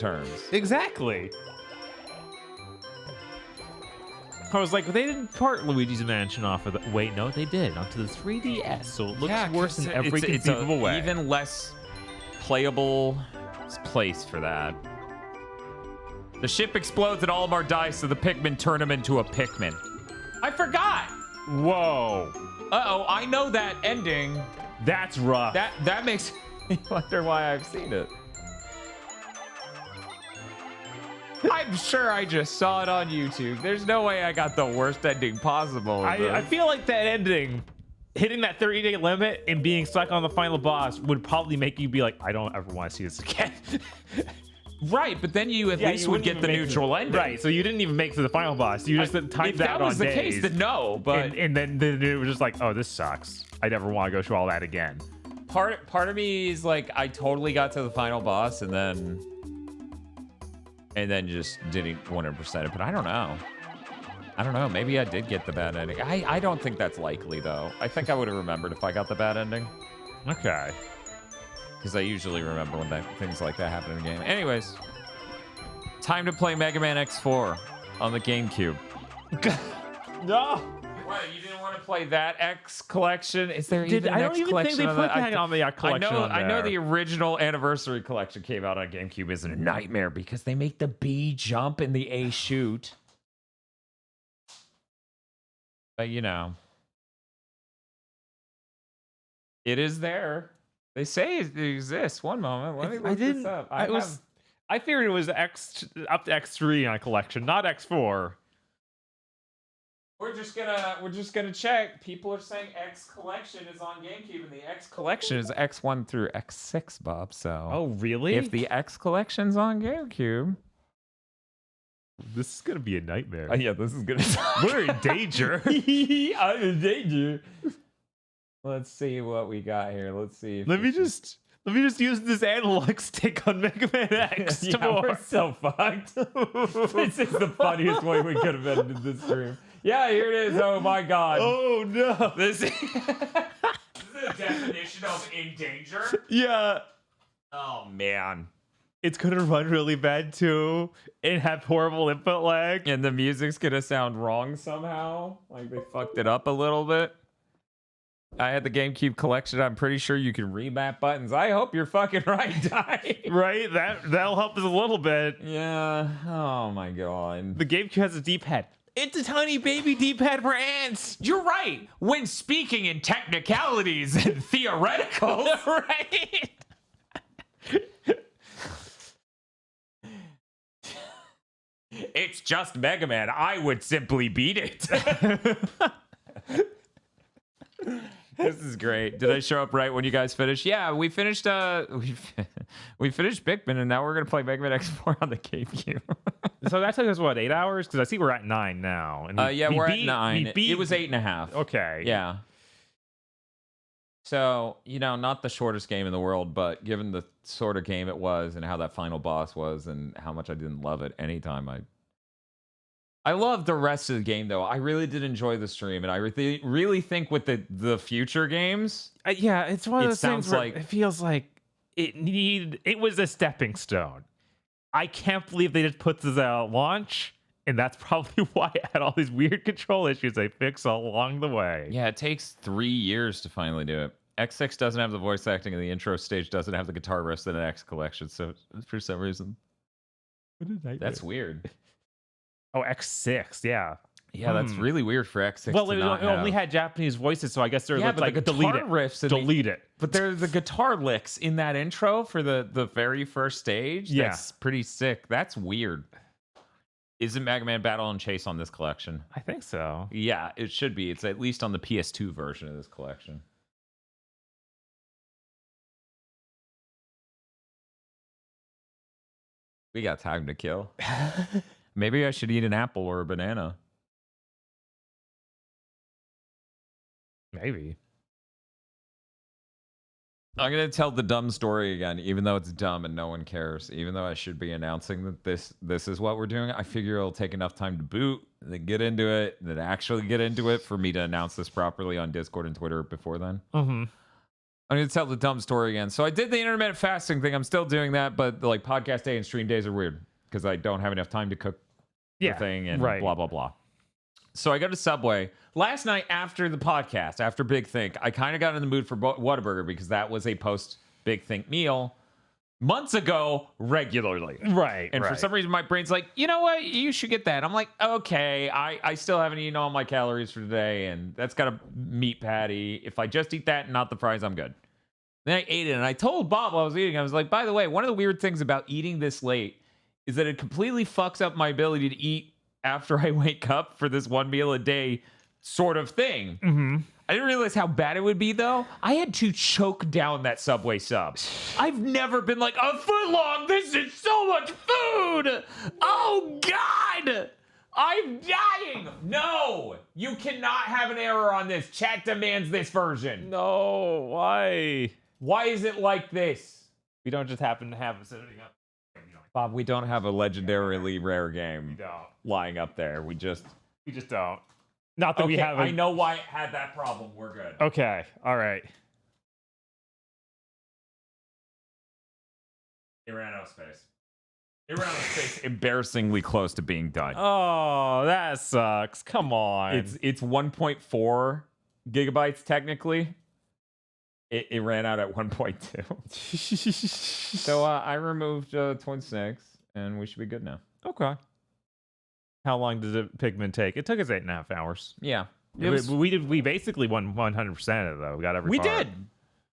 terms. Exactly. I was like, they didn't part Luigi's Mansion off of the... Wait, no, they did. Onto the 3DS, so it looks worse in every conceivable way. Even less playable place for that. The ship explodes and all of our dice, so the Pikmin turn them into a Pikmin. I forgot! Whoa. Uh-oh, I know that ending. That's rough. That makes me wonder why I've seen it. I'm sure I just saw it on YouTube. There's no way I got the worst ending possible. I feel like that ending, hitting that 30-day limit and being stuck on the final boss would probably make you be like, I don't ever want to see this again. Right, but then you at least would get the neutral ending. Right, so you didn't even make it to the final boss. You just timed out on days. If that was the case, then no, but... And then it was just like, oh, this sucks. I never want to go through all that again. Part of me is like, I totally got to the final boss and then just didn't 100% it, but I don't know. I don't know, maybe I did get the bad ending. I don't think that's likely, though. I think I would have remembered if I got the bad ending. Okay. Because I usually remember when things like that happen in a game. Anyways, time to play Mega Man X4 on the GameCube. No! What, you didn't want to play that X collection? Is there even an X collection? I don't even think they put that on the X collection. I know the original Anniversary collection came out on GameCube is a nightmare because they make the B jump and the A shoot. But you know, it is there. They say it exists. One moment, let me look this up. I figured it was X up to X3 on a collection, not X4. We're just gonna check. People are saying X collection is on GameCube, and the X collection is X1 through X6, Bob. So, oh really? If the X collection's on GameCube, this is gonna be a nightmare. Yeah, this is gonna. We're in danger. I'm in danger. Let's see what we got here. Let's see. Let me just use this analog stick on Mega Man X. Yeah, we're so fucked. This is the funniest way we could have ended this stream. Yeah, here it is. Oh my god. Oh no. This is the definition of in danger. Yeah. Oh man. It's gonna run really bad too and have horrible input lag. And the music's gonna sound wrong somehow. Like they fucked it up a little bit. I had the GameCube collection. I'm pretty sure you can remap buttons. I hope you're fucking right, Ty. Right? That'll help us a little bit. Yeah. Oh my god. The GameCube has a D-pad. It's a tiny baby D-pad for ants. You're right. When speaking in technicalities and theoreticals, right? It's just Mega Man. I would simply beat it. This is great. Did I show up right when you guys finished? Yeah, we finished. We finished Pikmin, and now we're gonna play Mega Man X4 on the GameCube. So that took us what, 8 hours? Because I see we're at 9 now. And we're at 9. It was 8.5. Okay. Yeah. So not the shortest game in the world, but given the sort of game it was, and how that final boss was, and how much I didn't love it anytime I love the rest of the game, though. I really did enjoy the stream, and I really think with the future games... yeah, it's one of those things where it feels like it was a stepping stone. I can't believe they just put this out at launch, and that's probably why it had all these weird control issues they fixed along the way. Yeah, it takes 3 years to finally do it. X6 doesn't have the voice acting, and the intro stage doesn't have the guitar riffs in an X collection, so for some reason... That's weirred. Oh, X6, yeah. Yeah, that's really weird for X6. Well, it only had Japanese voices, so I guess they're like the delete guitar riffs. Delete it. But there's the guitar licks in that intro for the very first stage. Yeah. That's pretty sick. That's weird. Isn't Mega Man Battle and Chase on this collection? I think so. Yeah, it should be. It's at least on the PS2 version of this collection. We got time to kill. Maybe I should eat an apple or a banana. Maybe. I'm going to tell the dumb story again, even though it's dumb and no one cares. Even though I should be announcing that this is what we're doing. I figure it'll take enough time to boot, then get into it, then actually get into it for me to announce this properly on Discord and Twitter before then. Mm-hmm. I'm going to tell the dumb story again. So I did the intermittent fasting thing. I'm still doing that, but like podcast day and stream days are weird because I don't have enough time to cook the thing and blah, blah, blah. So I go to Subway. Last night after the podcast, after Big Think, I kind of got in the mood for Whataburger because that was a post-Big Think meal months ago regularly. Right. And for some reason, my brain's like, you know what? You should get that. I'm like, okay, I still haven't eaten all my calories for today, and that's got a meat patty. If I just eat that and not the fries, I'm good. Then I ate it, and I told Bob while I was eating, I was like, by the way, one of the weird things about eating this late is that it completely fucks up my ability to eat after I wake up for this one meal a day sort of thing. Mm-hmm. I didn't realize how bad it would be, though. I had to choke down that Subway sub. I've never been like, a foot long, this is so much food! Oh, God! I'm dying! No! You cannot have an error on this. Chat demands this version. No, why? Why is it like this? We don't just happen to have it sitting up. Bob, we don't have a legendarily rare game lying up there. We just don't. Not that we haven't. I know why it had that problem. We're good. Okay. All right. It ran out of space. It ran out of space embarrassingly close to being done. Oh, that sucks. Come on. It's 1.4 gigabytes technically. It ran out at 1.2. So I removed 26, and we should be good now. Okay. How long did the Pikmin take? It took us 8.5 hours. Yeah. We basically won 100% of it, though. We got every part. did.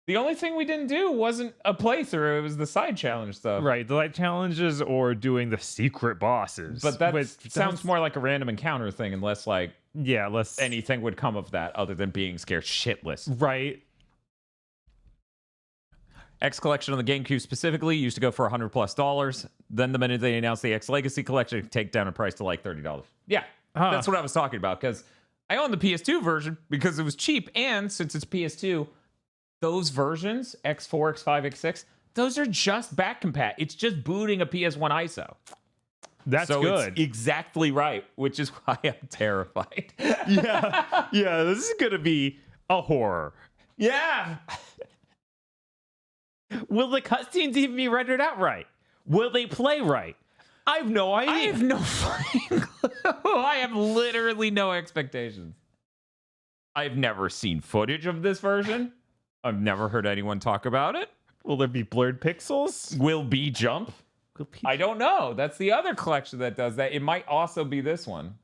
The only thing we didn't do wasn't a playthrough. It was the side challenge stuff. Right. The light challenges or doing the secret bosses. But that sounds more like a random encounter thing, unless like anything would come of that other than being scared shitless. Right. X Collection on the GameCube specifically used to go for $100+. Then the minute they announced the X Legacy Collection, it could take down a price to like $30. Yeah, that's what I was talking about. Because I own the PS2 version because it was cheap, and since it's PS2, those versions X4, X5, X6, those are just back compat. It's just booting a PS1 ISO. That's good. It's exactly right, which is why I'm terrified. Yeah, this is gonna be a horror. Yeah. Will the cutscenes even be rendered out right? Will they play right? I have no idea. I have no fucking clue. I have literally no expectations. I've never seen footage of this version. I've never heard anyone talk about it. Will there be blurred pixels? Will B jump? I don't know. That's the other collection that does that. It might also be this one.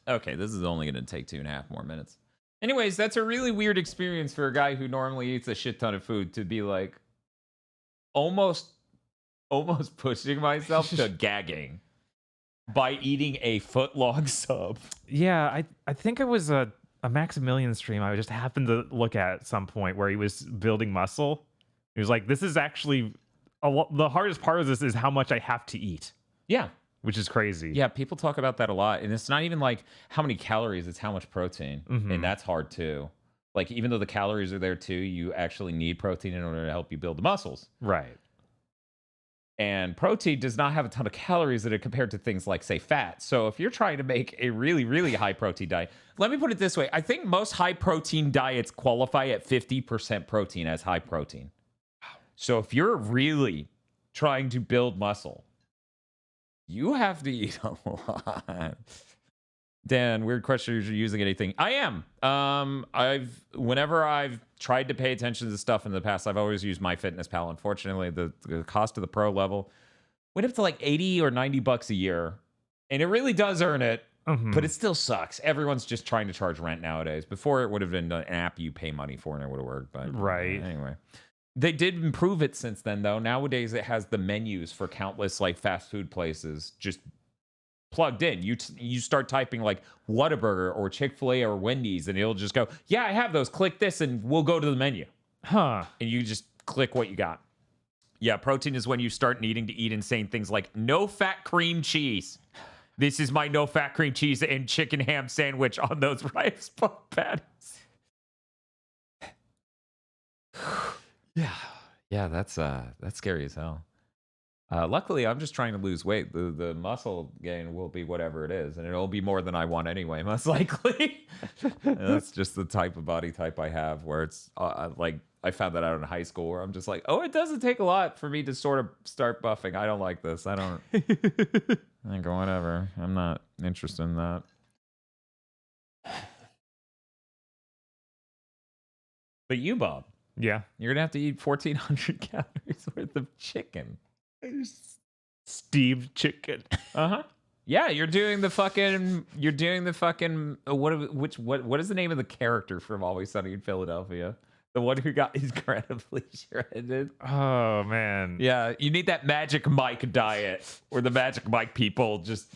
Okay, this is only going to take 2.5 more minutes. Anyways, that's a really weird experience for a guy who normally eats a shit ton of food to be like almost pushing myself to gagging by eating a foot-long sub. Yeah, I think it was a Maximilian stream I just happened to look at some point where he was building muscle. He was like, this is actually the hardest part of this is how much I have to eat. Yeah. Which is crazy. Yeah, people talk about that a lot. And it's not even like how many calories, it's how much protein. Mm-hmm. And that's hard too. Like, even though the calories are there too, you actually need protein in order to help you build the muscles. Right. And protein does not have a ton of calories that are compared to things like, say, fat. So if you're trying to make a really, really high protein diet, let me put it this way. I think most high protein diets qualify at 50% protein as high protein. So if you're really trying to build muscle, you have to eat a lot. Dan, weird question. Are you using anything? I am. Whenever I've tried to pay attention to stuff in the past, I've always used MyFitnessPal. Unfortunately, the cost of the pro level went up to like $80 or $90 a year, and it really does earn it. Mm-hmm. But it still sucks. Everyone's just trying to charge rent nowadays. Before, it would have been an app you pay money for, and it would have worked. But right. Anyway. They did improve it since then, though. Nowadays, it has the menus for countless like fast food places just plugged in. You start typing like Whataburger or Chick-fil-A or Wendy's, and it'll just go, yeah, I have those. Click this, and we'll go to the menu. Huh. And you just click what you got. Yeah, protein is when you start needing to eat insane things like no-fat cream cheese. This is my no-fat cream cheese and chicken ham sandwich on those rice puff patties. Yeah, that's scary as hell. Luckily, I'm just trying to lose weight. The muscle gain will be whatever it is, and it'll be more than I want anyway, most likely. That's just the type of body type I have, where it's like I found that out in high school where I'm just like, oh, it doesn't take a lot for me to sort of start buffing. I don't like this. I don't. I go, whatever. I'm not interested in that. But you, Bob. Yeah. You're going to have to eat 1,400 calories worth of chicken. Steamed chicken. Uh-huh. Yeah, you're doing the fucking what is the name of the character from Always Sunny in Philadelphia? The one who got incredibly shredded. Oh man. Yeah, you need that Magic Mike diet where the Magic Mike people just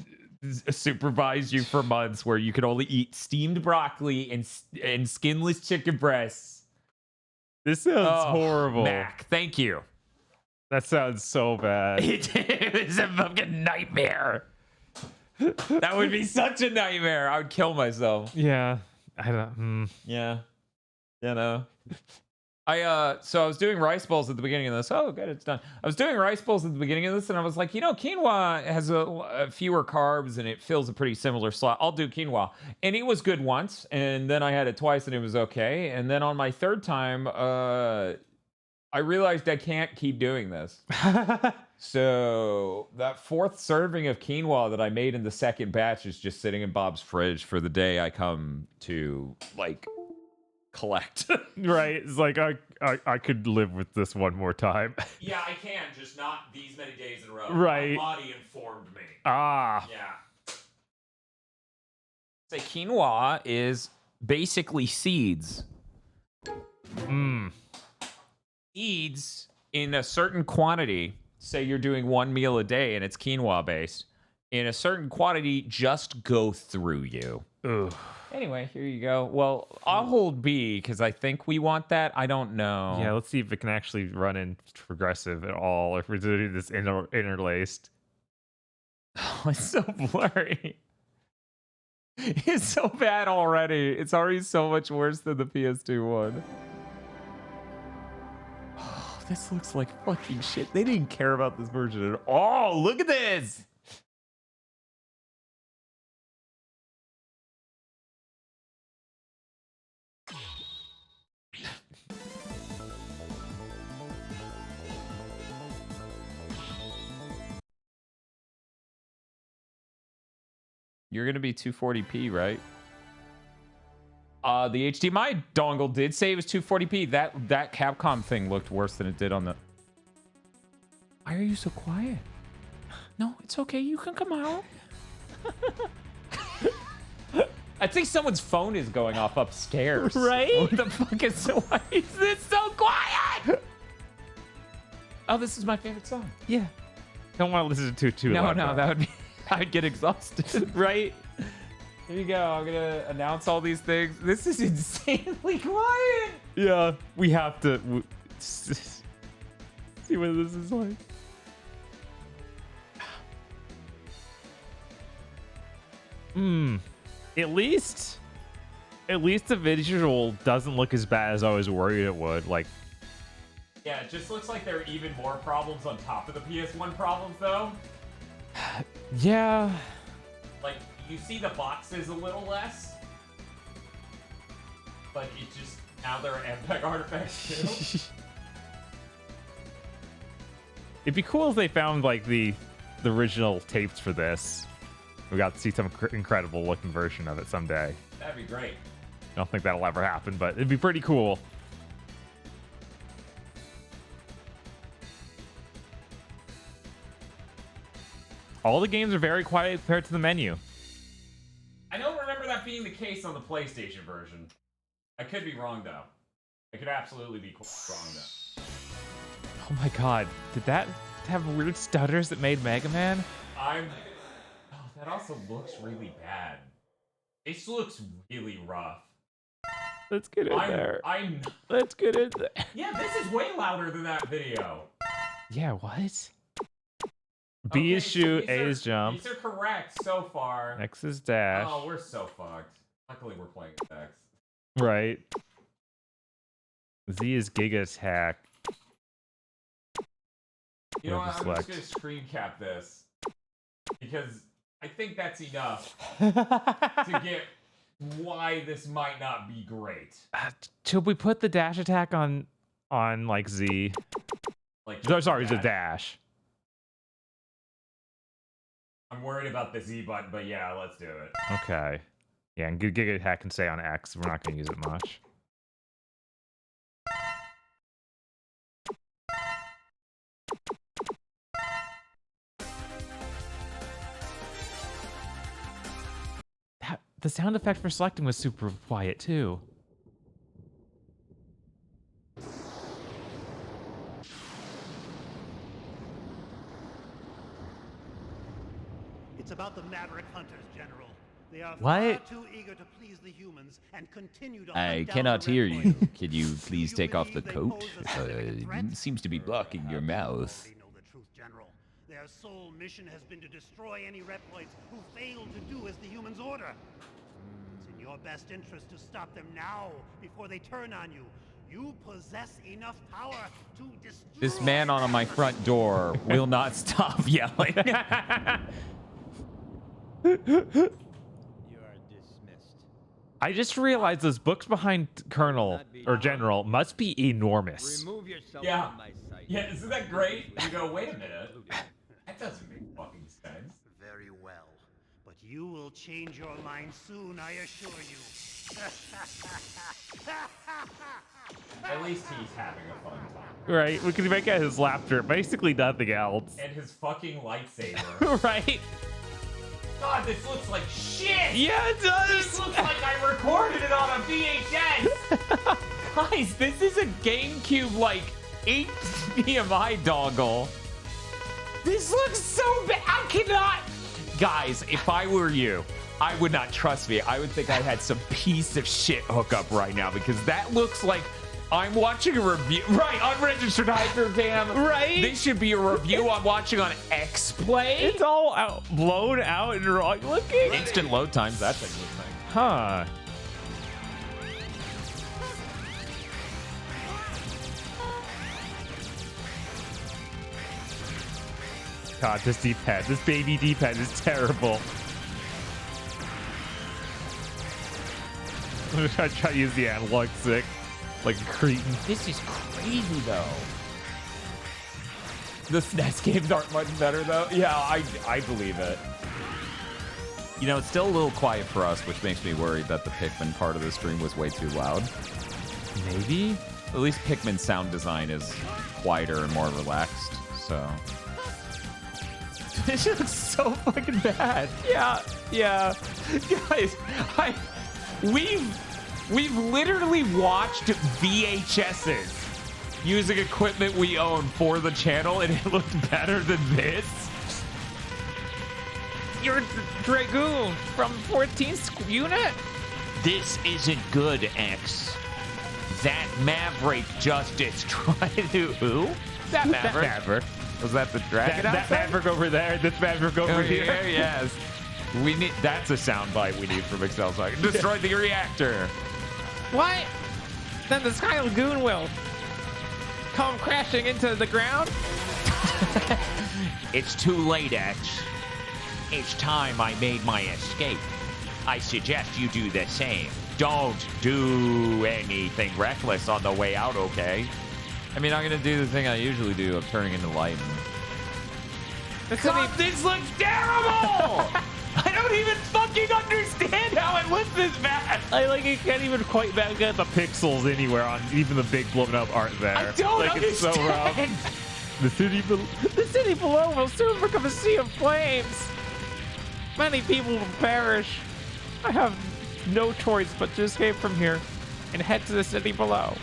supervise you for months where you can only eat steamed broccoli and skinless chicken breasts. This sounds horrible. Mac, thank you. That sounds so bad. It is a fucking nightmare. That would be such a nightmare. I would kill myself. Yeah. I don't. Yeah. You know. So I was doing rice bowls at the beginning of this. Oh, good, it's done. I was doing rice bowls at the beginning of this, and I was like, quinoa has a fewer carbs, and it fills a pretty similar slot. I'll do quinoa. And it was good once, and then I had it twice, and it was okay. And then on my third time, I realized I can't keep doing this. So that fourth serving of quinoa that I made in the second batch is just sitting in Bob's fridge for the day I come to, like, collect. Right. It's like I could live with this one more time. Yeah, I can, just not these many days in a row. Right. My body informed me. Ah. Yeah. Say quinoa is basically seeds. Seeds in a certain quantity, say you're doing one meal a day and it's quinoa based, in a certain quantity just go through you. Ugh. Anyway, here you go. Well, I'll hold B because I think we want that. I don't know. Yeah, let's see if it can actually run in progressive at all, if we're doing this interlaced. Oh, it's so blurry. It's so bad already. It's already so much worse than the PS2 one. Oh, this looks like fucking shit. They didn't care about this version at all. Oh, look at this. You're going to be 240p, right? The HDMI dongle did say it was 240p. That Capcom thing looked worse than it did on the... Why are you so quiet? No, it's okay. You can come out. I think someone's phone is going off upstairs. Right? What the fuck is... Why is this so quiet? Oh, this is my favorite song. Yeah. Don't want to listen to too No, loud. no, that would be... I'd get exhausted. Right? Here you go. I'm going to announce all these things. This is insanely quiet. Yeah, we have to see what this is like. At least the visual doesn't look as bad as I was worried it would. Like, yeah, it just looks like there are even more problems on top of the PS1 problems, though. yeah. Like, you see the boxes a little less. But it just, now there are MPEG artifacts, too. It'd be cool if they found, like, the original tapes for this. We got to see some incredible looking version of it someday. That'd be great. I don't think that'll ever happen, but it'd be pretty cool. All the games are very quiet compared to the menu. I don't remember that being the case on the PlayStation version. I could be wrong, though. I could absolutely be wrong, though. Oh my god, did that have weird stutters that made Mega Man? Oh, that also looks really bad. This looks really rough. Let's get in there. Let's get in there. Yeah, this is way louder than that video. Yeah, what? B is shoot, A is jump. These are correct so far. X is dash. Oh, we're so fucked. Luckily, we're playing with X. Right. Z is Giga Attack. You know what? I'm just gonna screen cap this because I think that's enough to get why this might not be great. Should we put the dash attack on on like Z. Like, Sorry, the dash. I'm worried about the Z button, but yeah, let's do it. Okay. Yeah, and Giga Hack can stay on X. We're not going to use it much. The sound effect for selecting was super quiet too. It's about the Maverick Hunters, General. They are far What? too eager to please the humans and continue to I hunt down cannot the hear red you. poison. Could you please Do take off the believe they coat? pose a significant threat? It seems to be blocking your mouth. They know the truth, General. Their sole mission has been to destroy any Reploids who fail to do as the humans order. It's in your best interest to stop them now before they turn on you. You possess enough power to destroy This man on my front door will not stop yelling. You are dismissed. I just realized those books behind Colonel or General must be enormous. Remove yourself Yeah. from my sight. Yeah, isn't that great? You go, wait a minute. That doesn't make fucking sense. Very well. But you will change your mind soon, I assure you. At least he's having a fun time. Right? We can make out his laughter, basically nothing else. And his fucking lightsaber. Right? God, this looks like shit! Yeah, it This does! looks like I recorded it on a VHS! Guys, this is a GameCube, like, HDMI dongle. This looks so bad. I cannot. Guys, if I were you, I would not trust me. I would think I had some piece of shit hookup right now because that looks like I'm watching a review. Right, unregistered hypercam. Right? This should be a review I'm watching on XPlay. It's all blown out and wrong looking. Instant load times, that's a good thing. Huh. God, this D-pad, this baby D-pad is terrible. I'm gonna try to use the analog stick like a cretin. This is crazy, though. The SNES games aren't much better, though. Yeah, I believe it. You know, it's still a little quiet for us, which makes me worried that the Pikmin part of the stream was way too loud. Maybe? At least Pikmin's sound design is quieter and more relaxed, so... This looks so fucking bad. Yeah. Guys, we've literally watched VHSs using equipment we own for the channel, and it looked better than this. You're Dragoon from 14th unit? This isn't good, X. That Maverick just destroyed who? That Maverick. Maverick. Was that the dragon? That Maverick over there. This Maverick over here. Yes. We need. That's a soundbite we need from Excel. So I can destroy the reactor. What? Then the Sky Lagoon will come crashing into the ground? It's too late, X. It's time I made my escape. I suggest you do the same. Don't do anything reckless on the way out, okay? I mean, I'm gonna do the thing I usually do of turning into light. God, this looks terrible! I don't even fucking understand how it looks this bad. I like you can't even quite back at the pixels anywhere on even the big blown up art there. I don't like, understand. It's so rough. The city below will soon become a sea of flames. Many people will perish. I have no choice but to escape from here and head to the city below.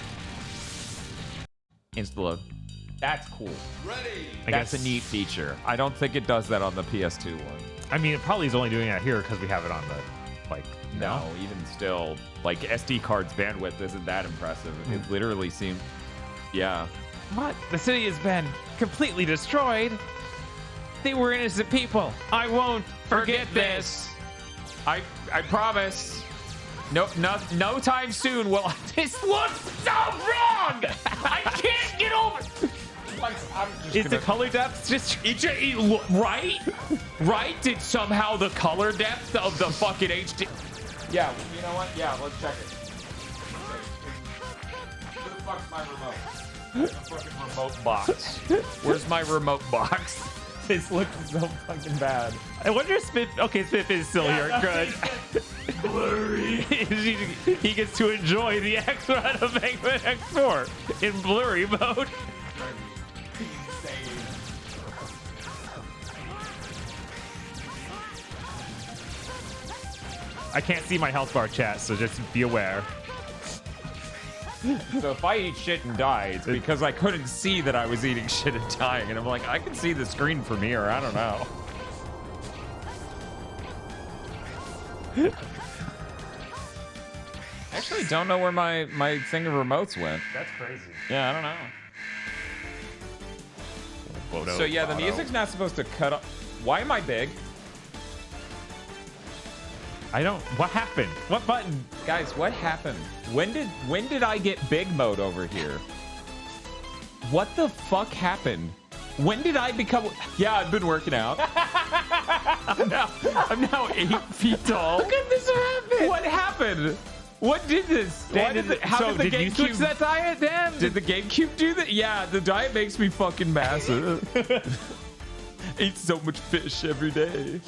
Insta-load. That's cool. Ready. That's a neat feature. I don't think it does that on the PS2 one. I mean, it probably is only doing that here because we have it on the, like, No, even still, like, SD card's bandwidth isn't that impressive. It literally seemed, yeah. What? The city has been completely destroyed. They were innocent people. I won't forget this. I promise. No time soon will I. This looks so wrong. I can't get over. Is the color depth just right? Did somehow the color depth of the fucking HD? Yeah, you know what? Yeah, let's check it. Who the fuck's my remote? A fucking remote box. Where's my remote box? This looks so fucking bad. I wonder if Smith. Okay, Smith is still here. Good. Blurry. He gets to enjoy the X run of Eggman X4 in blurry mode. I can't see my health bar, chat, so just be aware. So if I eat shit and die, it's because I couldn't see that I was eating shit and dying, and I'm like, I can see the screen from here. I don't know. I actually don't know where my thing of remotes went. That's crazy. Yeah, I don't know. So yeah, the music's not supposed to cut off. Why am I big? I don't. What happened? What button? Guys, what happened? When did I get big mode over here? What the fuck happened? When did I become? Yeah, I've been working out. I'm now 8 feet tall. Look at this happen. What happened? What did this? How did the you switch GameCube? that diet, Dan? Did the GameCube do that? Yeah, the diet makes me fucking massive. Eat so much fish every day.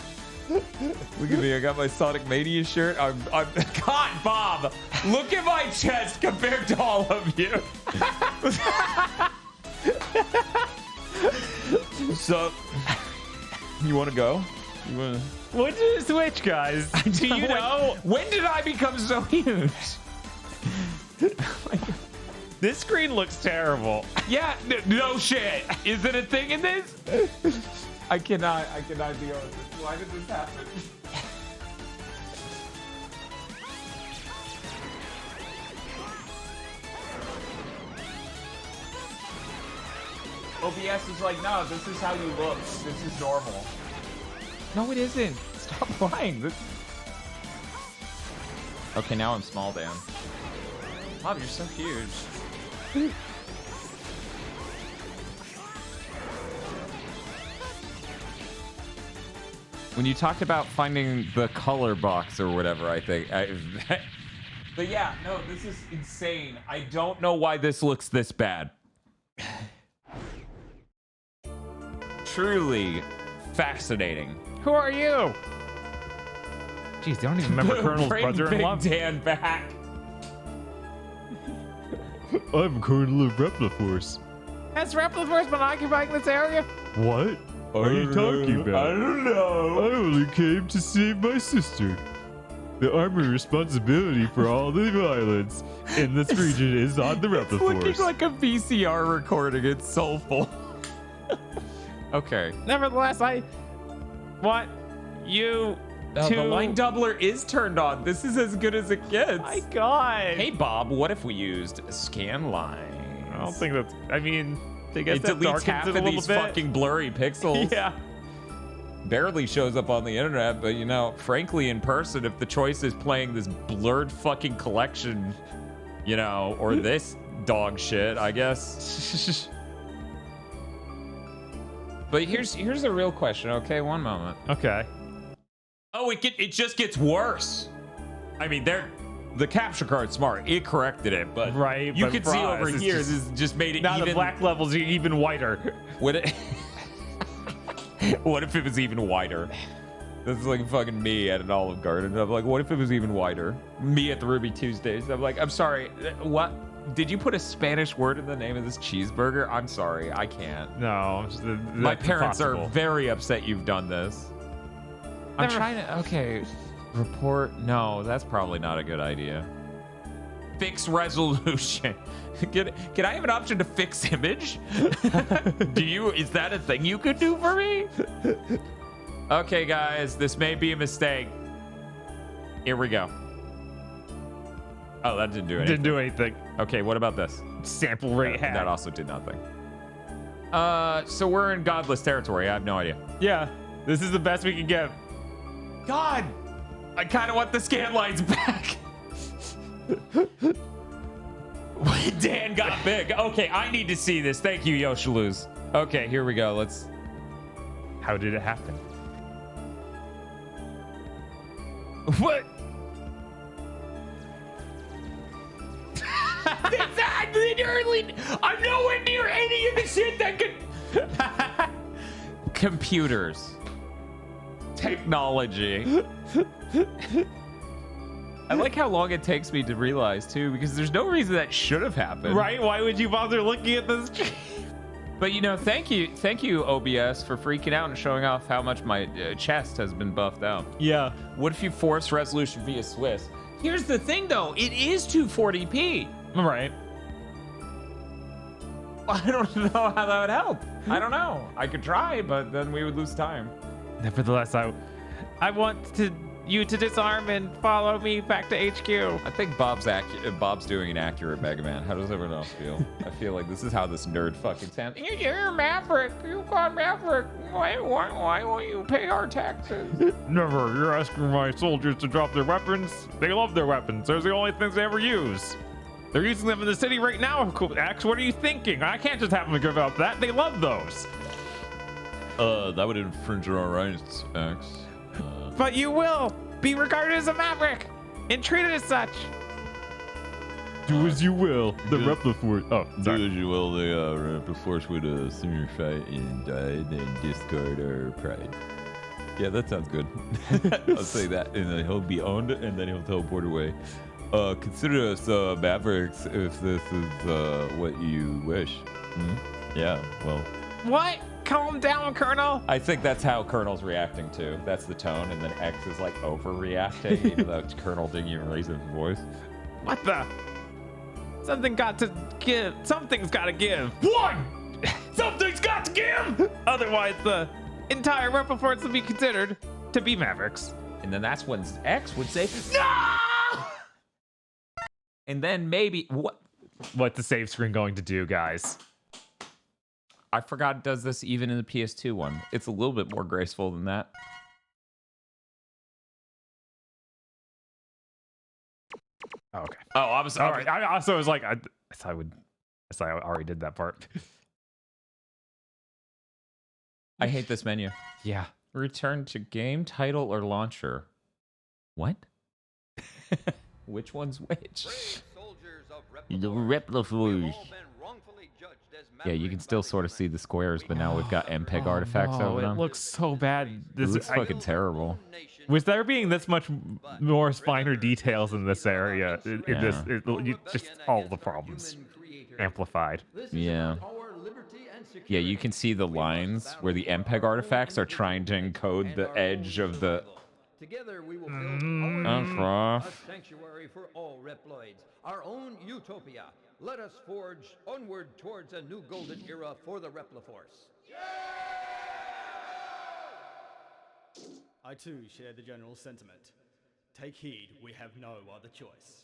Look at me, I got my Sonic Mania shirt. I'm God, Bob, look at my chest compared to all of you. So, you want to go? You want to? When did it switch, guys? Do you know? When did I become so huge? This screen looks terrible. Yeah, no shit. Is it a thing in this? I cannot deal with this. Why did this happen? OBS is like, no, this is how you look. This is normal. No, it isn't. Stop lying. Okay, now I'm small, Dan. Bob, you're so huge. When you talked about finding the color box or whatever, I think. But yeah, no, this is insane. I don't know why this looks this bad. Truly fascinating. Who are you? Jeez, they don't even remember Colonel's Bring brother-in-law. Big Dan back. I'm Colonel of Repliforce. Has Repliforce been occupying this area? What? What are you talking about? I don't know. I only came to save my sister. The army responsibility for all the violence in this region is on the It's looking Repliforce. like a VCR recording. It's soulful. Okay. Nevertheless, I want you to... The line doubler is turned on. This is as good as it gets. My God. Hey, Bob, what if we used scan lines? I don't think that's... I mean, I guess It that deletes darkens half it a of little these bit. fucking blurry pixels. Yeah. Barely shows up on the internet, but you know, frankly, in person, if the choice is playing this blurred fucking collection, you know, or this dog shit, I guess. But here's a real question, okay? One moment. Okay. Oh, it just gets worse. I mean, the capture card's smart. It corrected it, but Right, you but can for see us, over it's here, just- this just made it Now even. the black levels are even whiter. Would it? What if it was even wider? This is like fucking me at an Olive Garden. I'm like, what if it was even wider? Me at the Ruby Tuesdays. I'm like, I'm sorry. What? Did you put a Spanish word in the name of this cheeseburger? I'm sorry. I can't. No. My parents impossible. are very upset you've done this. I'm Never- trying to. Okay. Report. No, that's probably not a good idea. Fix resolution. Can I have an option to fix image? Is that a thing you could do for me? Okay, guys, this may be a mistake. Here we go. Oh, that didn't do anything. Didn't do anything. Okay, what about this? Sample rate hack. That also did nothing. So we're in godless territory. I have no idea. Yeah. This is the best we can get. God, I kind of want the scan lines back. Dan got big. Okay, I need to see this. Thank you, Yoshaluz. Okay, here we go. Let's. How did it happen? What? I'm nowhere near any of the shit that could. Computers, technology. I like how long it takes me to realize too, because there's no reason that should have happened. Right? Why would you bother looking at this? But you know, thank you, OBS, for freaking out and showing off how much my chest has been buffed out. Yeah. What if you force resolution via Swiss? Here's the thing, though, it is 240p. Right. I don't know how that would help. I don't know. I could try, but then we would lose time. Nevertheless, I want you to disarm and follow me back to HQ. I think Bob's doing an accurate Mega Man. How does everyone else feel? I feel like this is how this nerd fucking sounds. You're Maverick. You got Maverick. Why won't you pay our taxes? Never. You're asking my soldiers to drop their weapons. They love their weapons. Those are the only things they ever use. They're using them in the city right now, Axe. What are you thinking? I can't just have them give up that. They love those. That would infringe on our rights, Axe. But you will be regarded as a Maverick and treated as such. Do as you will. The Repliforce. Oh, sorry. Do as you will. The Repliforce would assume your fate and die, then discard our pride. Yeah, that sounds good. I'll say that, and then he'll be owned, and then he'll teleport away. Consider us Mavericks if this is what you wish. Yeah, well. What? Calm down, Colonel. I think that's how Colonel's reacting to. That's the tone, and then X is like overreacting, even though Colonel didn't even raise his voice. What the? Something's got to give. Something's got to give. One! Something's got to give! Otherwise, the entire Repliforce will be considered to be Mavericks. And then that's when X would say, no! And then maybe, What's the save screen going to do, guys? I forgot it does this even in the PS2 one. It's a little bit more graceful than that. Oh, okay. Oh, I'm sorry. I also was like, I already did that part. I hate this menu. Yeah. Return to game, title, or launcher. What? Which one's which? The Repliforce. Yeah, you can still sort of see the squares, but now we've got MPEG artifacts over them. It looks so bad. This looks fucking terrible. Was there being this much more finer details in this area? Just all the problems amplified. Yeah. Yeah, you can see the lines where the MPEG artifacts are trying to encode the edge of the... Together we will build a sanctuary for all Reploids, our own utopia. Let us forge onward towards a new golden era for the Repliforce. I too share the general sentiment. Take heed, we have no other choice.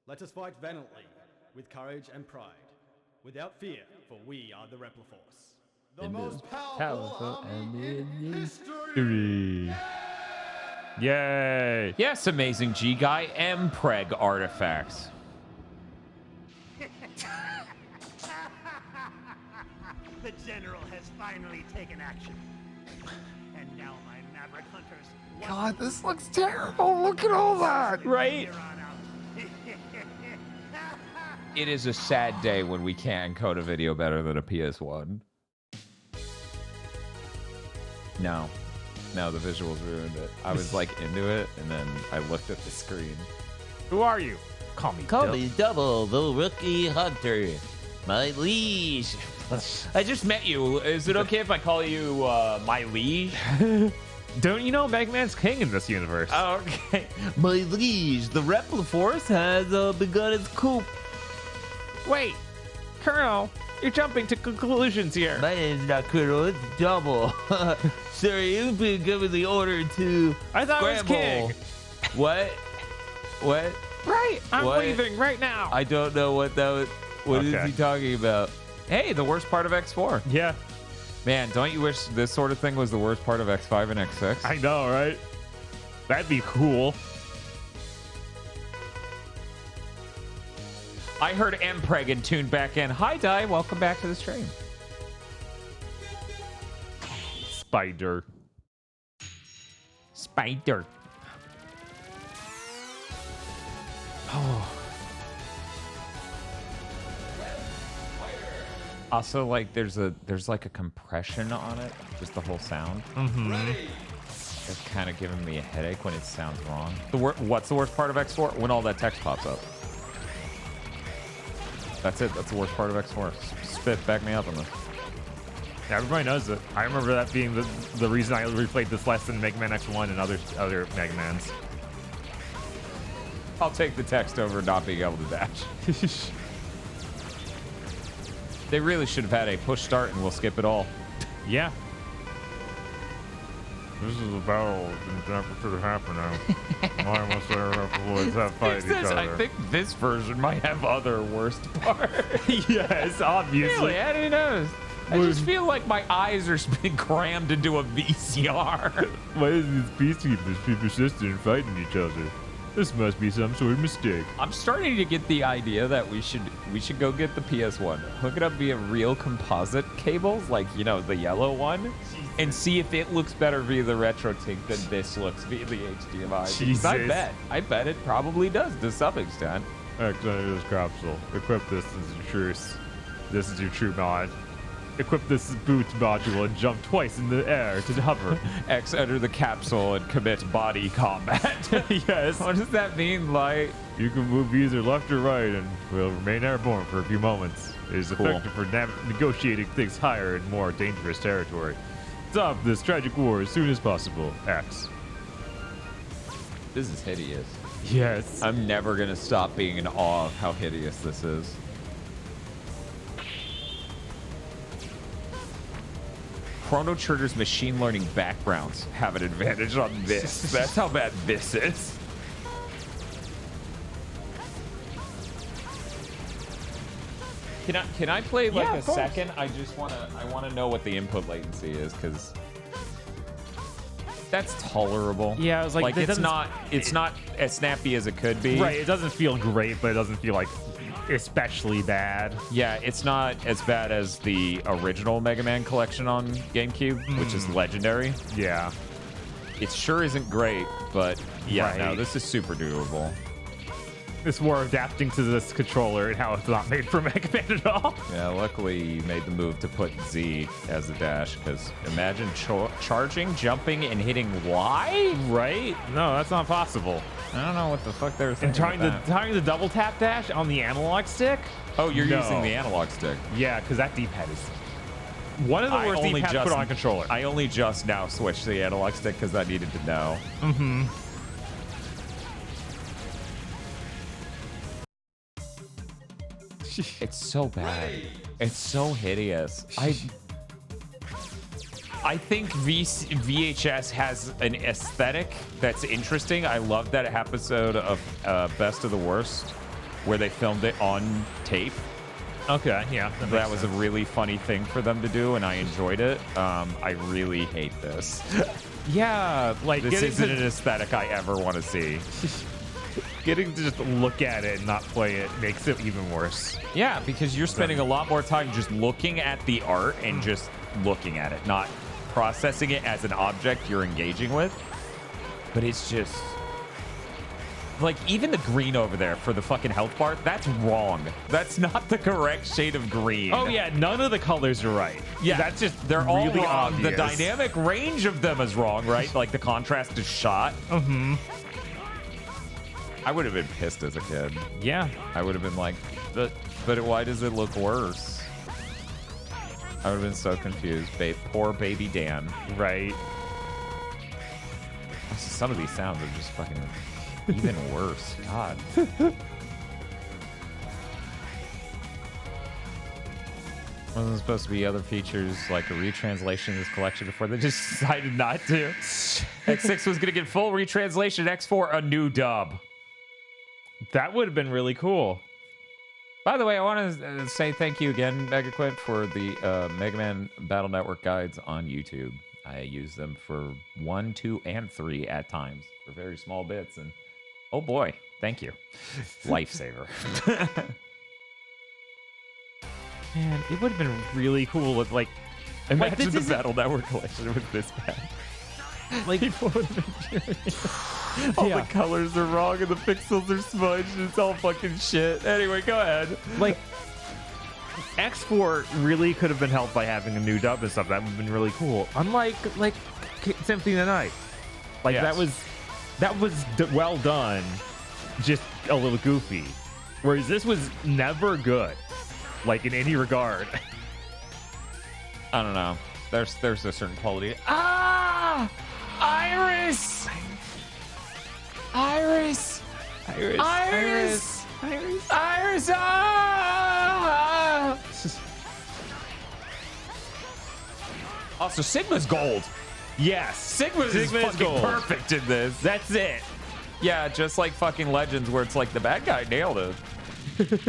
Let us fight valiantly, with courage and pride, without fear, for we are the Repliforce. The most powerful army in history! Yay! Yes, amazing G-Guy, MPEG artifacts. The general has finally taken action. And now my Maverick hunters... God, this looks terrible. Look at all that, right? It is a sad day when we can't encode a video better than a PS1. No, the visuals ruined it. I was like into it, and then I looked at the screen. Who are you? Call me Double, the rookie hunter. My liege. I just met you. Is it okay if I call you my liege? Don't you know Mega Man's king in this universe? Oh, okay. My liege, the Repliforce has begun its coup. Wait, Colonel, you're jumping to conclusions here. My name's not Colonel, it's Double. Sir, you've been given the order to I thought scramble. it was king. What? Right, I'm What? leaving right now. I don't know what that was. What is Okay. he talking about? Hey, the worst part of X4. Yeah, Man, don't you wish this sort of thing was the worst part of X5 and X6? I know, right? That'd be cool. I heard MPEG and tuned back in. Hi, Di. Welcome back to the stream. Spider. Oh. Also, like, there's like a compression on it, just the whole sound. It's kind of giving me a headache when it sounds wrong. What's the worst part of X4? When all that text pops up. That's it. That's the worst part of X4. Spit, back me up on this. Yeah, everybody knows it. I remember that being the reason I replayed this less than Mega Man X1 and other Mega Mans. I'll take the text over not being able to dash. They really should have had a push start and we'll skip it all. Yeah. This is a battle that never should have happened now. Why must our Reploids have fight each other? I think this version might have other worst parts. Yes, obviously. Really? Who knows? I just feel like my eyes are being crammed into a VCR. Why is these peacekeepers be persistent in fighting each other? This must be some sort of mistake. I'm starting to get the idea that we should go get the PS1, hook it up via real composite cables, like, you know, the yellow one, and see if it looks better via the RetroTink than this looks via the HDMI. Jesus. I bet it probably does to some extent. X under this capsule. Equip this as your truce. This is your true mod. Equip this boot module and jump twice in the air to hover. X enter the capsule and commit body combat. Yes. What does that mean, like? You can move either left or right and will remain airborne for a few moments. It is Cool. effective for negotiating things higher and more dangerous territory. Stop this tragic war as soon as possible. X. This is hideous. Yes. I'm never gonna stop being in awe of how hideous this is. Chrono Trigger's machine learning backgrounds have an advantage on this. That's how bad this is. Can I play like a second? I wanna know what the input latency is, because that's tolerable. Yeah, I was like, it's not as snappy as it could be. Right, it doesn't feel great, but it doesn't feel like especially bad. Yeah, it's not as bad as the original Mega Man collection on GameCube, which is legendary. Yeah. It sure isn't great, but yeah, Right. no, this is super doable. It's more adapting to this controller and how it's not made for Mega Man at all. Yeah, luckily you made the move to put Z as the dash, because imagine charging, jumping, and hitting Y? Right? No, that's not possible. I don't know what the fuck they were thinking. And trying to double tap dash on the analog stick? Oh, you're No. using the analog stick. Yeah, because that D-pad is one of the worst D-pads put on a controller. I only just now switched to the analog stick because I needed to know. Mm-hmm. It's so bad. It's so hideous. I think VHS has an aesthetic that's interesting. I love that episode of Best of the Worst where they filmed it on tape. Okay, yeah. That was a really funny thing for them to do, and I enjoyed it. I really hate this. Yeah, like This isn't an aesthetic I ever want to see. getting to just look at it and not play it makes it even worse. Yeah, because you're spending a lot more time just looking at the art and just looking at it, not processing it as an object you're engaging with. But it's just... like, even the green over there for the fucking health bar, that's wrong. That's not the correct shade of green. Oh, yeah, none of the colors are right. Yeah, that's just they're all really wrong. obvious. The dynamic range of them is wrong, right? Like, the contrast is shot. Mm-hmm. I would have been pissed as a kid. Yeah. I would have been like, but why does it look worse? I would have been so confused. Poor baby Dan. Right. Some of these sounds are just fucking even worse. God. Wasn't supposed to be other features like a retranslation of this collection before they just decided not to. X6 was going to get full retranslation, X4 a new dub. That would have been really cool. By the way, I want to say thank you again, MegaQuint, for the Mega Man Battle Network guides on YouTube. I use them for 1, 2, and 3 at times for very small bits, and oh boy, thank you. Lifesaver. Man, it would have been really cool if, like... Imagine the Battle Network collection was this bad. Like, People would have been curious. All the colors are wrong and the pixels are smudged and it's all fucking shit. Anyway, go ahead. like X4 really could have been helped by having a new dub and stuff. That would have been really cool. Unlike Symphony of the Night, like that was well done, just a little goofy. Whereas this was never good, like in any regard. I don't know. There's a certain quality. Ah, Iris. Ah! Also, Sigma's gold. Yes, Sigma's fucking gold. perfect in this. That's it. Yeah, just like fucking Legends, where it's like the bad guy nailed it.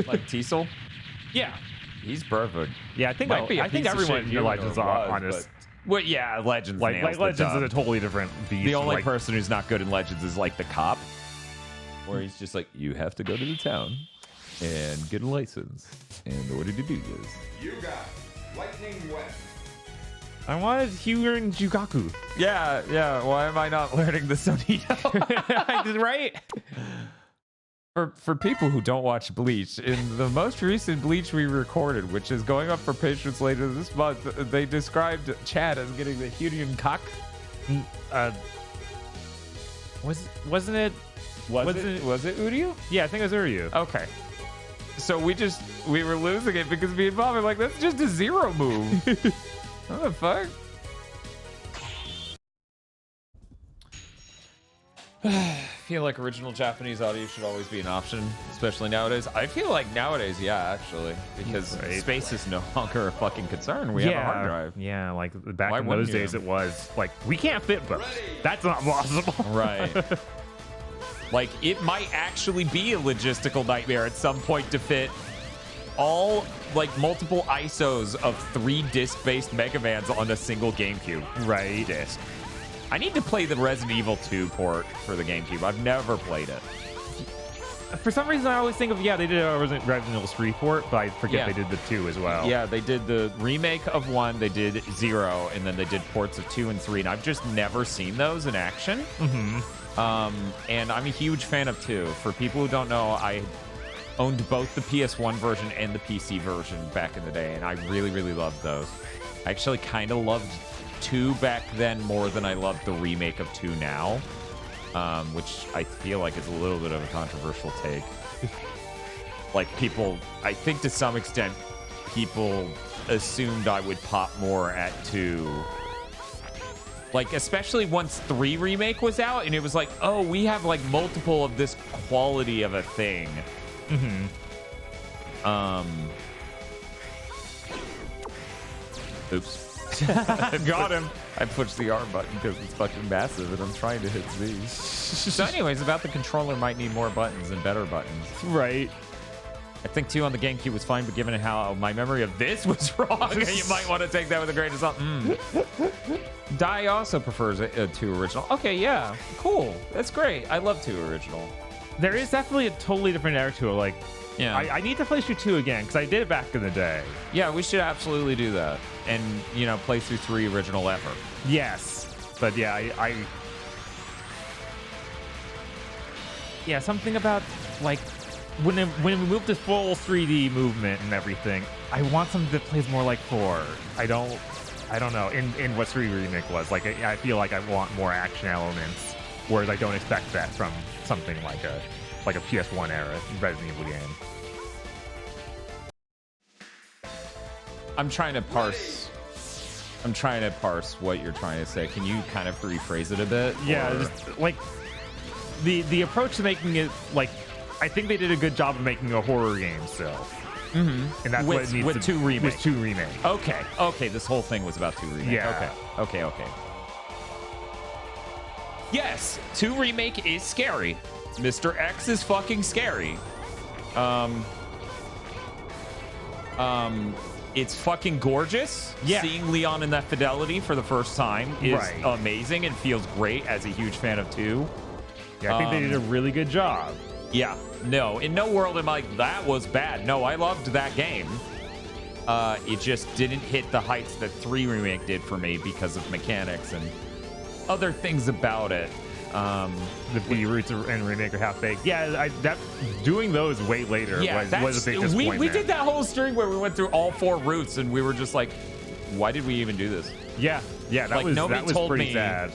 Like Teasel. Yeah, He's perfect. yeah. I think everyone in Legends are honest. Well, yeah, Legends Like nails Legends the is dub. a totally different beast. The only like, person who's not good in Legends is like the cop, where he's just like, you have to go to the town and get a license in order to do this. You got lightning web. I wanted Hugher and Jugaku. Yeah. Why am I not learning the Sonito? Right? For people who don't watch Bleach, in the most recent Bleach we recorded, which is going up for patrons later this month, they described Chad as getting the Hyunian cock. Wasn't it Uryu? Yeah, I think it was Uryu. Okay. So we were losing it because me and Bob are like, that's just a zero move. What the fuck? I feel like original Japanese audio should always be an option, especially nowadays. I feel like nowadays, yeah, actually, because space is no longer a fucking concern. We have a hard drive. Yeah, like back Why in wouldn't those days, you? it was like we can't fit both. That's not possible. Right. Like, it might actually be a logistical nightmare at some point to fit all, like, multiple ISOs of 3 disc-based Mega Mans on a single GameCube. Right. Disc. I need to play the Resident Evil 2 port for the GameCube. I've never played it. For some reason, I always think of, they did a Resident Evil 3 port, but I forget they did the 2 as well. Yeah, they did the remake of 1, they did 0, and then they did ports of 2 and 3, and I've just never seen those in action. Mm-hmm. And I'm a huge fan of 2. For people who don't know, I owned both the PS1 version and the PC version back in the day, and I really, really loved those. I actually kind of loved 2 back then more than I loved the remake of 2 now, which I feel like is a little bit of a controversial take. Like, people, I think to some extent, people assumed I would pop more at 2. Like, especially once 3 Remake was out, and it was like, oh, we have, like, multiple of this quality of a thing. Mm-hmm. Oops. Got him. I pushed the R button because it's fucking massive, and I'm trying to hit Z. So anyways, about the controller might need more buttons and better buttons. Right. I think 2 on the GameCube was fine, but given how my memory of this was wrong, you might want to take that with a grain of salt. Dai also prefers a 2 original. Okay, yeah, cool. That's great. I love 2 original. There is definitely a totally different era to it. Like, Yeah. I need to play through 2 again, because I did it back in the day. Yeah, we should absolutely do that. And, play through 3 original ever. Yes. But yeah, something about, like, when we move to full 3D movement and everything, I want something that plays more like 4. I don't know, in what 3 Remake was. Like, I feel like I want more action elements, whereas I don't expect that from something like a PS1 era Resident Evil game. I'm trying to parse what you're trying to say. Can you kind of rephrase it a bit? Yeah, or? just, like, the approach to making it, like, I think they did a good job of making a horror game still. Mm-hmm. And that's what it needs with 2 Remake. With 2 Remake. Okay, this whole thing was about 2 Remake. Yeah. Okay. Yes, 2 Remake is scary. Mr. X is fucking scary. It's fucking gorgeous. Yeah. Seeing Leon in that fidelity for the first time is Right. amazing and feels great as a huge fan of 2. Yeah, I think they did a really good job. Yeah, no, in no world am I like, that was bad. No, I loved that game. It just didn't hit the heights that 3 Remake did for me because of mechanics and other things about it. The B-Roots and Remake are half-baked. Yeah, doing those way later was a big disappointment. We did that whole stream where we went through all 4 routes, and we were just like, why did we even do this? Yeah, that was pretty sad.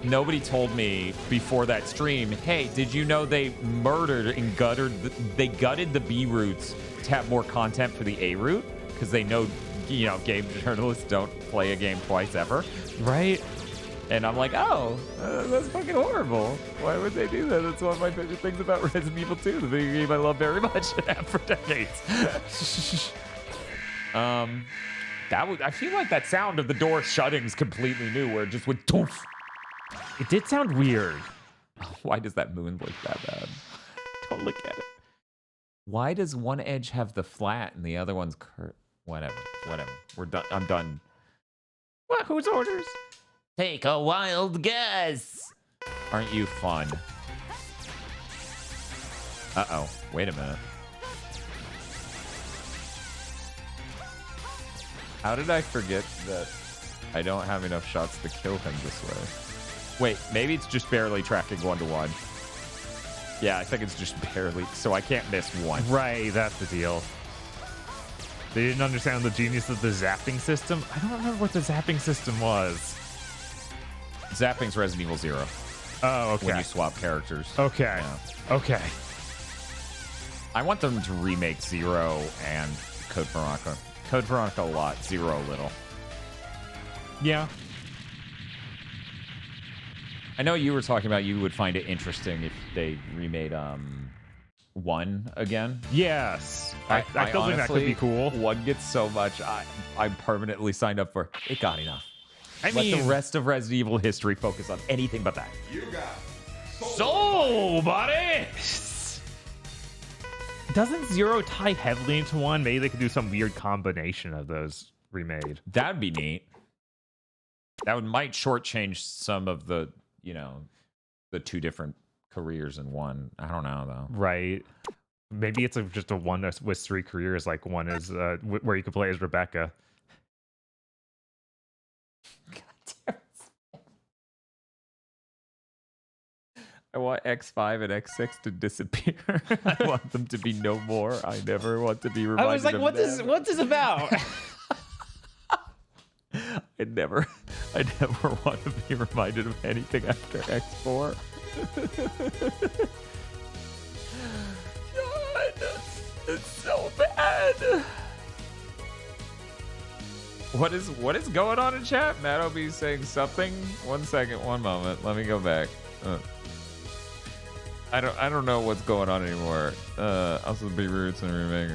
Nobody told me before that stream, hey, did you know they murdered and gutted the B routes to have more content for the A route? Because they know, game journalists don't play a game twice ever. Right? And I'm like, oh, that's fucking horrible. Why would they do that? That's one of my favorite things about Resident Evil 2, the video game I love very much and have for decades. I feel like that sound of the door shutting is completely new, where it just went doof. It did sound weird. Why does that moon look that bad? Don't look at it. Why does one edge have the flat and the other one's curved? Whatever. We're done. I'm done. What? Whose orders? Take a wild guess. Aren't you fun? Uh-oh. Wait a minute. How did I forget that I don't have enough shots to kill him this way? Wait, maybe it's just barely tracking 1-to-1. Yeah, I think it's just barely, so I can't miss one. Right, that's the deal. They didn't understand the genius of the zapping system. I don't remember what the zapping system was. Zapping's Resident Evil 0. Oh, okay. When you swap characters. Okay. Yeah. Okay. I want them to remake 0 and Code Veronica. Code Veronica a lot, 0 a little. Yeah. I know you were talking about you would find it interesting if they remade 1 again. Yes. I still think that could be cool. 1 gets so much. I'm permanently signed up for. It got enough. Let the rest of Resident Evil history focus on anything but that. You got Soul, buddy! Doesn't 0 tie heavily into 1? Maybe they could do some weird combination of those remade. That'd be neat. That might shortchange some of the, the 2 different careers in 1. I don't know, though. Right. Maybe it's just a 1 with 3 careers, like 1 is where you could play as Rebecca. God damn it. I want X5 and X6 to disappear. I want them to be no more. I never want to be reminded. I was like, what's this about? I never want to be reminded of anything after X4. God, it's so bad. What is going on in chat? Matt O'B's saying something. 1 second, 1 moment. Let me go back. I don't know what's going on anymore. Also the B-Roots and Remake.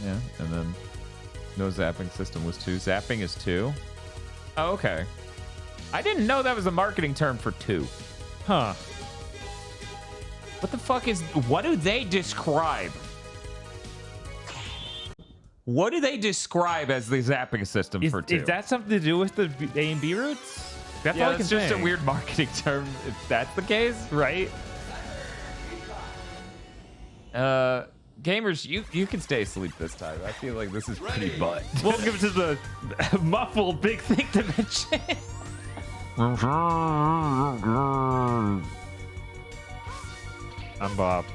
Yeah. And then no zapping system was 2. Zapping is 2. Oh, okay. I didn't know that was a marketing term for 2. Huh. What the fuck what do they describe? What do they describe as the zapping system for 2? Is that something to do with the A and B routes? That's all I can it's just say. a weird marketing term if that's the case, right? Gamers, you can stay asleep this time. I feel like this is pretty butt. Welcome to the muffled big thing dimension. I'm Bob.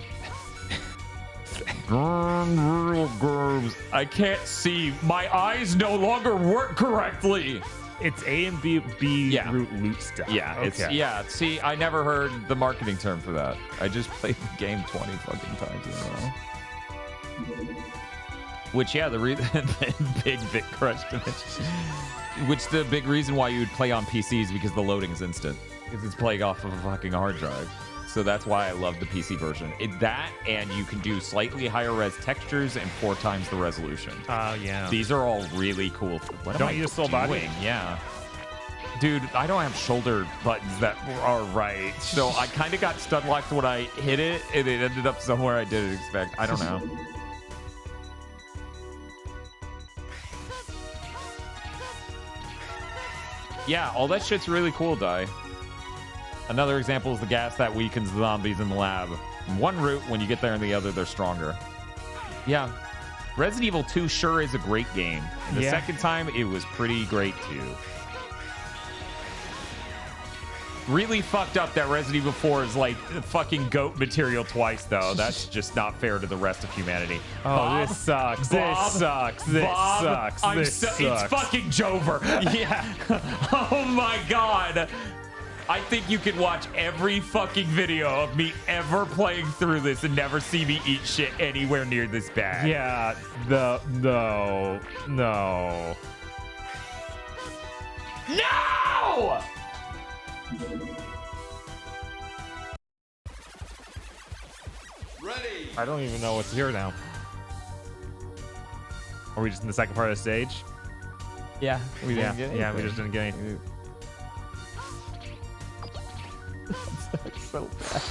I can't see. My eyes no longer work correctly. It's A and B route loot stuff. Yeah, okay. See, I never heard the marketing term for that. I just played the game 20 fucking times in a row. Which, yeah, the big bit crush dimension. Which the big reason why you would play on PC is because the loading is instant. Because it's playing off of a fucking hard drive. So that's why I love the PC version. That, and you can do slightly higher res textures and 4 times the resolution. Oh, yeah. These are all really cool. What am I use full body? Yeah. Dude, I don't have shoulder buttons that are right. So I kind of got stun locked when I hit it, and it ended up somewhere I didn't expect. I don't know. Yeah, all that shit's really cool, Dai. Another example is the gas that weakens the zombies in the lab. In one route, when you get there in the other, they're stronger. Yeah. Resident Evil 2 sure is a great game. And the second time, it was pretty great, too. Really fucked up that Resident Evil 4 is like fucking goat material twice, though. That's just not fair to the rest of humanity. Oh, Bob, this sucks. Bob, this sucks. This Bob, sucks. This sucks. It's fucking Jover. Yeah. Oh my god. I think you can watch every fucking video of me ever playing through this and never see me eat shit anywhere near this bad. Yeah. No. No. Ready. I don't even know what's here now. Are we just in the second part of the stage? Yeah, we didn't get anything. Yeah, we just didn't get anything. That sucks so bad.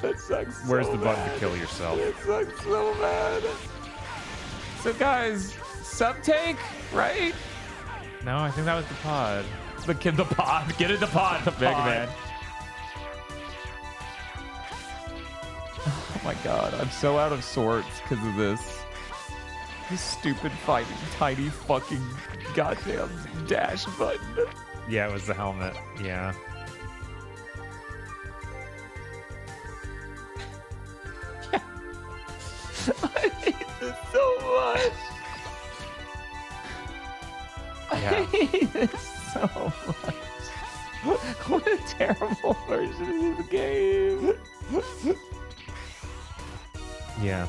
That sucks so Where's the button bad. to kill yourself? That sucks so bad. So guys, sub-take, right? No, I think that was the pod. The pod. Get in the pod. The Mega Man. Oh my god, I'm so out of sorts because of this. This stupid fighting tiny fucking goddamn dash button. Yeah, it was the helmet. Yeah. I hate this so much. Yeah. I hate this so much. What a terrible version of the game. Yeah.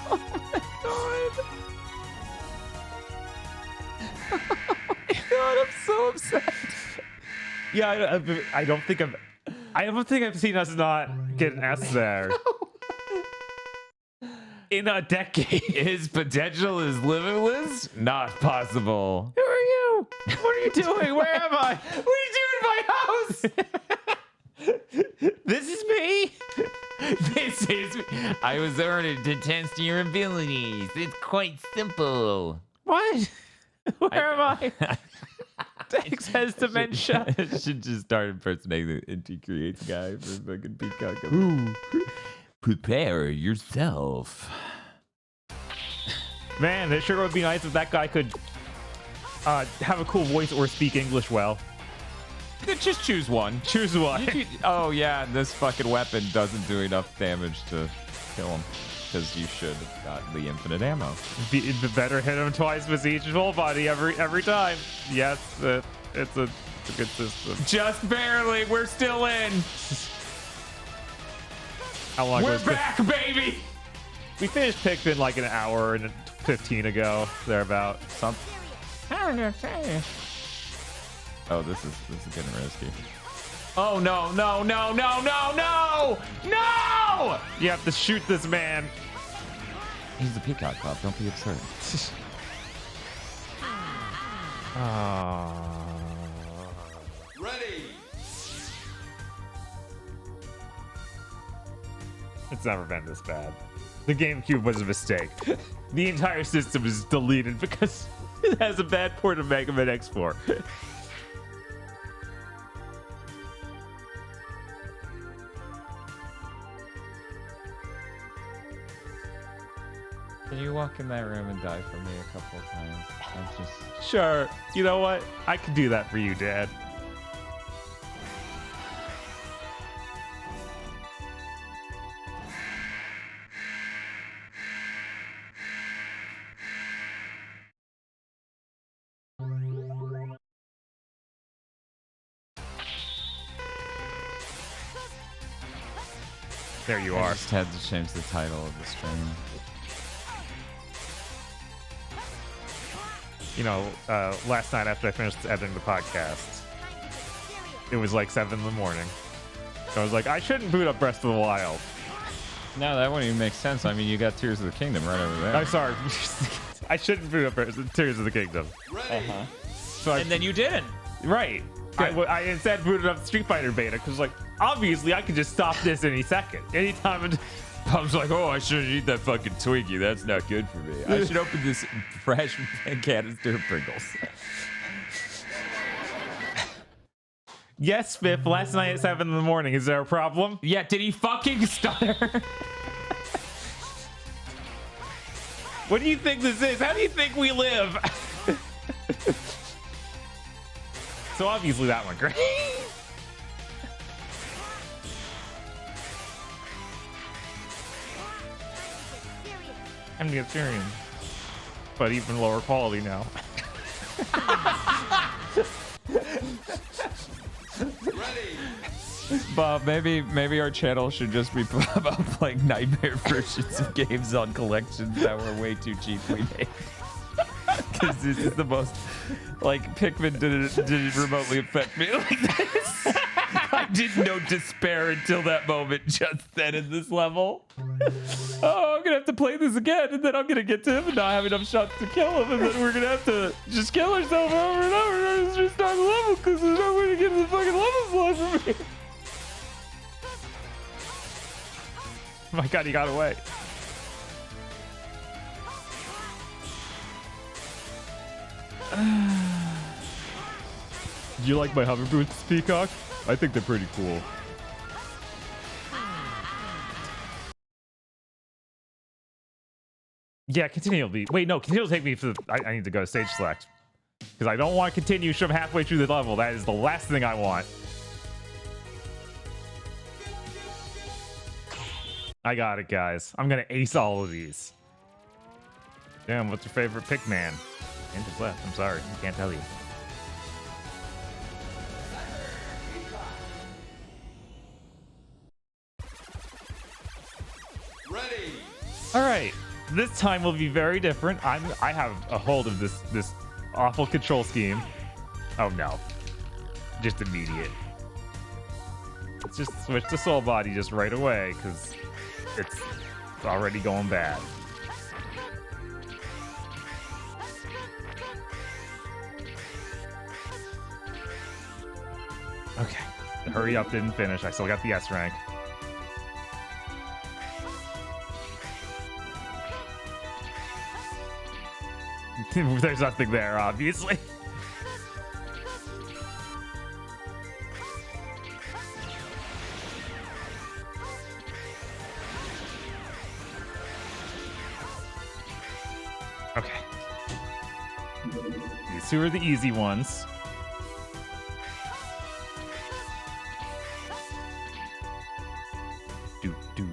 Oh my god. Oh my god, I'm so upset. Yeah, I don't think I've seen us not get an S there. In a decade. His potential is limitless? Not possible. Who are you? What are you doing? Where am I? What are you doing in my house? This is me. This is. I was ordered to test your abilities. It's quite simple. What? Where am I? Dex has dementia. I should just start impersonating the Inti Creates guy for fucking Peacock. Ooh. Prepare yourself. Man, it sure would be nice if that guy could have a cool voice or speak English well. Just choose one. Choose one. Oh yeah, this fucking weapon doesn't do enough damage to kill him. Because you should have got the infinite ammo. Better hit him twice with each full body every time. Yes, it's a good system. Just barely. We're still in. How long? We're back, baby. We finished Pikmin like an hour and 15 ago, thereabout. Something. Oh, this is getting risky. Oh no! No! You have to shoot this man. He's the Peacock Club. Don't be absurd. Ready. It's never been this bad. The GameCube was a mistake. The entire system is deleted because it has a bad port of Mega Man X4. Can you walk in that room and die for me a couple of times? I'm just... Sure. You know what? I could do that for you, Dad. There you I are. just had to change the title of the stream. You know, last night after I finished editing the podcast, it was like 7 in the morning. So I was like, I shouldn't boot up Breath of the Wild. No, that wouldn't even make sense. I mean, you got Tears of the Kingdom right over there. I'm sorry. I shouldn't boot up Tears of the Kingdom. Ready. So And then you didn't. right. I instead booted up Street Fighter Beta because, like, obviously I could just stop this any second. Anytime. Bob's like, oh, I shouldn't eat that fucking Twinkie. That's not good for me. I should open this fresh canister of Pringles. Yes, Spiff, last night at 7 in the morning. Is there a problem? Yeah, did he fucking stutter? What do you think this is? How do you think we live? So obviously that went great. I'm the Ethereum, but even lower quality now. Ready. Bob, maybe our channel should just be about playing nightmare versions of games on collections that were way too cheaply made. Because this is the most, like, Pikmin didn't remotely affect me like this. I didn't know despair until that moment just then in this level. Oh, I'm gonna have to play this again, and then I'm gonna get to him and not have enough shots to kill him, and then we're gonna have to just kill ourselves over and over and just restart the level because there's no way to get to the fucking level slot for me. Oh my god, he got away. Do you like my hover boots, Peacock? I think they're pretty cool. Yeah, continue will be. Wait, no, continue will take me to the. I need to go to stage select. Because I don't want to continue from halfway through the level. That is the last thing I want. I got it, guys. I'm going to ace all of these. Damn, what's your favorite Pikmin? Inter's left. I'm sorry. I can't tell you. Ready. All right. This time will be very different. I have a hold of this awful control scheme. Oh no. Just immediate. Let's just switch to Soul Body just right away because it's already going bad. Okay. The hurry up didn't finish. I still got the S rank. There's nothing there, obviously. Okay. These two are the easy ones. Do.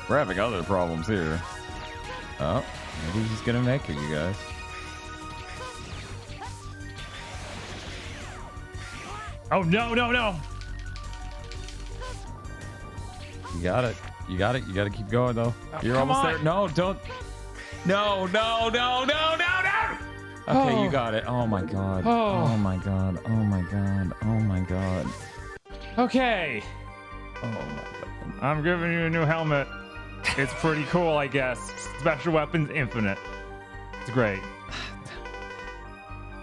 We're having other problems here. Oh, maybe he's gonna make it, you guys. Oh, no, no, no. You got it. You got it. You got to keep going, though. Oh, You're come almost on. there. No, don't. No, no, no, no, no, no. Okay, you got it. Oh, my God. Oh. Oh, my God. Oh, my God. Oh, my God. Okay. Oh, my God. I'm giving you a new helmet. It's pretty cool, I guess. Special weapons infinite. It's great.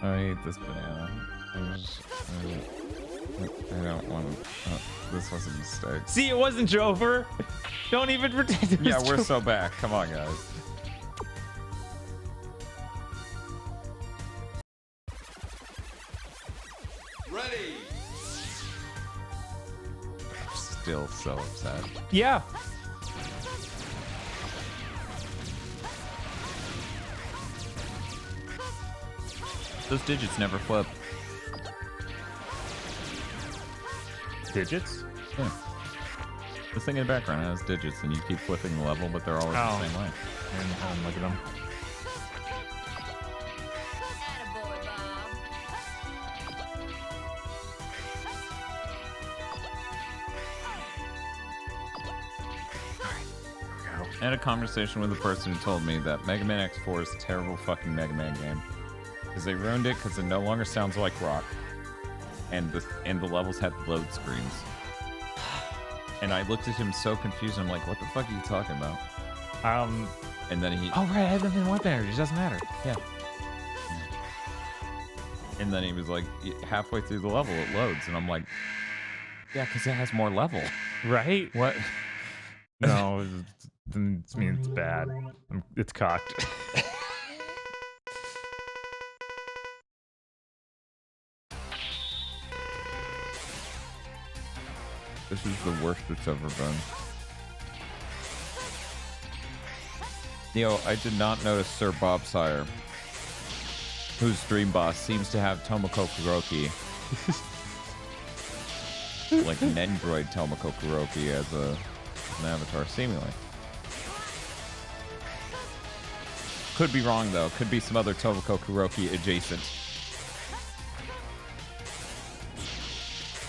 I hate this banana. I don't want to. This was a mistake. See, it wasn't Jover. Don't even pretend it was Yeah, we're Jover. so back. Come on, guys. Ready. I'm still so upset. Yeah. Those digits never flip. Digits? Yeah. This thing in the background has digits, and you keep flipping the level, but they're always the same way. And look at them. Attaboy, Bob. I had a conversation with a person who told me that Mega Man X4 is a terrible fucking Mega Man game. Because they ruined it because it no longer sounds like rock. And the levels had load screens. And I looked at him so confused. I'm like, what the fuck are you talking about? And then he... Oh, right. I have them in weapon energy. It doesn't matter. Yeah. And then he was like, halfway through the level, it loads. And I'm like, yeah, because it has more level. Right? What? No, it means it's bad. It's cocked. This is the worst it's ever been. Neo, I did not notice Sir Bob Sire, whose dream boss seems to have Tomoko Kuroki. Like Nendroid Tomoko Kuroki as an avatar, seemingly. Could be wrong, though. Could be some other Tomoko Kuroki adjacent.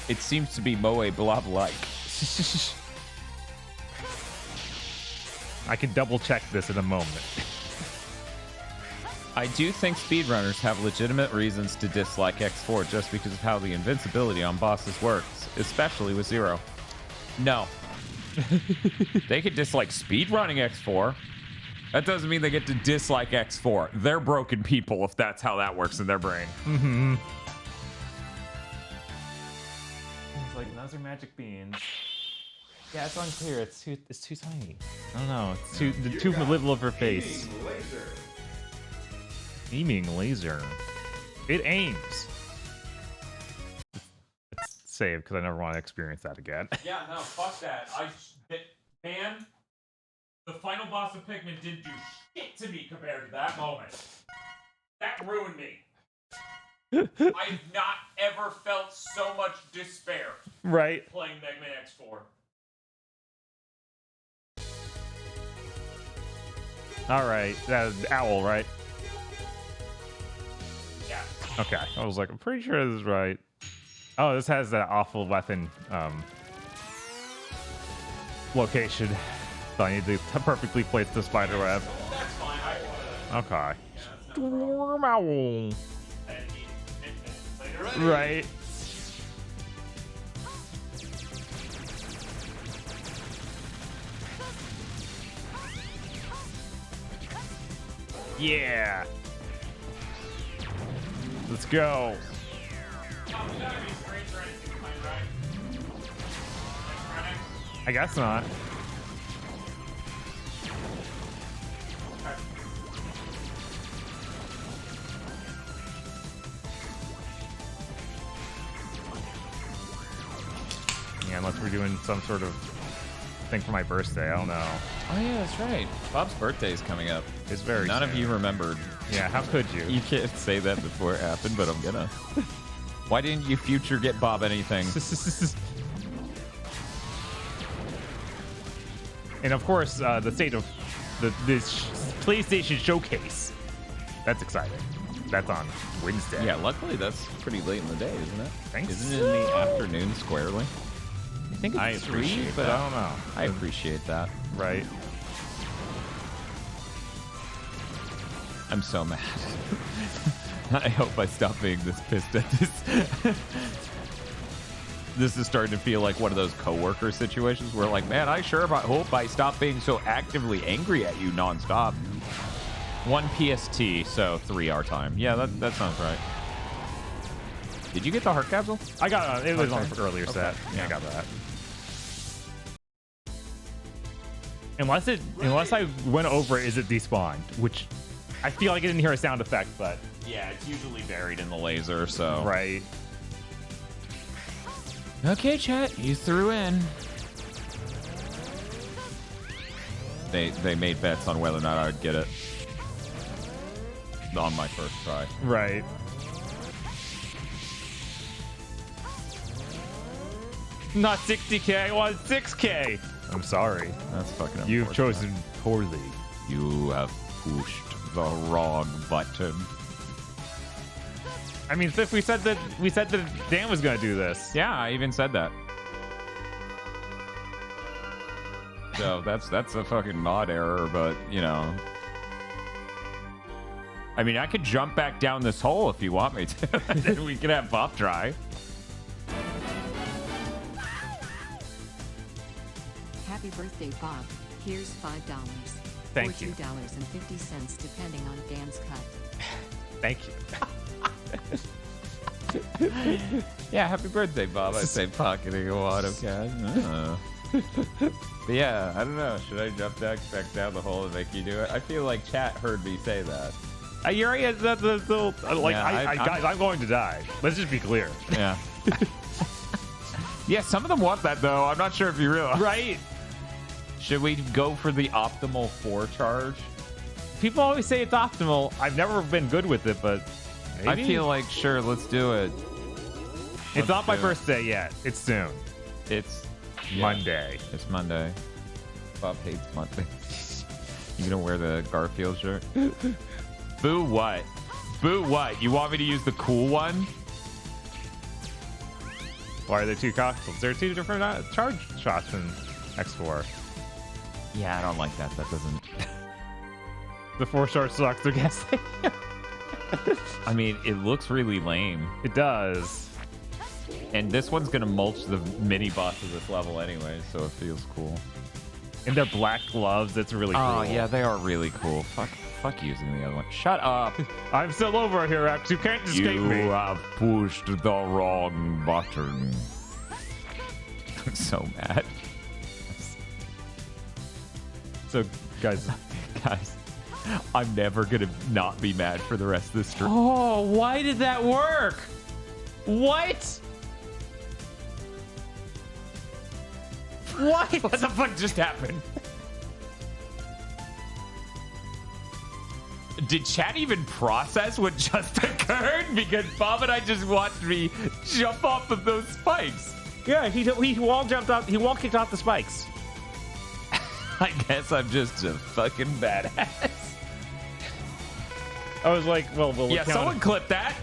It seems to be Moe Blob-like. I can double check this in a moment. I do think speedrunners have legitimate reasons to dislike X4 just because of how the invincibility on bosses works, especially with Zero. No. They could dislike speedrunning X4. That doesn't mean they get to dislike X4. They're broken people if that's how that works in their brain. Mm-hmm. It's like, those are magic beans. Yeah, it's unclear. It's too tiny. I don't know. It's too little of her face. Aiming laser. It aims. Let's save because I never want to experience that again. Yeah, no, fuck that. Man, the final boss of Pikmin didn't do shit to me compared to that moment. That ruined me. I've not ever felt so much despair Right. playing Mega Man X4. All right. That's Owl, right? Yeah. Okay. I was like, I'm pretty sure this is right. Oh, this has that awful weapon location. So I need to perfectly place the spider web. That's fine. Okay. Yeah, Storm Owl. Right. Yeah. Let's go. I guess not. Yeah, unless we're doing some sort of thing for my birthday. I don't know. Oh yeah, that's right. Bob's birthday is coming up. It's very None of soon. you remembered. Yeah, how could you? You can't say that before it happened, but I'm gonna. Why didn't you future get Bob anything? And of course, the state of this PlayStation Showcase. That's exciting. That's on Wednesday. Yeah, luckily that's pretty late in the day, isn't it? Thanks. Isn't it in the afternoon squarely? I think it's I 3, appreciate but that. I don't know. I appreciate that. Right. I'm so mad. I hope I stop being this pissed at this. This is starting to feel like one of those coworker situations where, like, man, I sure hope I stop being so actively angry at you nonstop. 1 PST, so 3 our time. Yeah, that sounds right. Did you get the heart capsule? I got it was on Okay. an earlier Okay. set. Yeah, Yeah. I got that. Unless I went over it, is it despawned? Which I feel like I didn't hear a sound effect, but Yeah, it's usually buried in the laser, so. right. Okay, chat, you threw in. They made bets on whether or not I would get it on my first try. Right. Not 60K, I want 6K. I'm sorry. That's fucking You've unfortunate. chosen poorly. You have pushed the wrong button. I mean, if we said that Dan was gonna do this. Yeah, I even said that. So that's a fucking mod error, but you know. I mean, I could jump back down this hole if you want me to. Then we could have Bob try. Happy birthday, Bob. Here's $5. Thank or you. $2.50 depending on Dan's cut. Thank you. Yeah, happy birthday, Bob. I say pocketing a wad of cash. But yeah, I don't know. Should I jump back down the hole and make you do it? I feel like chat heard me say that. You're right. Guys, I'm going to die. Let's just be clear. Yeah. Yeah, some of them want that though. I'm not sure if you realize. Right? Should we go for the optimal 4 charge? People always say it's optimal. I've never been good with it, but maybe? I feel like sure, let's do it. It's not my birthday yet. It's soon. It's Monday. It's Monday. Bob hates Monday. You gonna wear the Garfield shirt? Boo what? Boo what? You want me to use the cool one? Why are there 2 costumes? There are 2 different charge shots in X4. Yeah, I don't like that. That doesn't... The 4-star sucks, I guess. I mean, it looks really lame. It does. And this one's gonna mulch the mini boss of this level anyway, so it feels cool. And their black gloves, that's really cool. Oh, yeah, they are really cool. Fuck using the other one. Shut up. I'm still over here, X. You can't escape me. You have pushed the wrong button. I'm so mad. So, guys, I'm never gonna not be mad for the rest of the stream. Oh, why did that work? What? What the fuck just happened? Did chat even process what just occurred? Because Bob and I just watched me jump off of those spikes. Yeah, he wall jumped out. He wall kicked off the spikes. I guess I'm just a fucking badass. I was like, well, yeah, someone clip that.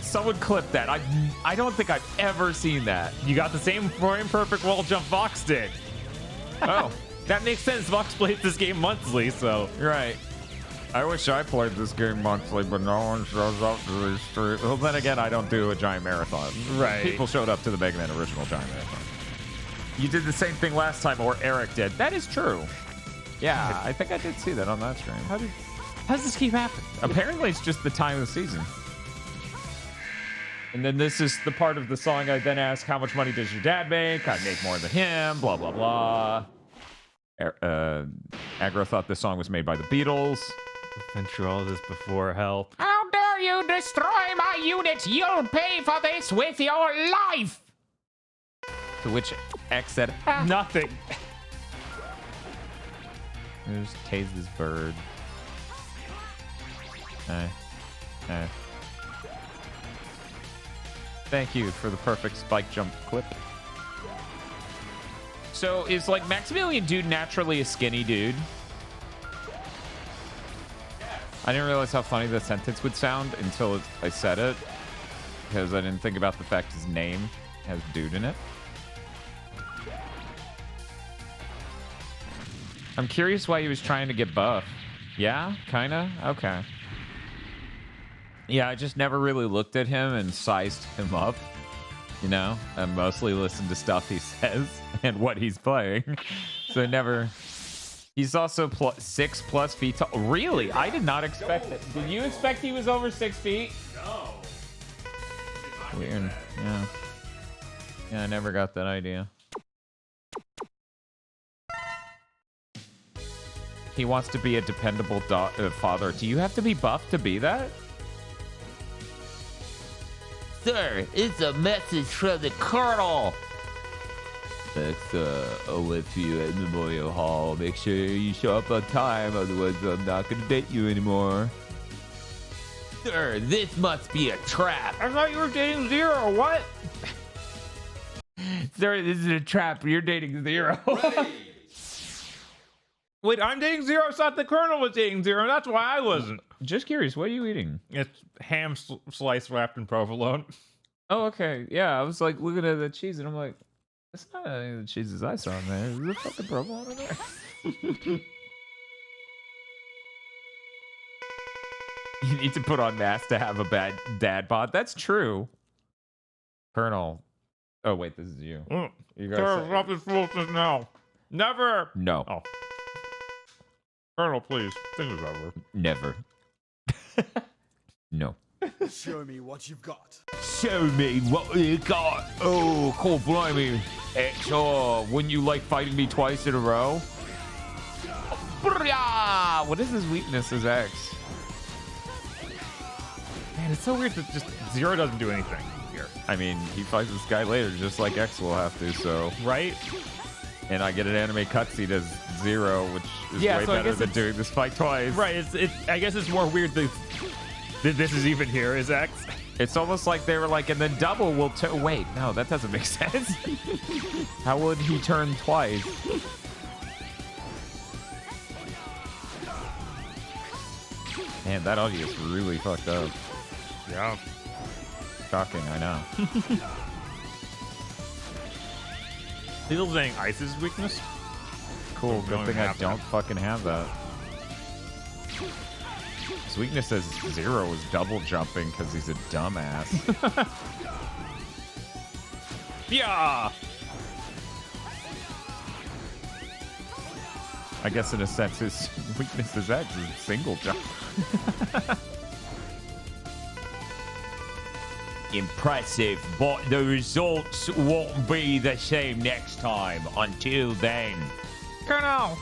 Someone clip that. I don't think I've ever seen that. You got the same frame perfect wall jump Vox did. Oh. That makes sense. Vox plays this game monthly, so. Right. I wish I played this game monthly, but no one shows up to the street. Well, then again, I don't do a giant marathon. Right. People showed up to the Mega Man original giant marathon. You did the same thing last time, or Eric did. That is true. Yeah, I think I did see that on that stream. How does this keep happening? Apparently, it's just the time of the season. And then this is the part of the song I then ask, how much money does your dad make? I make more than him, blah, blah, blah. Aggro thought this song was made by the Beatles. Been through all this before, help. How dare you destroy my unit? You'll pay for this with your life! To which X said, Nothing. Just tase this bird. Thank you for the perfect spike jump clip. So is like Maximilian Dude naturally a skinny dude? I didn't realize how funny the sentence would sound until I said it, because I didn't think about the fact his name has dude in it. I'm curious why he was trying to get buff. Yeah, kinda? Okay. Yeah, I just never really looked at him and sized him up. You know, I mostly listen to stuff he says and what he's playing. So I never... He's also 6+ feet tall. Really? I did not expect it. Did you expect he was over 6 feet? No. Weird. Yeah. Yeah, I never got that idea. He wants to be a dependable father. Do you have to be buff to be that? Sir, it's a message from the Colonel. Next, with you at Memorial Hall. Make sure you show up on time, otherwise I'm not going to date you anymore. Sir, this must be a trap. I thought you were dating Zero. What? Sir, this is a trap. You're dating Zero. Wait, I'm dating Zero. I thought the Colonel was dating Zero. That's why I wasn't. Just curious, what are you eating? It's ham slice wrapped in provolone. Oh, okay. Yeah, I was like looking at the cheese and I'm like, that's not any of the cheeses I saw in there. Is there fucking provolone in there? You need to put on masks to have a bad dad bod. That's true. Colonel. Oh, wait, this is you. You guys Stop this foolishness now. Never. No. Oh. Colonel, please. Think it's over. Never. No. Show me what you've got. Show me what you got. Oh, cool, blimey. X, wouldn't you like fighting me twice in a row? What is his weakness as X? Man, it's so weird that just Zero doesn't do anything here. I mean, he fights this guy later, just like X will have to, so. Right? And I get an anime cutscene as Zero, which is way better than doing this fight twice. Right, I guess it's more weird that this is even here, is X? It's almost like they were like, and then double will wait, no, that doesn't make sense. How would he turn twice? Man, that audio is really fucked up. Yeah. Shocking, I know. People saying Ice's weakness? Cool, good thing I don't fucking have that. His weakness as Zero is double jumping because he's a dumbass. Yeah! I guess in a sense his weakness is X is single jump. Impressive, but the results won't be the same next time. Until then. Colonel!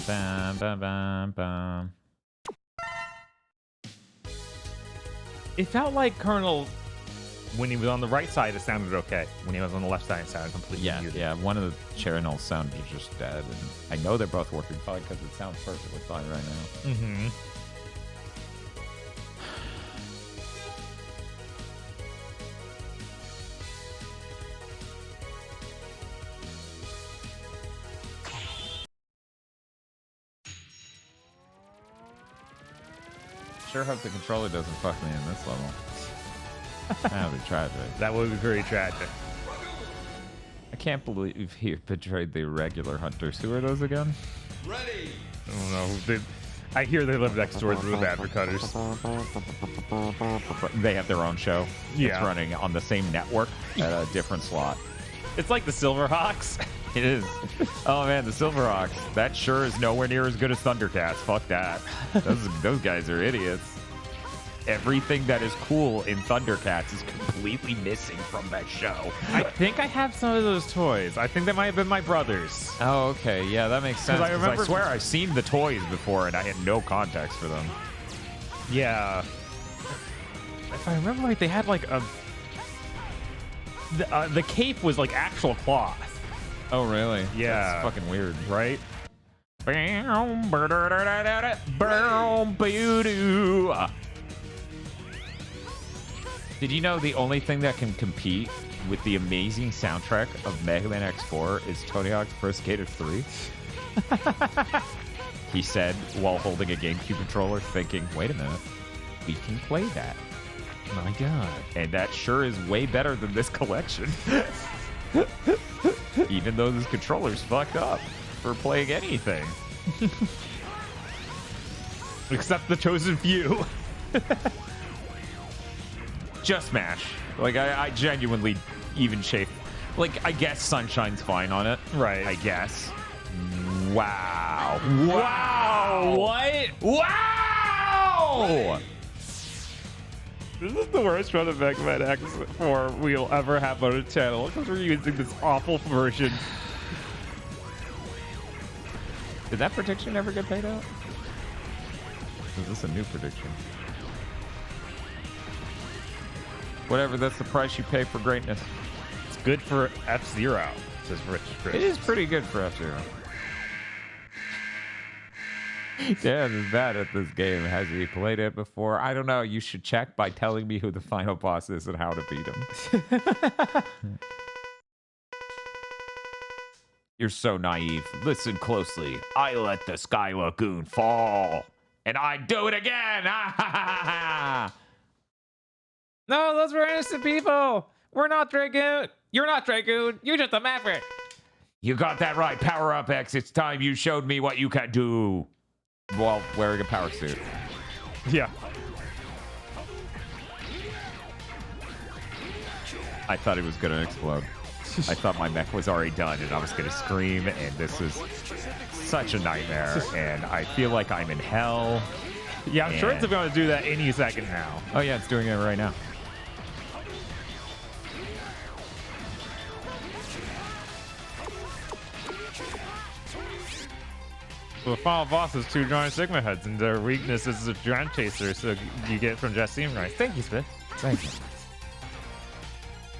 Bam, bam, bam, bam. It felt like Colonel, when he was on the right side, it sounded okay. When he was on the left side, it sounded completely muted. Yeah, one of the channels sounded just dead. And I know they're both working fine because it sounds perfectly fine right now. Mm-hmm. Sure hope the controller doesn't fuck me in this level. That would be tragic. That would be very tragic. I can't believe he betrayed the regular hunters. Who are those again? Ready. I don't know. I hear they live next door to the Bad Cutters. They have their own show. Yeah. It's running on the same network at a different slot. It's like the Silverhawks. It is. Oh man, the Silverhawks. That sure is nowhere near as good as Thundercats. Fuck that. Those guys are idiots. Everything that is cool in Thundercats is completely missing from that show. I think I have some of those toys. I think that might have been my brother's. Oh, okay. Yeah, that makes sense. I remember. I swear I've seen the toys before and I had no context for them. Yeah. If I remember right, they had like a... The cape was like actual cloth. Oh, really? Yeah. That's fucking weird. Right? Did you know the only thing that can compete with the amazing soundtrack of Mega Man X4 is Tony Hawk's Pro Skater 3? He said while holding a GameCube controller, thinking, wait a minute, we can play that. My God. And that sure is way better than this collection. Even though this controller's fucked up for playing anything. Except the chosen few. Just Smash. Like, I genuinely even chafe. Like, I guess Sunshine's fine on it. Right. I guess. Wow. Wow. What? Wow! This is the worst run of Mega Man X4 we'll ever have on a channel because we're using this awful version. Did that prediction ever get paid out? Is this a new prediction? Whatever, that's the price you pay for greatness. It's good for F-Zero, says Rich Chris. It is pretty good for F-Zero. Dan is bad at this game. Has he played it before? I don't know. You should check by telling me who the final boss is and how to beat him. You're so naive. Listen closely. I let the Sky Lagoon fall. And I do it again! No, those were innocent people! We're not Dragoon! You're not Dragoon! You're just a Maverick! You got that right. Power up, X. It's time you showed me what you can do. While wearing a power suit. Yeah. I thought it was going to explode. I thought my mech was already done and I was going to scream, and this is such a nightmare, and I feel like I'm in hell. Yeah, I'm sure it's going to do that any second now. Oh yeah, it's doing it right now. So the final boss is 2 giant Sigma heads, and their weakness is a giant chaser, so you get from Justine Rice. Thank you, Smith. Thank you.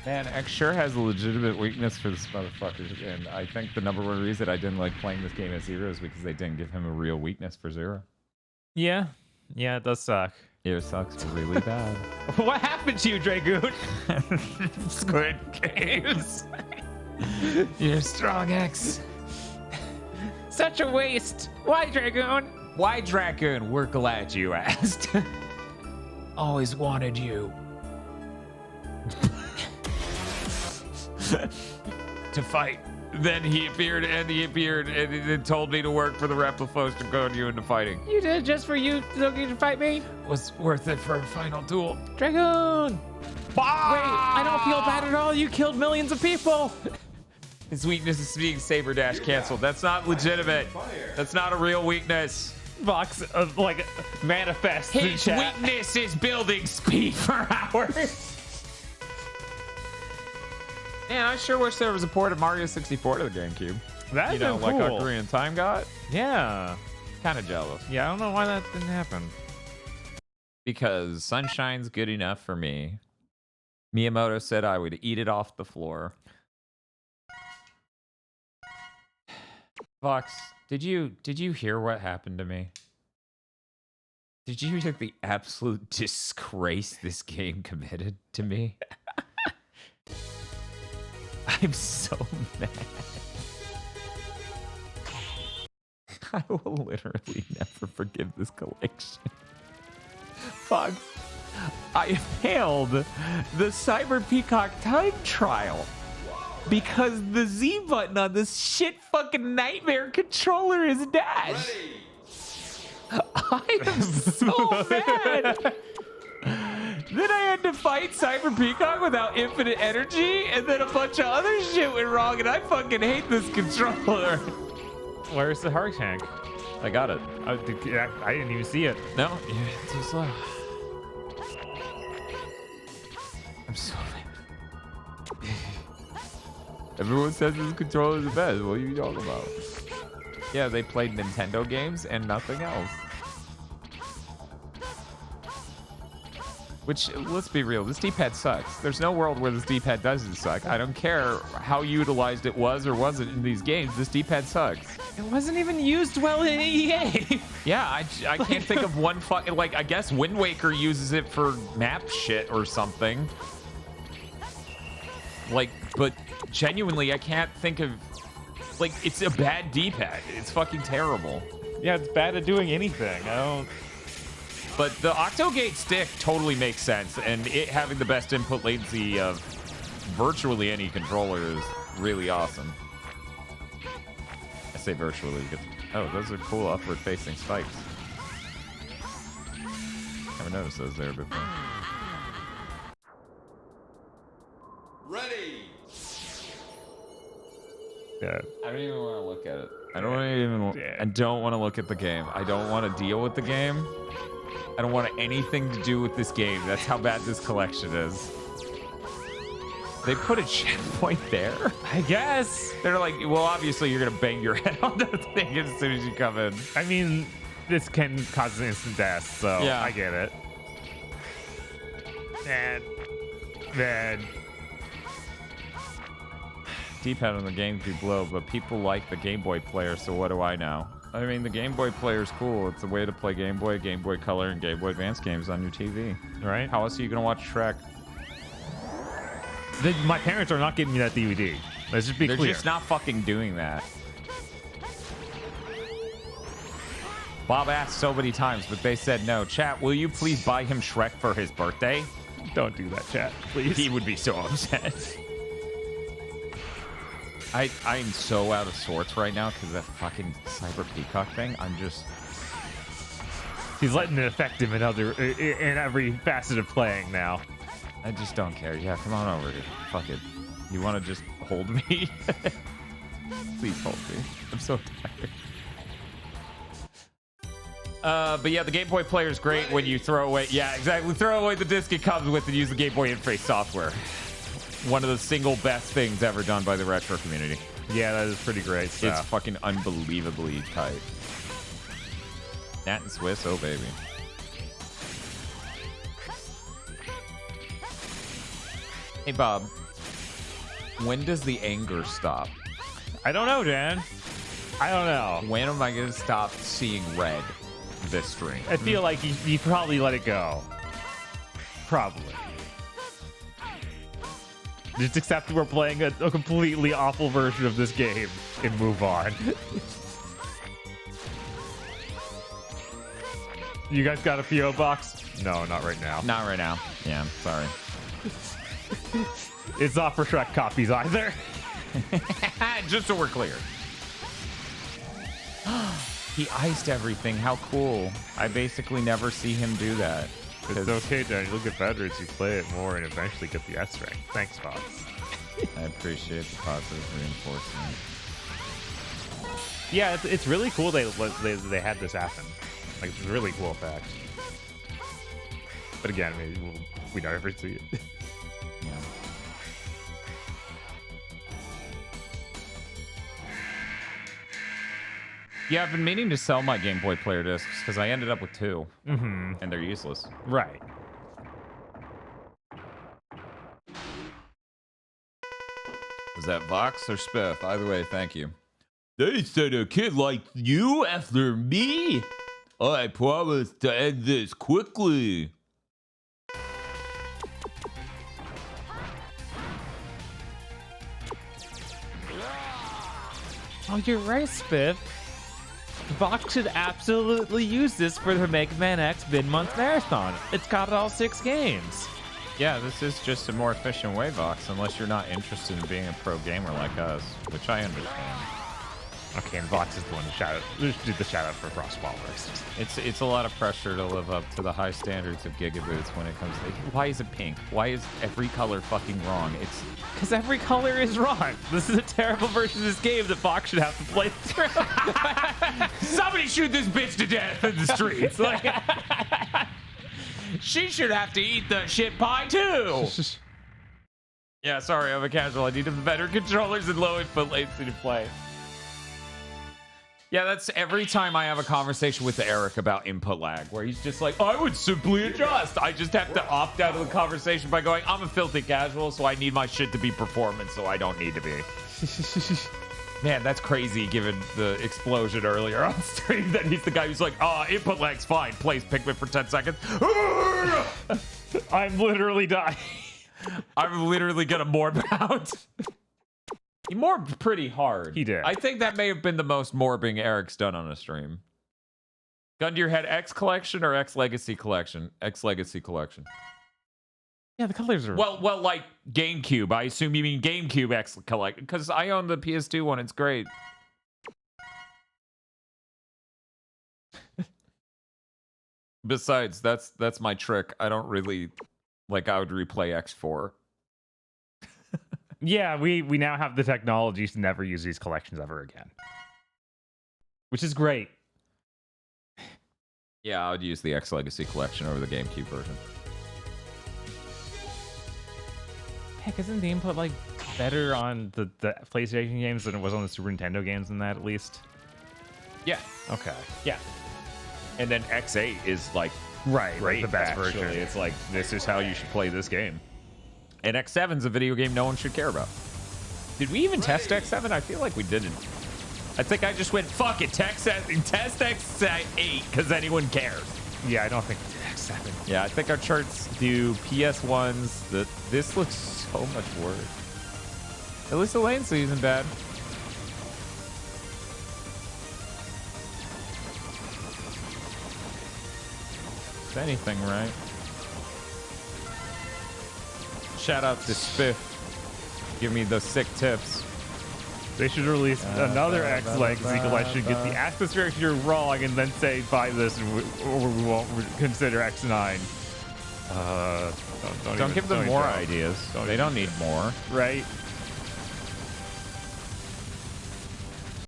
Man, X sure has a legitimate weakness for this motherfucker, and I think the number one reason I didn't like playing this game as Zero is because they didn't give him a real weakness for Zero. Yeah. Yeah, it does suck. It sucks really bad. What happened to you, Dragoon? Squid Games. You're strong, X. Such a waste. Why, Dragoon? Why, Dragoon? We're glad you asked. Always wanted you. To fight. Then he appeared and told me to work for the Repliphos to go you into fighting. You did it just for you to fight me? Was worth it for a final duel. Dragoon! Wait, I don't feel bad at all. You killed millions of people. His weakness is being Saber Dash canceled. That's not legitimate. That's not a real weakness. Vox, like, manifest. His weakness is building speed for hours. Man, I sure wish there was a port of Mario 64 to the GameCube. That's cool. Like Ocarina of Time got. Yeah. Kind of jealous. Yeah, I don't know why that didn't happen. Because Sunshine's good enough for me. Miyamoto said I would eat it off the floor. Vox, did you hear what happened to me? Did you hear the absolute disgrace this game committed to me? I'm so mad. I will literally never forgive this collection. Fuck. I failed the Cyber Peacock time trial because the Z button on this shit fucking nightmare controller is dead. I am so mad. Then I had to fight Cyber Peacock without infinite energy, and then a bunch of other shit went wrong, and I fucking hate this controller. Where's the heart tank? I got it. I didn't even see it. No, you're too slow. I'm so mad. Everyone says this controller is the best. What are you talking about? Yeah, they played Nintendo games and nothing else. Which, let's be real, this D-pad sucks. There's no world where this D-pad doesn't suck. I don't care how utilized it was or wasn't in these games. This D-pad sucks. It wasn't even used well in EA. Yeah, I can't think of one fucking, like, I guess Wind Waker uses it for map shit or something. Like, but genuinely, I can't think of, like, it's a bad D-pad. It's fucking terrible. Yeah, it's bad at doing anything. I don't... But the Octogate stick totally makes sense, and it having the best input latency of virtually any controller is really awesome. I say virtually because, oh, those are cool upward-facing spikes. Never noticed those there before. Ready. Yeah. I don't even want to look at it. I don't want to look at the game. I don't want to deal with the game. I don't want anything to do with this game. That's how bad this collection is. They put a checkpoint there? I guess. They're like, well, obviously you're going to bang your head on the thing as soon as you come in. I mean, this can cause instant death, so yeah. I get it. And D-pad on the GameCube low, but people like the Game Boy player, so what do I know? I mean, the Game Boy player is cool. It's a way to play Game Boy Color, and Game Boy Advance games on your TV. Right? How else are you going to watch Shrek? My parents are not giving me that DVD. Let's just be clear. They're just not fucking doing that. Bob asked so many times, but they said no. Chat, will you please buy him Shrek for his birthday? Don't do that, chat, please. He would be so upset. I'm so out of sorts right now because of that fucking Cyber Peacock thing. I'm just... He's letting it affect him in every facet of playing now. I just don't care. Yeah, come on over here. Fuck it. You want to just hold me? Please hold me. I'm so tired. But yeah, the Game Boy player is great when you throw away... Yeah, exactly. Throw away the disc it comes with and use the Game Boy interface software. One of the single best things ever done by the retro community. Yeah, that is pretty great stuff. It's fucking unbelievably tight. Nat and Swiss, oh baby. Hey, Bob. When does the anger stop? I don't know, Dan. I don't know. When am I going to stop seeing red this stream? I feel like you probably let it go. Probably. Just accept we're playing a completely awful version of this game and move on. You guys got a PO box? No, not right now. Not right now. Yeah, sorry. It's not for Shrek copies either. Just so we're clear. He iced everything. How cool. I basically never see him do that. It's okay, Dan. You'll get better as you play it more and eventually get the S rank. Thanks, Fox. I appreciate the positive reinforcement. Yeah, it's really cool they had this happen. Like, it's a really cool effect. But again, maybe we don't ever see it. Yeah. Yeah, I've been meaning to sell my Game Boy player discs because I ended up with 2. Mm-hmm. And they're useless. Right. Was that Vox or Spiff? Either way, thank you. They said a kid like you after me. I promise to end this quickly. Oh, you're right, Spiff. Vox should absolutely use this for the Mega Man X mid-month marathon. It's got all 6 games. Yeah, this is just a more efficient way, Vox, unless you're not interested in being a pro gamer like us, which I understand. Okay, and Vox is the one to do the shout out for Frostwallers. It's a lot of pressure to live up to the high standards of GigaBoots when it comes to... Why is it pink? Why is every color fucking wrong? It's... Because every color is wrong. This is a terrible version of this game that Vox should have to play through. Somebody shoot this bitch to death in the streets. Like, she should have to eat the shit pie too. Yeah, sorry, I'm a casual. I needed better controllers and low input latency to play. Yeah, that's every time I have a conversation with Eric about input lag, where he's just like, I would simply adjust. I just have to opt out of the conversation by going, I'm a filthy casual, so I need my shit to be performance, so I don't need to be. Man, that's crazy given the explosion earlier on stream that he's the guy who's like, input lag's fine. Plays Pikmin for 10 seconds. I'm literally dying. I'm literally gonna morb out. He morbed pretty hard. He did. I think that may have been the most morbing Eric's done on a stream. Gun to your head, X Collection or X Legacy Collection? X Legacy Collection. Yeah, the colors are... Well, like GameCube. I assume you mean GameCube X Collection, because I own the PS2 one. It's great. Besides, that's my trick. I don't really... Like, I would replay X4. Yeah, we now have the technology to never use these collections ever again. Which is great. Yeah, I would use the X Legacy Collection over the GameCube version. Heck, isn't the input, like, better on the PlayStation games than it was on the Super Nintendo games in that, at least? Yeah. Okay. Yeah. And then X8 is, like, right, great, the best actually. version. It's like, this is how you should play this game. And X7's a video game no one should care about. Did we even test X7? I feel like we didn't. I think I just went, fuck it, test X8, because anyone cares. Yeah, I don't think it's X7. Yeah, I think our charts do PS1s. This looks so much worse. At least the latency isn't bad. If anything, right? Shout out to Spiff. Give me those sick tips. They should release another X Legacy collection, get the aspect ratio wrong, and then say, buy this, or we won't consider X9. Don't give them more ideas. They don't need more. Right?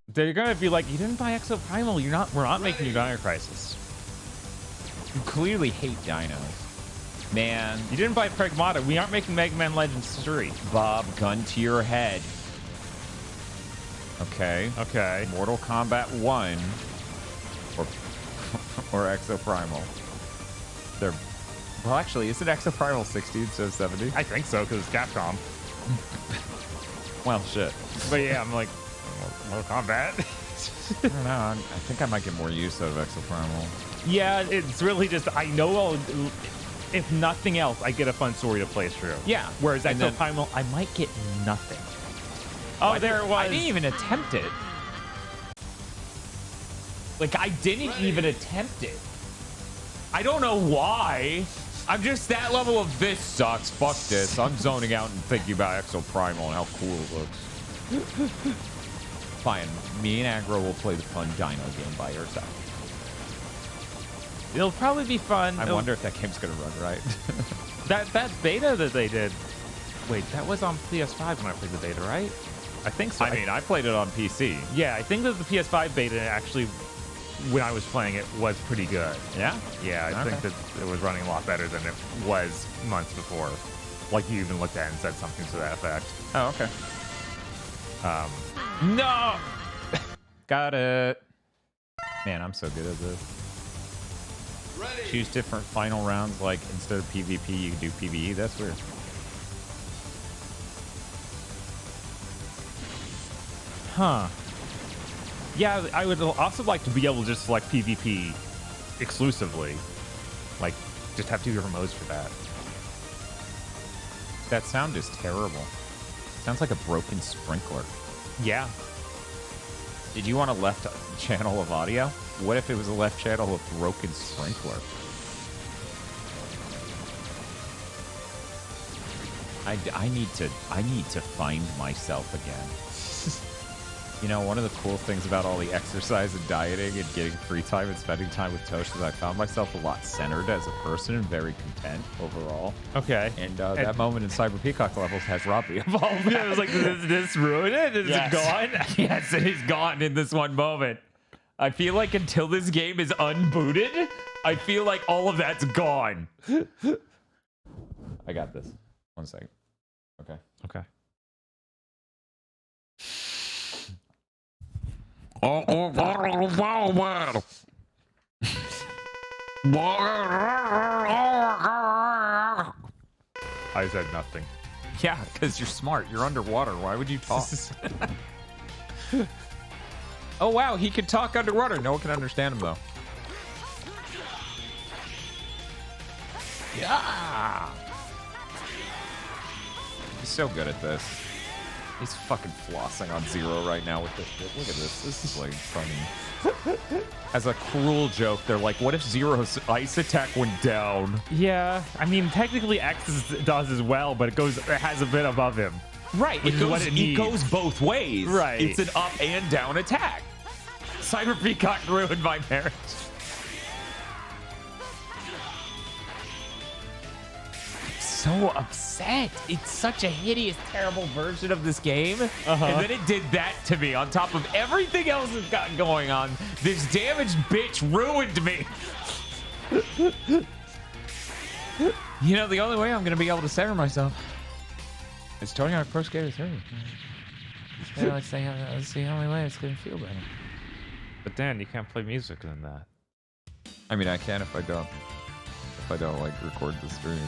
They're gonna be like, you didn't buy Exo Primal. We're not making you Dino Crisis. You clearly hate dinos. Man. You didn't buy Pragmata. We aren't making Mega Man Legends 3. Bob, gun to your head. Okay. Okay. Mortal Kombat 1 or Exo Primal. They're Well, actually, is it Exoprimal 60 instead of 70? I think so, because it's Capcom. Well, shit. But yeah, I'm like, Mortal Kombat. I don't know. I think I might get more use out of Exoprimal. Yeah, it's really just, I know if nothing else, I get a fun story to play through. Yeah. Whereas And then- Exoprimal, I might get nothing. Oh, there it was. I didn't even attempt it. Like, I didn't even attempt it. I don't know why. I'm just that level of this sucks. Fuck this. I'm zoning out and thinking about Exoprimal and how cool it looks. Fine. Me and Aggro will play the fun Dino game by yourself. It'll probably be fun. I wonder if that game's gonna run right. that beta that they did. Wait, that was on PS5 when I played the beta, right? I think so. I mean, I played it on PC. Yeah, I think that the PS5 beta actually, when I was playing it, was pretty good. Yeah? Yeah, I think that it was running a lot better than it was months before. Like, you even looked at it and said something to that effect. Oh, okay. No! Got it. Man, I'm so good at this. Ready. Choose different final rounds, like instead of PvP, you can do PvE. That's weird. Huh. Yeah, I would also like to be able to just select PvP exclusively. Like, just have 2 different modes for that. That sound is terrible. Sounds like a broken sprinkler. Yeah. Did you want a left channel of audio? What if it was a left channel of broken sprinkler? I need to find myself again. You know, one of the cool things about all the exercise and dieting and getting free time and spending time with Tosh is I found myself a lot centered as a person and very content overall. Okay. And that moment in Cyber Peacock levels has robbed me of all that. Yeah, it was like, did this ruin it? Is it gone? Yes, it is gone in this one moment. I feel like until this game is unbooted, I feel like all of that's gone. I got this. 1 second. Okay. Okay. I said nothing. Yeah, because you're smart. You're underwater. Why would you talk? Oh, wow. He can talk underwater. No one can understand him, though. Yeah. He's so good at this. He's fucking flossing on Zero right now with this shit. Look at this. This is like funny. As a cruel joke, they're like, what if Zero's ice attack went down? Yeah, I mean, technically X does as well, but it has a bit above him. Right. It goes both ways. Right. It's an up and down attack. Cyber Peacock ruined my marriage. So upset. It's such a hideous, terrible version of this game. And then it did that to me on top of everything else that's got going on. This damaged bitch ruined me. You know, the only way I'm going to be able to sever myself is Tony Hawk Pro Skater 3. Yeah, that's the only way it's going to feel better. But Dan, you can't play music in that. I mean, I can if I don't like record the stream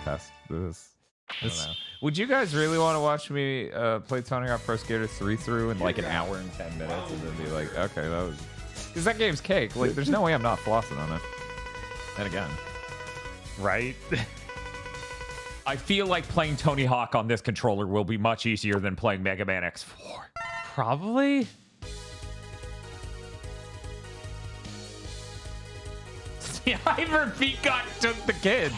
past this. I don't know. Would you guys really want to watch me play Tony Hawk Pro Skater 3 through in like an hour and 10 minutes and then be like, okay, that was... Because that game's cake. Like, there's no way I'm not flossing on it. And again. Right? I feel like playing Tony Hawk on this controller will be much easier than playing Mega Man X4. Probably? Cyber Peacock took the kid.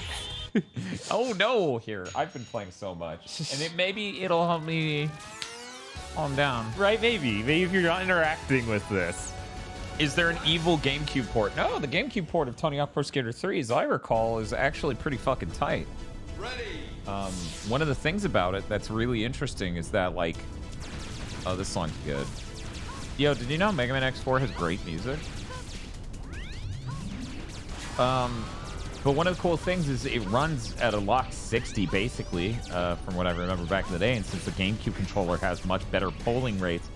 Oh no, here. I've been playing so much. And maybe it'll help me calm down. Right, maybe. Maybe if you're not interacting with this. Is there an evil GameCube port? No, the GameCube port of Tony Hawk Pro Skater 3, as I recall, is actually pretty fucking tight. Ready. One of the things about it that's really interesting is that, like... Oh, this song's good. Yo, did you know Mega Man X4 has great music? But one of the cool things is it runs at a locked 60, basically, from what I remember back in the day. And since the GameCube controller has much better polling rates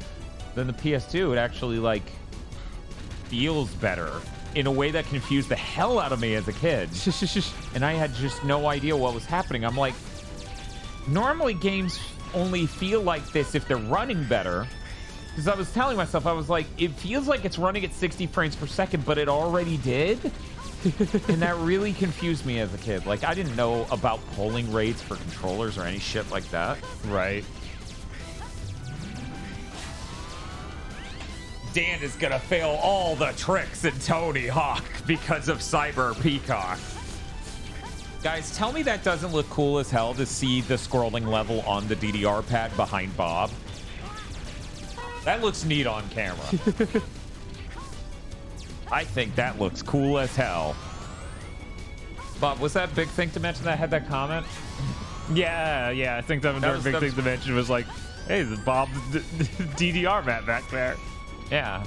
than the PS2, it actually, like, feels better in a way that confused the hell out of me as a kid. And I had just no idea what was happening. I'm like, normally games only feel like this if they're running better. Because I was telling myself, I was like, it feels like it's running at 60 frames per second, but it already did. And that really confused me as a kid. Like, I didn't know about polling rates for controllers or any shit like that. Right. Dan is gonna fail all the tricks in Tony Hawk because of Cyber Peacock. Guys, tell me that doesn't look cool as hell to see the scrolling level on the DDR pad behind Bob. That looks neat on camera. I think that looks cool as hell. Bob, was that Big Thing to mention that had that comment? Yeah. I think that was Big Thing to mention was like, hey, the Bob's DDR map back there. Yeah.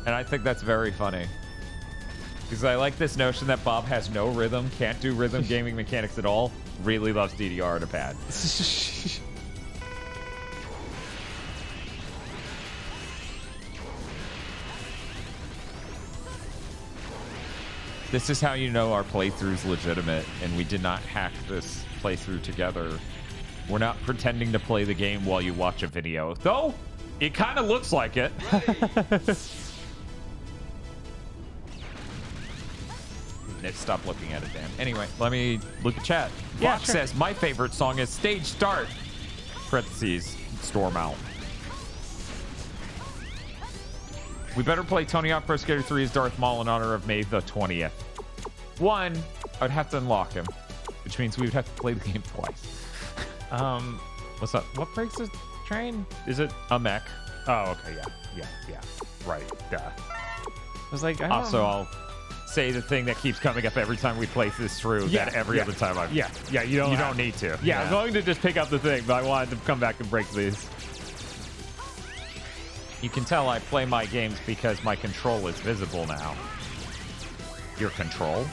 And I think that's very funny. Because I like this notion that Bob has no rhythm, can't do rhythm gaming mechanics at all, really loves DDR and a pad. This is how you know our playthrough's legitimate and we did not hack this playthrough together. We're not pretending to play the game while you watch a video. Though, it kind of looks like it. Stop looking at it, Dan. Anyway, let me look at chat. Yeah, Fox sure. says, my favorite song is Stage Start. Parentheses, Storm Out. We better play Tony Hawk Pro Skater 3 as Darth Maul in honor of May the 20th. One, I'd have to unlock him, which means we would have to play the game twice. What's up? What breaks the train? Is it a mech? Oh, okay, yeah. Right, duh. I was like, I don't Also, know. I'll say the thing that keeps coming up every time we play this through. That every other time I've... Yeah, you don't need to. Yeah, I'm going to just pick up the thing, but I wanted to come back and break these. You can tell I play my games because my control is visible now. Your control?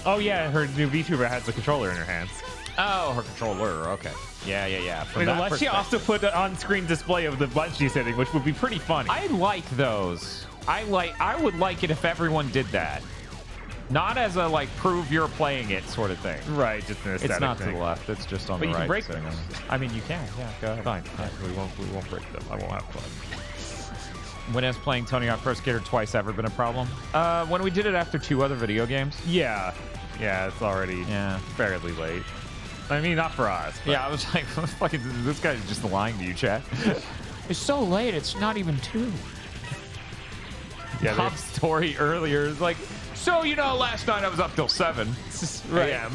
Oh yeah, her new VTuber has the controller in her hands. Oh, her controller. Okay. Yeah. I mean, unless she also put an on-screen display of the button she's hitting, which would be pretty funny. I like those. I would like it if everyone did that. Not as a, like, prove you're playing it sort of thing. Right, just an aesthetic It's not thing. to the left. It's just on But the you right. can break so, them. I mean, you can. Yeah, go ahead. Fine. We won't break them. I won't have fun. When has playing Tony Hawk Pro Skater twice ever been a problem? When we did it after 2 other video games. Yeah, it's already fairly late. I mean, not for us. But. Yeah, I was like, fucking, this guy's just lying to you, chat. It's so late. It's not even 2. Yeah, Bob's story earlier is like, so, last night I was up till 7 a.m.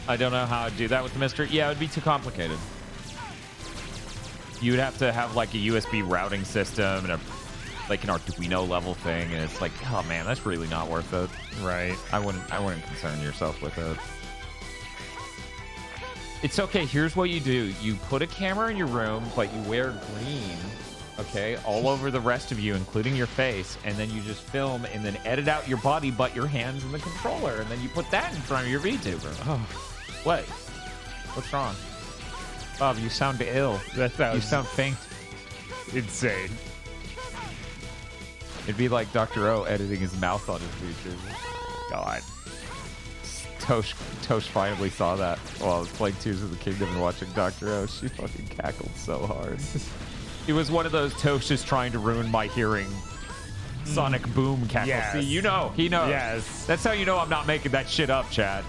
I don't know how I'd do that with the mystery. Yeah, it would be too complicated. You would have to have like a USB routing system and like an Arduino level thing, and it's like, oh man, that's really not worth it. Right. I wouldn't concern yourself with it. It's okay. Here's what you do. You put a camera in your room, but you wear green, okay, all over the rest of you, including your face, and then you just film and then edit out your body but your hands and the controller, and then you put that in front of your VTuber. Oh, what? What's wrong? Bob, you sound ill. You sound faint. Insane. It'd be like Dr. O editing his mouth on his VTuber. God. Tosh finally saw that while I was playing Tears of the Kingdom and watching Dr. O. She fucking cackled so hard. It was one of those Tosh is trying to ruin my hearing sonic boom cackle. Yes. See, he knows. Yes. That's how you know I'm not making that shit up, Chad.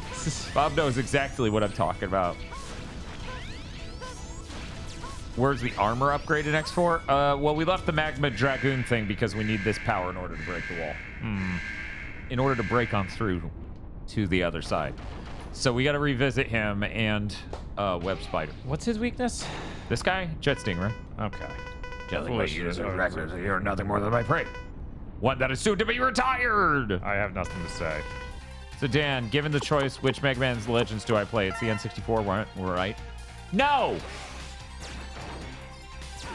Bob knows exactly what I'm talking about. Where's the armor upgrade in X4? Well, we left the Magma Dragoon thing because we need this power in order to break the wall. In order to break on through to the other side. So we got to revisit him and Web Spider. What's his weakness? This guy? Jet Stinger. Okay. You're nothing more than my prey. One that is soon to be retired. I have nothing to say. So Dan, given the choice, which Mega Man's Legends do I play? It's the N64, right? No!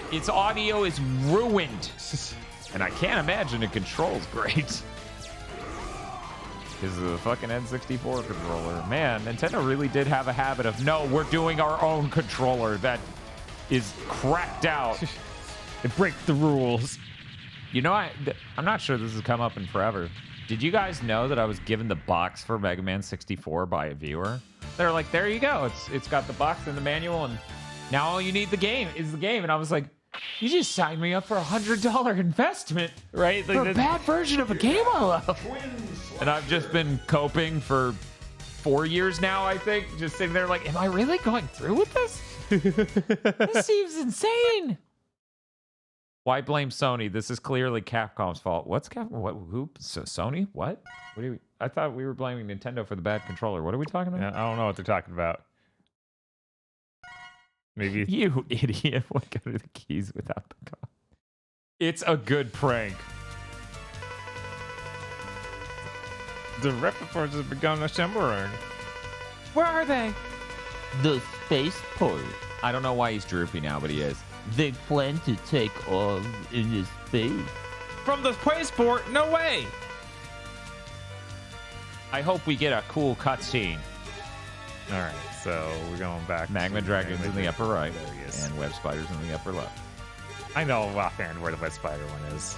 Its audio is ruined. And I can't imagine it controls great. Because of the fucking N64 controller. Man, Nintendo really did have a habit of, no, we're doing our own controller that is cracked out. It breaks the rules. You know, I'm not sure this has come up in forever. Did you guys know that I was given the box for Mega Man 64 by a viewer? They're like, there you go. It's got the box and the manual, and now all you need the game is the game. And I was like, you just signed me up for $100 investment, right? For a bad version of a game I love. And I've just been coping for 4 years now, I think, just sitting there like, am I really going through with this? This seems insane. Why blame Sony? This is clearly Capcom's fault. What's Capcom? What? Who? So Sony? What? What do you? I thought we were blaming Nintendo for the bad controller. What are we talking about? Yeah, I don't know what they're talking about. Maybe you idiot! What go to the keys without the code? It's a good prank. The Repliforce has begun assembling. Where are they? The spaceport. I don't know why he's droopy now, but he is. They plan to take off into space. From the spaceport? No way! I hope we get a cool cutscene. All right, so we're going back. Magma Dragons in the upper right, there he is. and Web Spiders in the upper left. I know offhand where the Web Spider one is.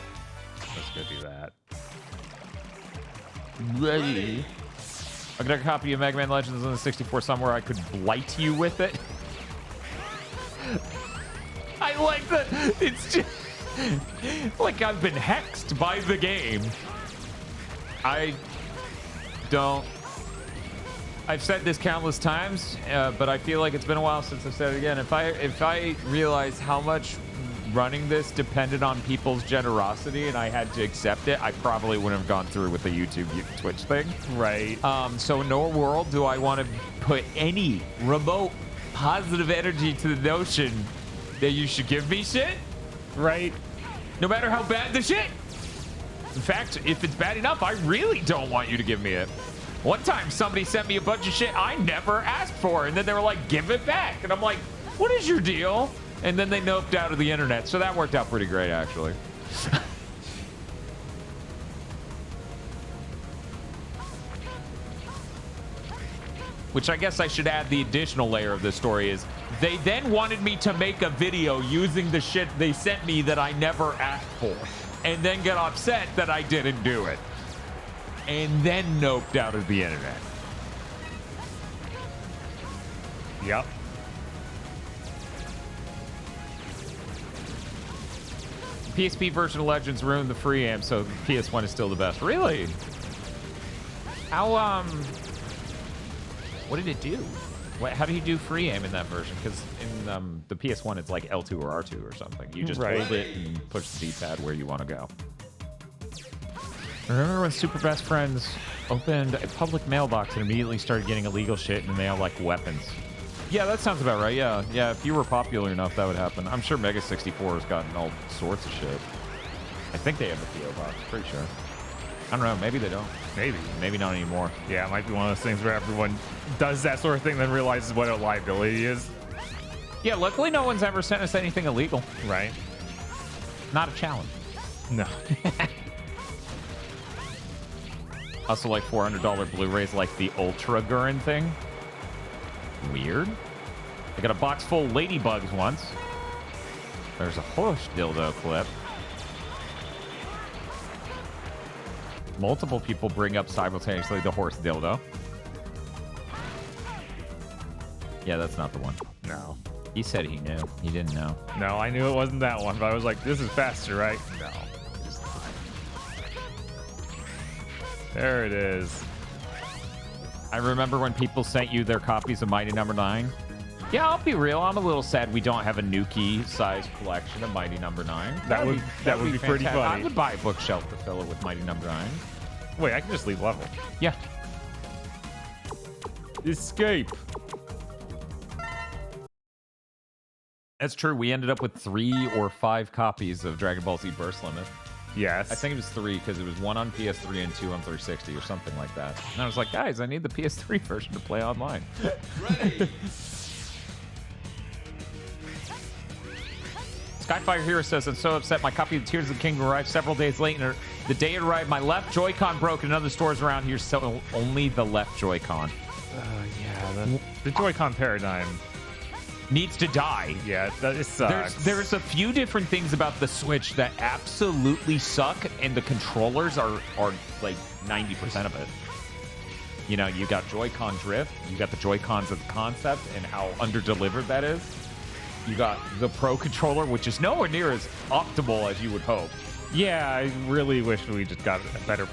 Let's go do that. Ready. I got a copy of Mega Man Legends on the 64 somewhere. I could blight you with it. I like that. It's just like I've been hexed by the game. I've said this countless times, but I feel like it's been a while since I've said it again. If I realized how much running this depended on people's generosity and I had to accept it, I probably wouldn't have gone through with the YouTube Twitch thing. Right. So in no world do I want to put any remote positive energy to the notion that you should give me shit. Right. No matter how bad the shit. In fact, if it's bad enough, I really don't want you to give me it. One time somebody sent me a bunch of shit I never asked for, and then they were like, give it back. And I'm like, what is your deal? And then they noped out of the internet. So that worked out pretty great, actually. Which I guess I should add the additional layer of this story is they then wanted me to make a video using the shit they sent me that I never asked for, and then get upset that I didn't do it. And then noped out of the internet. Yep. PSP version of Legends ruined the free amp, so PS1 is still the best. Really? How, what did it do? How do you do free aim in that version? Because in the PS1, it's like L2 or R2 or something. You just hold it and push the D-pad where you want to go. Remember when Super Best Friends opened a public mailbox and immediately started getting illegal shit in the mail, like weapons? Yeah, that sounds about right. Yeah, if you were popular enough, that would happen. I'm sure Mega 64 has gotten all sorts of shit. I think they have a PO box. Pretty sure. I don't know. Maybe they don't. Maybe not anymore. Yeah, it might be one of those things where everyone does that sort of thing, then realizes what a liability is. Yeah, luckily no one's ever sent us anything illegal. Right. Not a challenge. No. Also, like $400 Blu-rays, like the Ultra Gurren thing. Weird. I got a box full of ladybugs once. There's a horse dildo clip. Multiple people bring up simultaneously the horse dildo. Yeah, that's not the one. No. He said he knew. He didn't know. No, I knew it wasn't that one, but I was like, this is faster, right? No. It's not. There it is. I remember when people sent you their copies of Mighty Number 9. Yeah, I'll be real. I'm a little sad we don't have a Nuki-sized collection of Mighty Number 9. That would be pretty fantastic. funny. I would buy a bookshelf to fill it with Mighty Number 9. Wait, I can just leave level. Yeah. Escape. That's true. We ended up with 3 or 5 copies of Dragon Ball Z Burst Limit. Yes. I think it was 3 because it was 1 on PS3 and 2 on 360 or something like that. And I was like, guys, I need the PS3 version to play online. Ready. Skyfire Hero says, I'm so upset. My copy of Tears of the Kingdom arrived several days late. And the day it arrived, my left Joy-Con broke in other stores around here, so only the left Joy-Con. Yeah, the Joy-Con paradigm needs to die. Yeah, that sucks. There's a few different things about the Switch that absolutely suck, and the controllers are like 90% of it. You know, you got Joy-Con drift, you got the Joy-Cons as a concept and how under-delivered that is. You got the Pro Controller, which is nowhere near as optimal as you would hope. Yeah, I really wish we just got a better...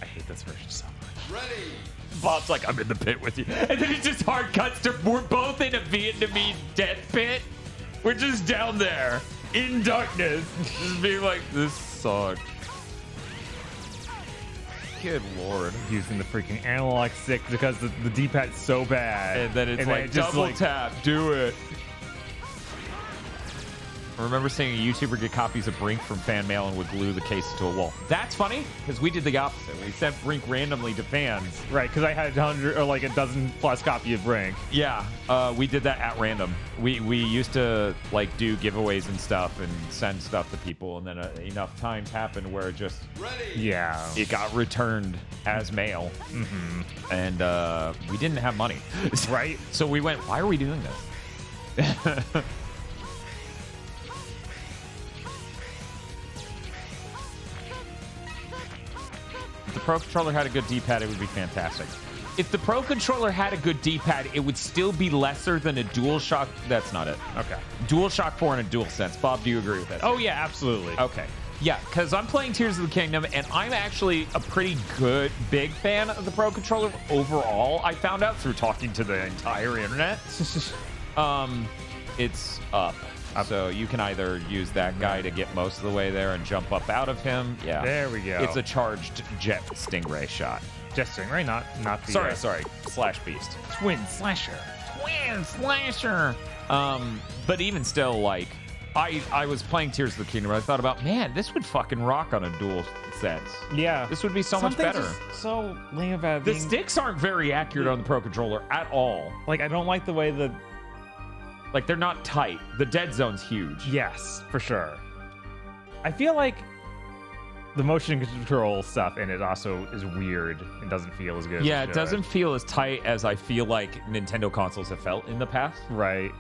I hate this version so much. Ready. Bob's like, I'm in the pit with you. And then it just hard cuts to, we're both in a Vietnamese death pit. We're just down there in darkness. Just being like, this sucks. Good Lord. Using the freaking analog stick because the D-pad's so bad. And then it's like, just double tap, do it. I remember seeing a YouTuber get copies of Brink from fan mail and would glue the case to a wall. That's funny, because we did the opposite. We sent Brink randomly to fans. Right, because I had 100 or like a dozen plus copy of Brink. Yeah, we did that at random. We used to like do giveaways and stuff and send stuff to people, and then enough times happened where it just it got returned as mail, and we didn't have money, right? So we went, why are we doing this? If the Pro Controller had a good D-pad, it would be fantastic. If the Pro Controller had a good D-pad, it would still be lesser than a DualShock. That's not it. Okay. DualShock 4 in a DualSense. Bob, do you agree with that? Oh, yeah, absolutely. Okay. Yeah, because I'm playing Tears of the Kingdom, and I'm actually a pretty big fan of the Pro Controller overall. I found out through talking to the entire internet. It's up. So you can either use that guy to get most of the way there and jump up out of him. Yeah. There we go. It's a charged jet stingray shot. Jet stingray, not the... Sorry. Slash beast. Twin slasher. But even still, like, I was playing Tears of the Kingdom, and I thought about, man, this would fucking rock on a dual sense. Yeah. This would be so much better. So lame about the sticks aren't very accurate on the Pro Controller at all. Like, I don't like the way the... Like, they're not tight. The dead zone's huge. Yes, for sure. I feel like the motion control stuff in it also is weird and doesn't feel as good. Yeah, it doesn't feel as tight as I feel like Nintendo consoles have felt in the past. Right.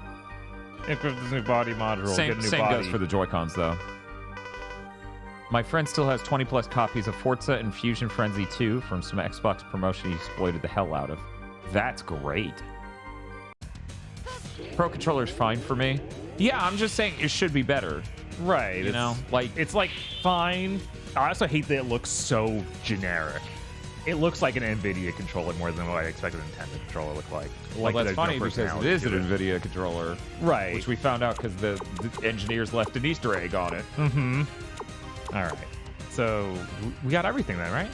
If there's a new body module, same goes for the Joy-Cons, though. My friend still has 20 plus copies of Forza and Fusion Frenzy 2 from some Xbox promotion he exploited the hell out of. That's great. Pro Controller's fine for me. Yeah, I'm just saying it should be better. Right. You know? Like, it's like fine. I also hate that it looks so generic. It looks like an NVIDIA controller more than what I expected a Nintendo controller to look like. Well, that's funny because it is an NVIDIA controller. Right. Which we found out because the engineers left an Easter egg on it. All right. So we got everything then, right?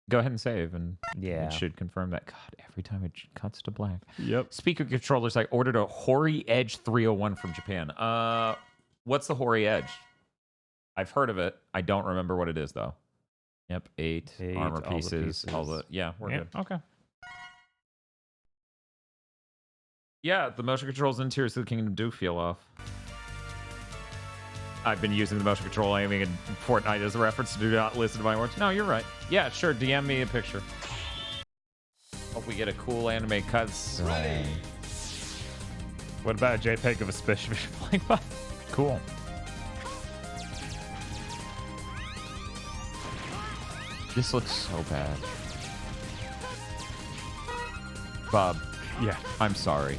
Go ahead and save, and yeah, it should confirm that. God, every time it cuts to black. Yep. Speaking of controllers, I ordered a Hori Edge 301 from Japan. What's the Hori Edge? I've heard of it. I don't remember what it is, though. Yep, 8 armor pieces, all the... Yeah, we're good. Okay. Yeah, the motion controls in Tears of the Kingdom do feel off. I've been using the motion control aiming in Fortnite as a reference. Do not listen to my words. No, you're right. Yeah, sure. DM me a picture. Hope we get a cool anime cuts. What about a JPEG of a spaceship flying by? Cool. This looks so bad. Bob. Yeah. I'm sorry.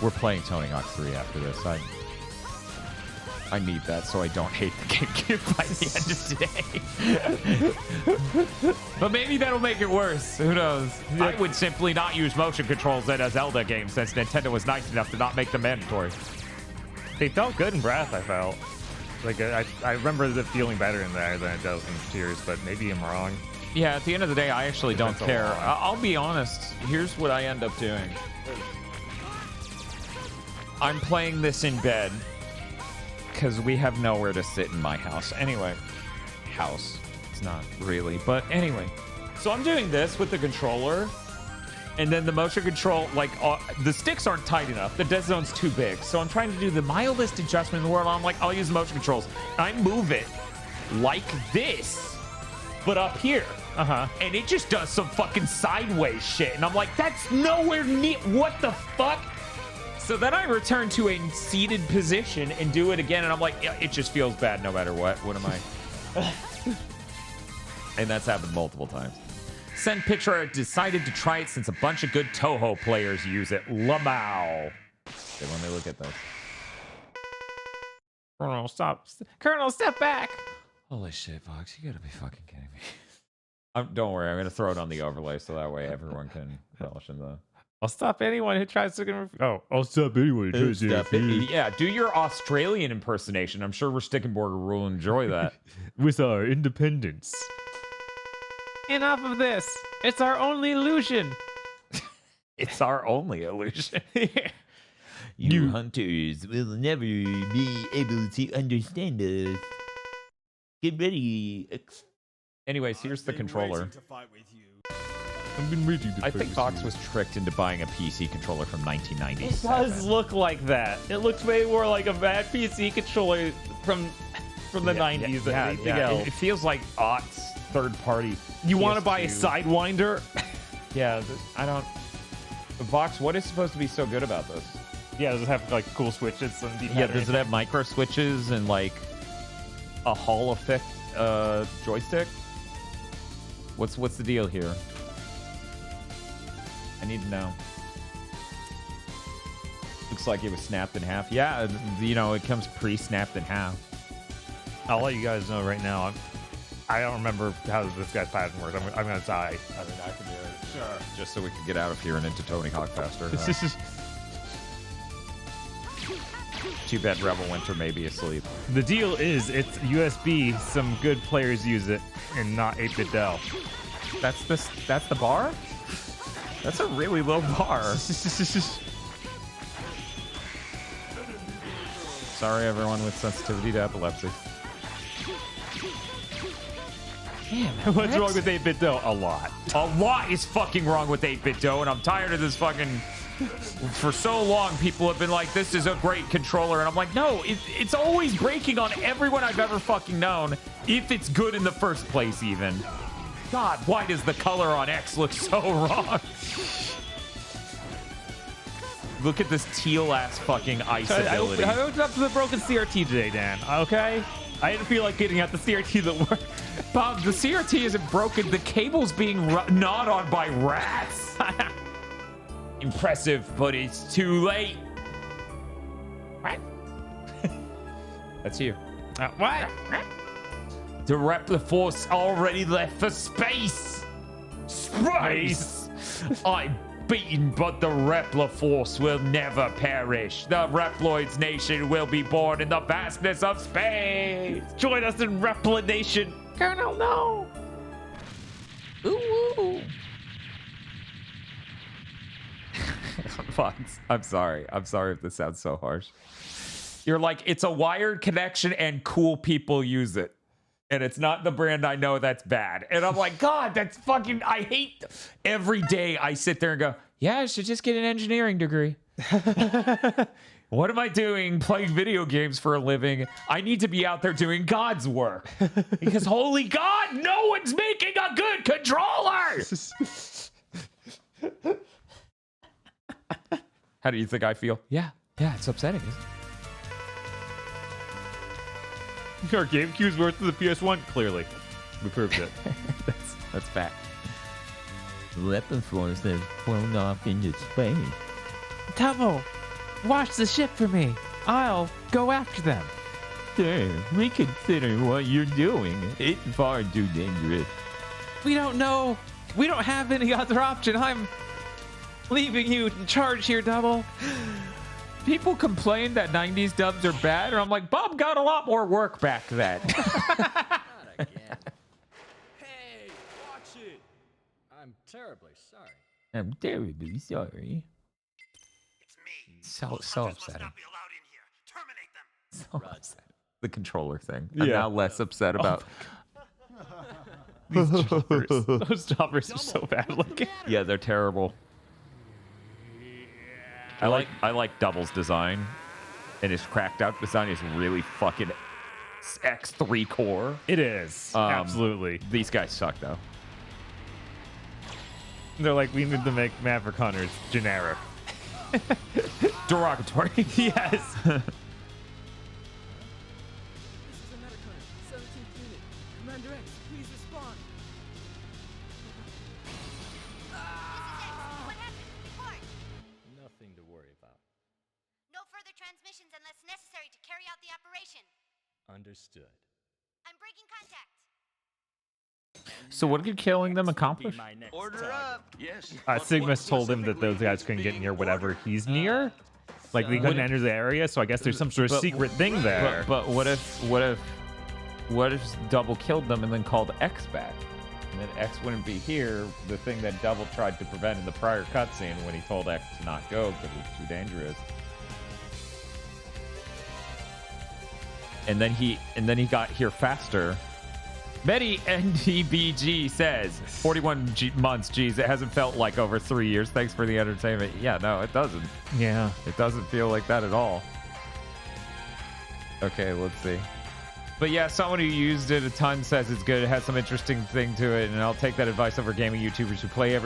We're playing Tony Hawk 3 after this. I need that so I don't hate the GameCube by the end of today. But maybe that'll make it worse. Who knows? I would simply not use motion controls in a Zelda game since Nintendo was nice enough to not make them mandatory. They felt good in Breath, I felt. Like, I remember it feeling better in there than it does in Tears, but maybe I'm wrong. Yeah, at the end of the day, I actually don't care. I'll be honest. Here's what I end up doing. I'm playing this in bed because we have nowhere to sit in my house. Anyway, house. It's not really, but anyway. So I'm doing this with the controller, and then the motion control, like, the sticks aren't tight enough. The dead zone's too big. So I'm trying to do the mildest adjustment in the world. I'm like, I'll use the motion controls. I move it like this, but up here. and it just does some fucking sideways shit. And I'm like, that's nowhere near. What the fuck? So then I return to a seated position and do it again, and I'm like, yeah, it just feels bad no matter what. What am I? And that's happened multiple times. Send picture. I decided to try it since a bunch of good Toho players use it. Lamau. Okay, let me look at this. Colonel, stop. Colonel, step back. Holy shit, Fox. You gotta be fucking kidding me. Don't worry. I'm gonna throw it on the overlay so that way everyone can relish in the... I'll stop anyone who tries to... Oh, I'll stop anyone who tries to... Yeah, do your Australian impersonation. I'm sure Stickenborger will enjoy that. With our independence. Enough of this. It's our only illusion. It's our only illusion. You hunters will never be able to understand us. Get ready. Anyways, here's the controller. I've been waiting to I think Fox was tricked into buying a PC controller from 1997. It does look like that. It looks way more like a bad PC controller from the 90s than anything else. It feels like aughts, third party. You want to buy a Sidewinder? Yeah, I don't... Vox, what is supposed to be so good about this? Yeah, does it have like cool switches? And yeah, does it have micro switches and like a Hall effect joystick? What's the deal here? I need to know. Looks like it was snapped in half. Yeah, you know, it comes pre-snapped in half. I'll let you guys know right now. I don't remember how this guy's pattern works. I'm gonna die. I mean, I can do it. Sure. Just so we can get out of here and into Tony Hawk faster. Too bad Rebel Winter may be asleep. The deal is, it's USB. Some good players use it, and not 8-bit Dell. That's the bar? That's a really low bar. Sorry, everyone with sensitivity to epilepsy. Man, what's wrong with 8-bit Dell? A lot. A lot is fucking wrong with 8-bit Dough, and I'm tired of this fucking... For so long, people have been like, this is a great controller, and I'm like, no, it's always breaking on everyone I've ever fucking known, if it's good in the first place, even. God, why does the color on X look so wrong? Look at this teal-ass fucking ice ability. I opened up to the broken CRT today, Dan, okay? I didn't feel like getting out the CRT that worked. Bob, the CRT isn't broken. The cable's being gnawed on by rats. Impressive, but it's too late. What? That's you. What? The Repliforce already left for space. Space. I'm beaten, but the Repliforce will never perish. The Reploids nation will be born in the vastness of space. Join us in Repla Nation. Colonel, no. Ooh. Fox, I'm sorry. I'm sorry if this sounds so harsh. You're like, it's a wired connection and cool people use it. And it's not the brand I know that's bad. And I'm like, God, that's fucking, I hate, every day I sit there and go, yeah, I should just get an engineering degree. What am I doing playing video games for a living? I need to be out there doing God's work. Because holy God, no one's making a good controller. How do you think I feel? Yeah, it's upsetting, isn't it? Our GameCube's worth of the PS1? Clearly. We proved it. that's fact. Repliforce has flown off into space. Double, watch the ship for me. I'll go after them. Sir, reconsider what you're doing. It's far too dangerous. We don't know. We don't have any other option. I'm leaving you in charge here, Double. People complain that 90s dubs are bad, and I'm like, Bob got a lot more work back then. Not again. Hey, watch it. I'm terribly sorry. I'm terribly sorry. It's me. So Those hunters must upsetting. not be allowed in here. Terminate them. So upset. The controller thing. I'm Yeah. now less upset about. These choppers. Those choppers are so bad looking. Yeah, they're terrible. I like Double's design, and his cracked out design is really fucking X3 core. It is. Absolutely. These guys suck though. They're like, we need to make Maverick Hunters generic. Derogatory. Yes. This is a Metacon, 17th unit. Commander X, please respond. What happened? Report. Nothing to worry about. No further transmissions unless necessary to carry out the operation. Understood. I'm breaking contact. So what did killing them accomplish? Order up. Yes. Sigma's told him that those guys couldn't get near whatever he's near. Like they couldn't enter the area, so I guess there's some sort of secret thing there. But what if Double killed them and then called X back? And then X wouldn't be here, the thing that Double tried to prevent in the prior cutscene when he told X to not go because it was too dangerous. And then he got here faster. Many NDBG says 41 months. Geez, it hasn't felt like over 3 years. Thanks for the entertainment. Yeah, no, it doesn't. Yeah, it doesn't feel like that at all. Okay, let's see. But yeah, someone who used it a ton says it's good. It has some interesting thing to it, and I'll take that advice over gaming YouTubers who play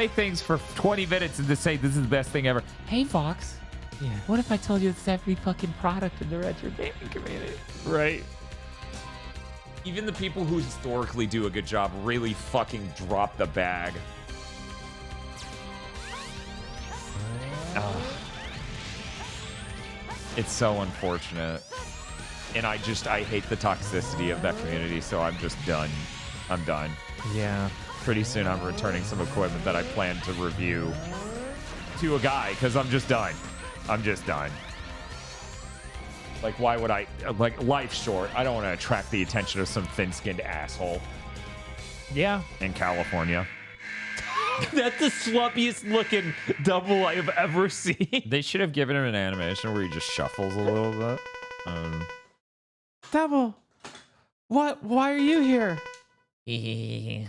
things for 20 minutes and to say this is the best thing ever. Hey, Fox. Yeah. What if I told you it's every fucking product in the retro gaming community? Right. Even the people who historically do a good job really fucking drop the bag. It's so unfortunate. And I hate the toxicity of that community, so I'm just done. I'm done. Yeah. Pretty soon I'm returning some equipment that I plan to review to a guy, because I'm just done. I'm just done. Like, why would I? Like, life's short. I don't want to attract the attention of some thin-skinned asshole. Yeah. In California. That's the sloppiest looking Double I have ever seen. They should have given him an animation where he just shuffles a little bit. Double, what? Why are you here? The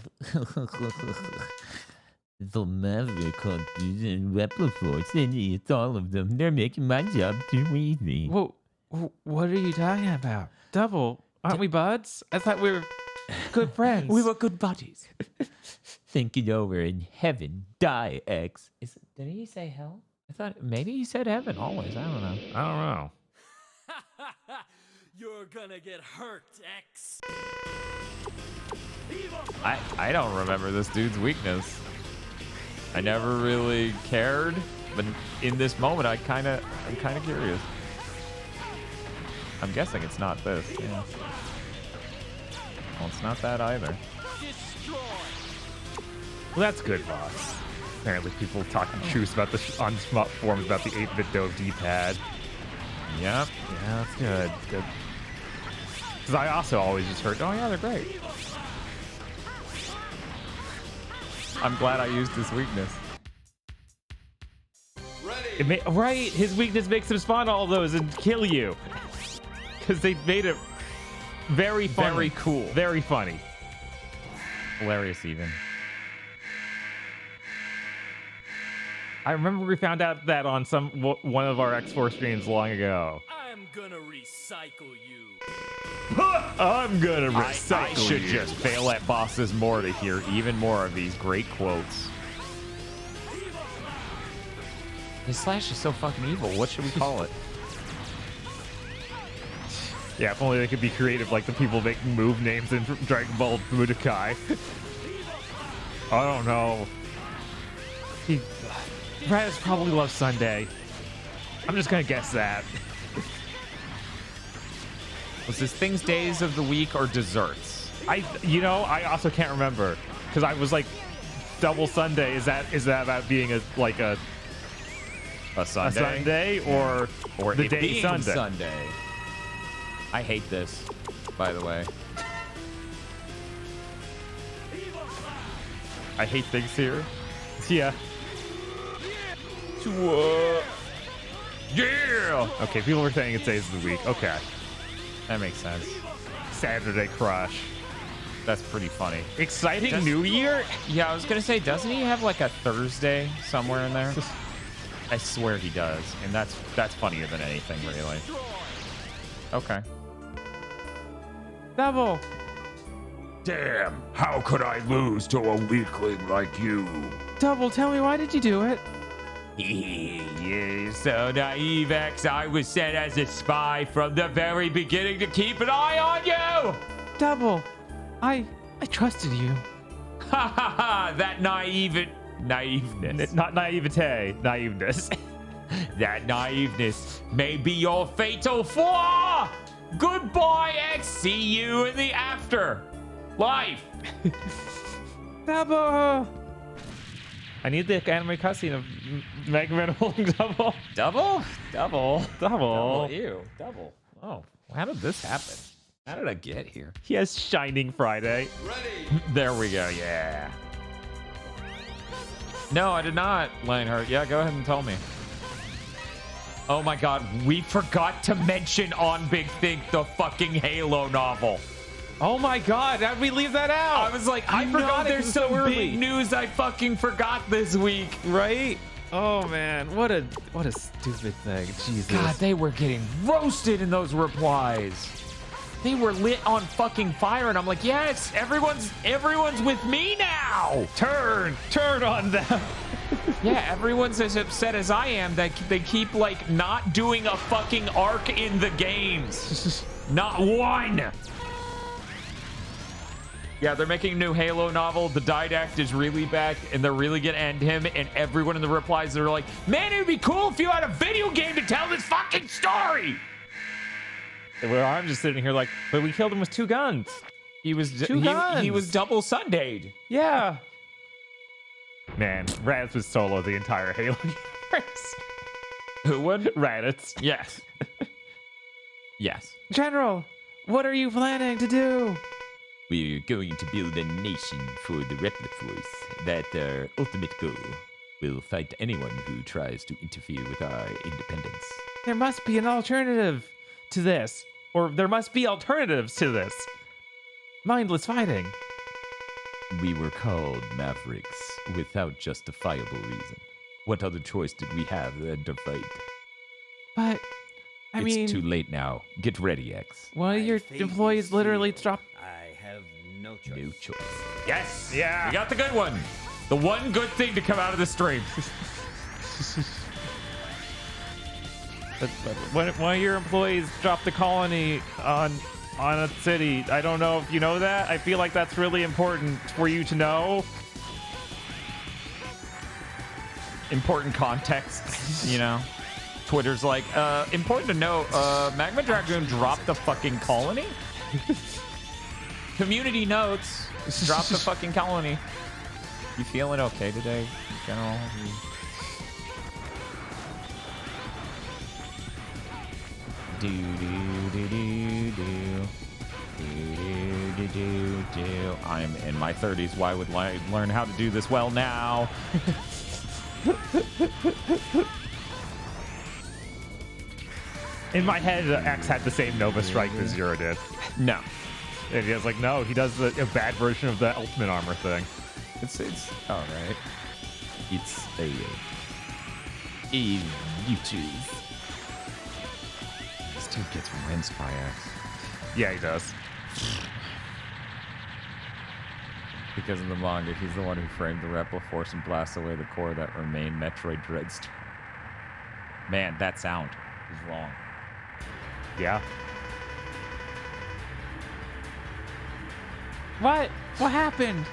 Maverick Hunters and Repliforce, and it's all of them. They're making my job too easy. Whoa, what are you talking about? Double, aren't we buds? I thought we were good friends. We were good buddies. Think it over in heaven. Die, X. Did he say hell? I thought maybe he said heaven always. I don't know. I don't know. You're gonna get hurt, X. I don't remember this dude's weakness. I never really cared, but in this moment, I'm kind of curious. I'm guessing it's not this. Yeah. Well, it's not that either. Well, that's good, boss. Apparently, people talking truth about on forums about the 8-bit Dove D-pad. Yep. Yeah, that's good. Good. Because I also always just heard, oh yeah, they're great. I'm glad I used his weakness. Right, his weakness makes him spawn all those and kill you. Because they made it very funny. Very cool. Very funny. Hilarious even. I remember we found out that on one of our X4 streams long ago. I'm gonna recycle you. I'm gonna recycle I should just fail at bosses more to hear even more of these great quotes. His slash is so fucking evil. What should we call it? Yeah, if only they could be creative like the people making move names in Dragon Ball Budokai. I don't know. Raz probably loves Sunday. I'm just gonna guess that. Was this things days of the week or desserts? I also can't remember because I was like, Double Sunday. Is that about being a Sunday? A Sunday or the day being Sunday? Sunday. I hate this, by the way. I hate things here. Yeah. Yeah. Okay, people were saying it's days of the week. Okay. That makes sense. Saturday Crush. That's pretty funny. Exciting New Year? Yeah, I was gonna say, doesn't he have like a Thursday somewhere in there? I swear he does, and that's funnier than anything, really. Okay. Double. Damn, how could I lose to a weakling like you? Double, tell me, why did you do it? You're so naive, X. I was sent as a spy from the very beginning to keep an eye on you! Double, I trusted you. Ha ha ha! That naiveness. Not naivete, naiveness. That naiveness may be your fatal flaw! Goodbye, X. See you in the after life. Double! I need the anime cutscene of Mega Man holding Double. Double? Double? Double. Ew. Double. Oh, how did this happen? How did I get here? He has Shining Friday. Ready. There we go. Yeah. No, I did not, Lionheart. Yeah, go ahead and tell me. Oh my God, we forgot to mention on Big Think the fucking Halo novel. Oh my God, how did we leave that out? I was like, I forgot there's some big news I fucking forgot this week. Right? Oh man, what a stupid thing. Jesus. God, they were getting roasted in those replies. They were lit on fucking fire, and I'm like, yes, everyone's with me now. Turn on them. Yeah, everyone's as upset as I am that they keep like not doing a fucking arc in the games. Not one. Yeah, they're making a new Halo novel. The Didact is really back, and they're really gonna end him. And everyone in the replies, they're like, man, it'd be cool if you had a video game to tell this fucking story. Well, I'm just sitting here like, but we killed him with 2 guns. He was double Sundayed. Yeah. Man, Raditz was solo the entire Halo universe. Who would? Raditz. Yes. Yes. General, what are you planning to do? We're going to build a nation for the Repliforce. That our ultimate goal. We'll fight anyone who tries to interfere with our independence. There must be an alternative to this. Or there must be alternatives to this. Mindless fighting. We were called Mavericks without justifiable reason. What other choice did we have than to fight? But, I mean... It's too late now. Get ready, X. One of your employees literally dropped... I have no choice. No choice. Yes. Yeah. You got the good one. The one good thing to come out of the stream. But one of your employees dropped the colony on a city. I don't know if you know that. I feel like that's really important for you to know. Important context, you know. Twitter's like, important to know, Magma Dragoon dropped the fucking colony? Community notes, dropped the fucking colony. You feeling okay today, General? I'm in my 30s. Why would I learn how to do this well now? In my head, X had the same Nova Strike that Zero did. No. And he was like, no, he does a bad version of the Ultimate Armor thing. It's all right. It's a YouTube. This dude gets rinsed by X. Yeah, he does. Because in the manga, he's the one who framed the Repliforce and blasts away the core that remained Metroid Dreadstar. Man, that sound is wrong. Yeah. What? What happened?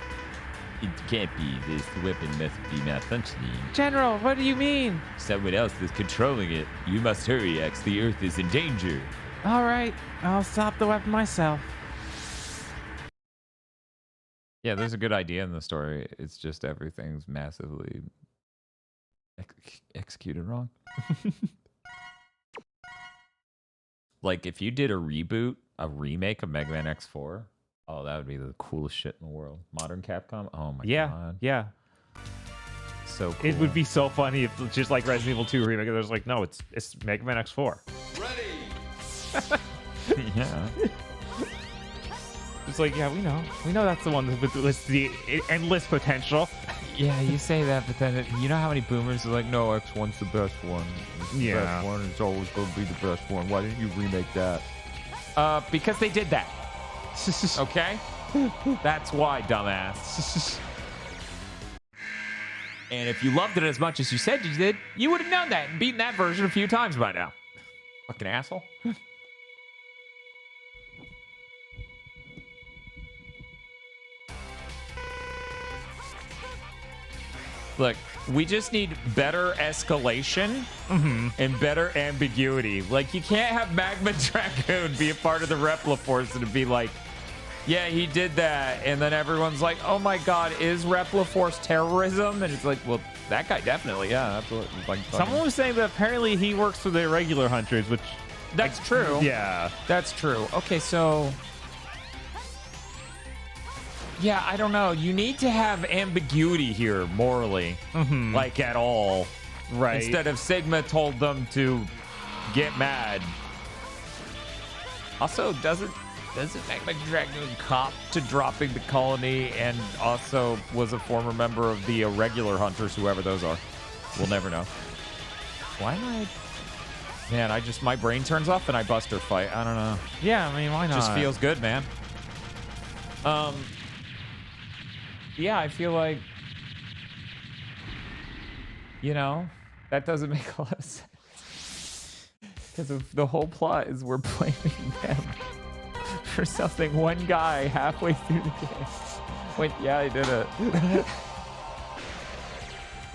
It can't be. This weapon must be malfunctioning. General, what do you mean? Someone else is controlling it. You must hurry, X. The Earth is in danger. All right, I'll stop the weapon myself. Yeah, there's a good idea in the story. It's just everything's massively executed wrong. Like, if you did a reboot, a remake of Mega Man X4, oh, that would be the coolest shit in the world. Modern Capcom? Oh my god. Yeah. So cool. It would be so funny if just like Resident Evil 2 remake, there's like, no, it's Mega Man X4. Ready. Yeah. It's like, yeah, we know that's the one with the endless potential. Yeah, you say that, but then you know how many boomers are like, no, X1's the best one. It's the best one. It's always going to be the best one. Why didn't you remake that? Because they did that. Okay? That's why, dumbass. And if you loved it as much as you said you did, you would have known that and beaten that version a few times by now. Fucking asshole. Look, we just need better escalation and better ambiguity. Like, you can't have Magma Dragoon be a part of the Repliforce and be like, yeah, he did that. And then everyone's like, oh my God, is Repliforce terrorism? And it's like, well, that guy definitely, yeah. That's what, like, someone was saying that apparently he works for the irregular hunters, which... That's true. Yeah. That's true. Okay, so... Yeah, I don't know. You need to have ambiguity here, morally. Like, at all. Right. Instead of Sigma told them to get mad. Also, doesn't Magma Dragoon cop to dropping the colony and also was a former member of the irregular hunters, whoever those are? We'll never know. Why am I... Man, my brain turns off and I bust her fight. I don't know. Yeah, I mean, why not? Just feels good, man. Yeah, I feel like, you know, that doesn't make a lot of sense. Because the whole plot is we're blaming them for something one guy halfway through the game went, yeah, I did it.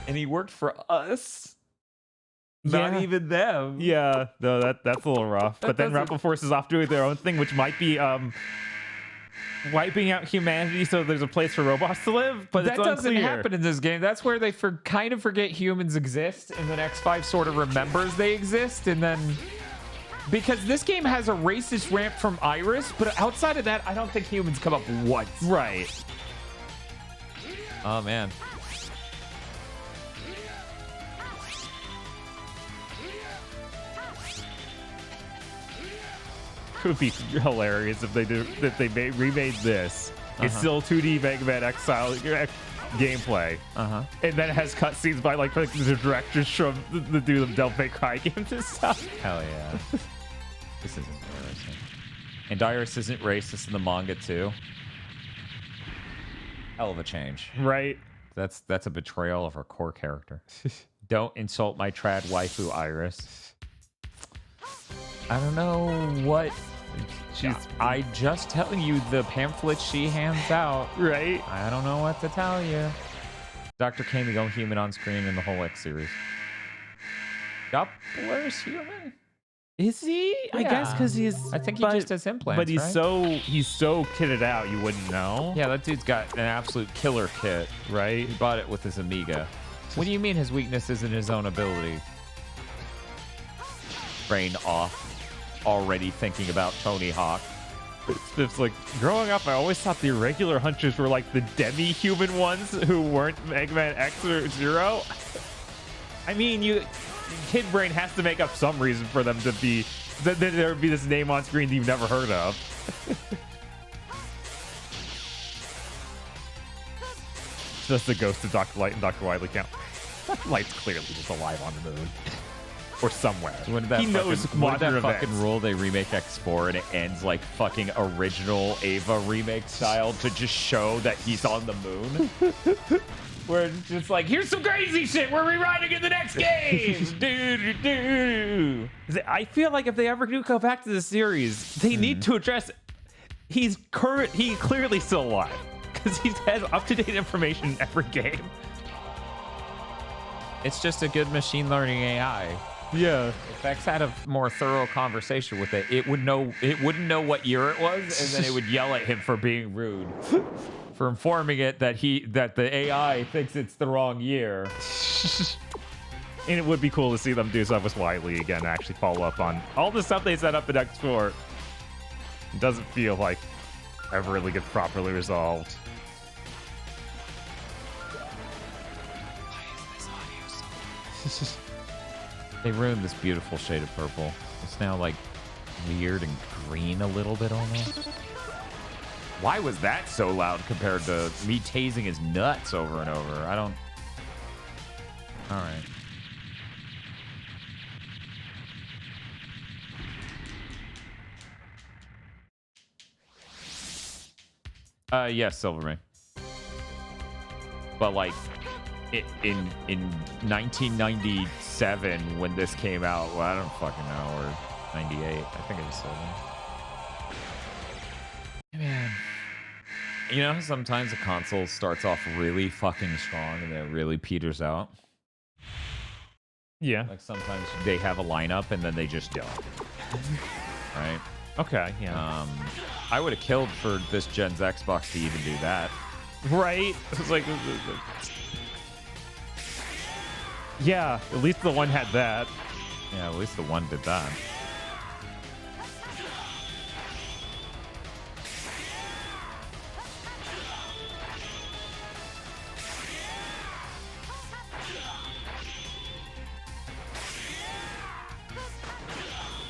And he worked for us. Not even them. Yeah, no, that's a little rough. But then Repliforce is off doing their own thing, which might be wiping out humanity so there's a place for robots to live, but that doesn't happen in this game. That's where they kind of forget humans exist, and then X5 sort of remembers they exist, and then... Because this game has a racist rant from Iris, but outside of that, I don't think humans come up once. Right. Oh, man. Could be hilarious if they remade this. It's still 2D Mega Man X style gameplay, and then it has cutscenes by like the directors from the dude of Devil May Cry games and stuff. Hell yeah! This isn't embarrassing. And Iris isn't racist in the manga too. Hell of a change, right? That's a betrayal of her core character. Don't insult my trad waifu, Iris. I don't know what I just telling you the pamphlets she hands out. Right. I don't know what to tell you. Dr. Kane, the only human on screen in the whole X series. Doppler's human? Is he? Yeah. I guess because he's. I think he just has implants. But he's so kitted out, you wouldn't know. Yeah, that dude's got an absolute killer kit, right? He bought it with his Amiga. What do you mean his weakness isn't his own ability? Brain off. Already thinking about Tony Hawk. It's like, growing up, I always thought the irregular hunters were like the demi-human ones who weren't Mega Man X or Zero. I mean, kid brain has to make up some reason for them to be, that there would be this name on screen that you've never heard of. Just the ghost of Dr. Light and Dr. Wily count. Dr. Light's clearly just alive on the moon. Or somewhere. He knows modern events. Fucking rule they remake X4 and it ends like fucking original Ava remake style to just show that he's on the moon. Where it's just like, here's some crazy shit we're rewriting in the next game. I feel like if they ever do go back to the series, they need to address he's clearly still alive because he has up-to-date information in every game. It's just a good machine learning AI. Yeah. If X had a more thorough conversation with it, it wouldn't know what year it was, and then it would yell at him for being rude. For informing it that the AI thinks it's the wrong year. And it would be cool to see them do stuff with Wily again, actually follow up on all the stuff they set up in X4. It doesn't feel like ever really gets properly resolved. Why is this audio so They ruined this beautiful shade of purple. It's now like weird and green a little bit almost. Why was that so loud compared to me tasing his nuts over and over? I don't... All right. Yes, Silvermane. But like, in 1997 when this came out, well, I don't fucking know, or 98, I think it was 7. Man, you know, sometimes a console starts off really fucking strong and then it really peters out. Yeah. Like sometimes they have a lineup and then they just don't. Right? Okay, yeah. I would have killed for this gen's Xbox to even do that. Right? It's like, yeah, at least the one had that. Yeah, at least the one did that.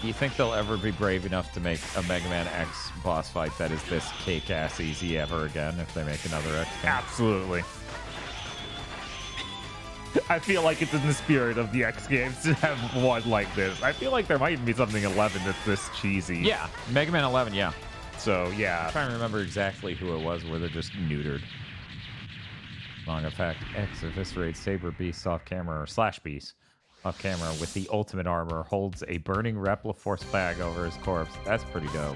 Do you think they'll ever be brave enough to make a Mega Man X boss fight that is this cake-ass easy ever again if they make another X game? Absolutely. I feel like it's in the spirit of the X games to have one like this. I feel like there might be something 11 that's this cheesy. Yeah, Mega Man 11, yeah. So, yeah. I'm trying to remember exactly who it was where they're just neutered. Long effect, X eviscerates Saber Beast off camera, or Slash Beast off camera with the ultimate armor, holds a burning Repliforce flag over his corpse. That's pretty dope.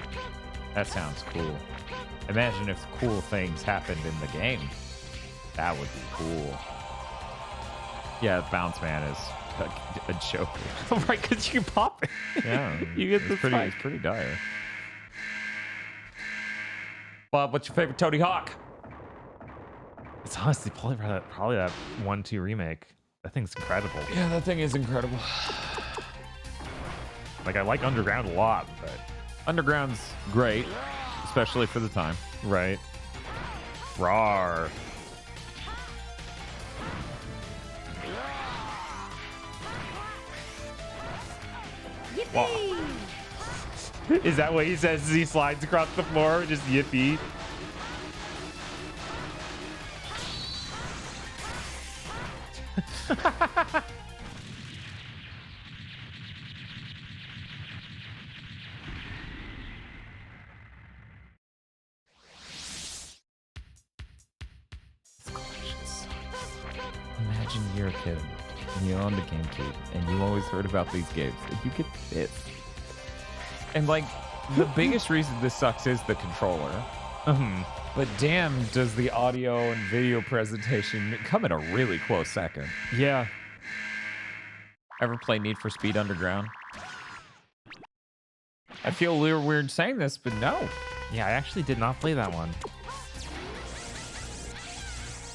That sounds cool. Imagine if cool things happened in the game. That would be cool. Yeah, Bounce Man is a joke. Right, because you can pop it. Yeah, you get the it's pretty dire. Bob, what's your favorite Tony Hawk? It's honestly probably that 1-2 remake. That thing's incredible. Yeah, that thing is incredible. Like, I like Underground a lot, but Underground's great, especially for the time. Right. Rawr. Yippee! Is that what he says as he slides across the floor? Just yippee? Imagine you're a kid and you own the GameCube and you always heard about these games and you get this. And like, the biggest reason this sucks is the controller. But damn, does the audio and video presentation come in a really close second. Yeah. Ever play Need for Speed Underground? I feel a little weird saying this, but no. Yeah, I actually did not play that one.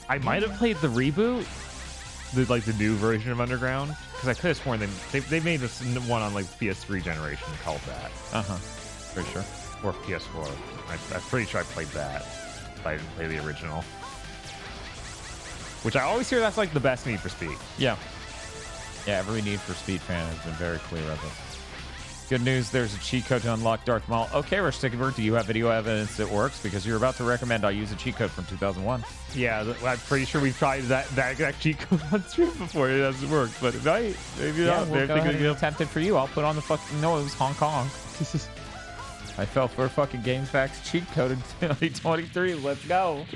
I might have played the reboot, the new version of Underground, because I could have sworn they made this one on like PS3 generation called that. Pretty sure. Or PS4. I'm pretty sure I played that. But I didn't play the original. Which I always hear that's like the best Need for Speed. Yeah. Yeah, every Need for Speed fan has been very clear of it. Good news, there's a cheat code to unlock Darth Maul. Okay, Rich Stickenberg, do you have video evidence that works? Because you're about to recommend I use a cheat code from 2001. Yeah, I'm pretty sure we've tried that exact cheat code on stream before. It hasn't worked, but maybe not. We'll go ahead and attempt it for you. I'll put on the fucking... No, it was Hong Kong. I fell for a fucking GameFAQs cheat code in 2023. Let's go.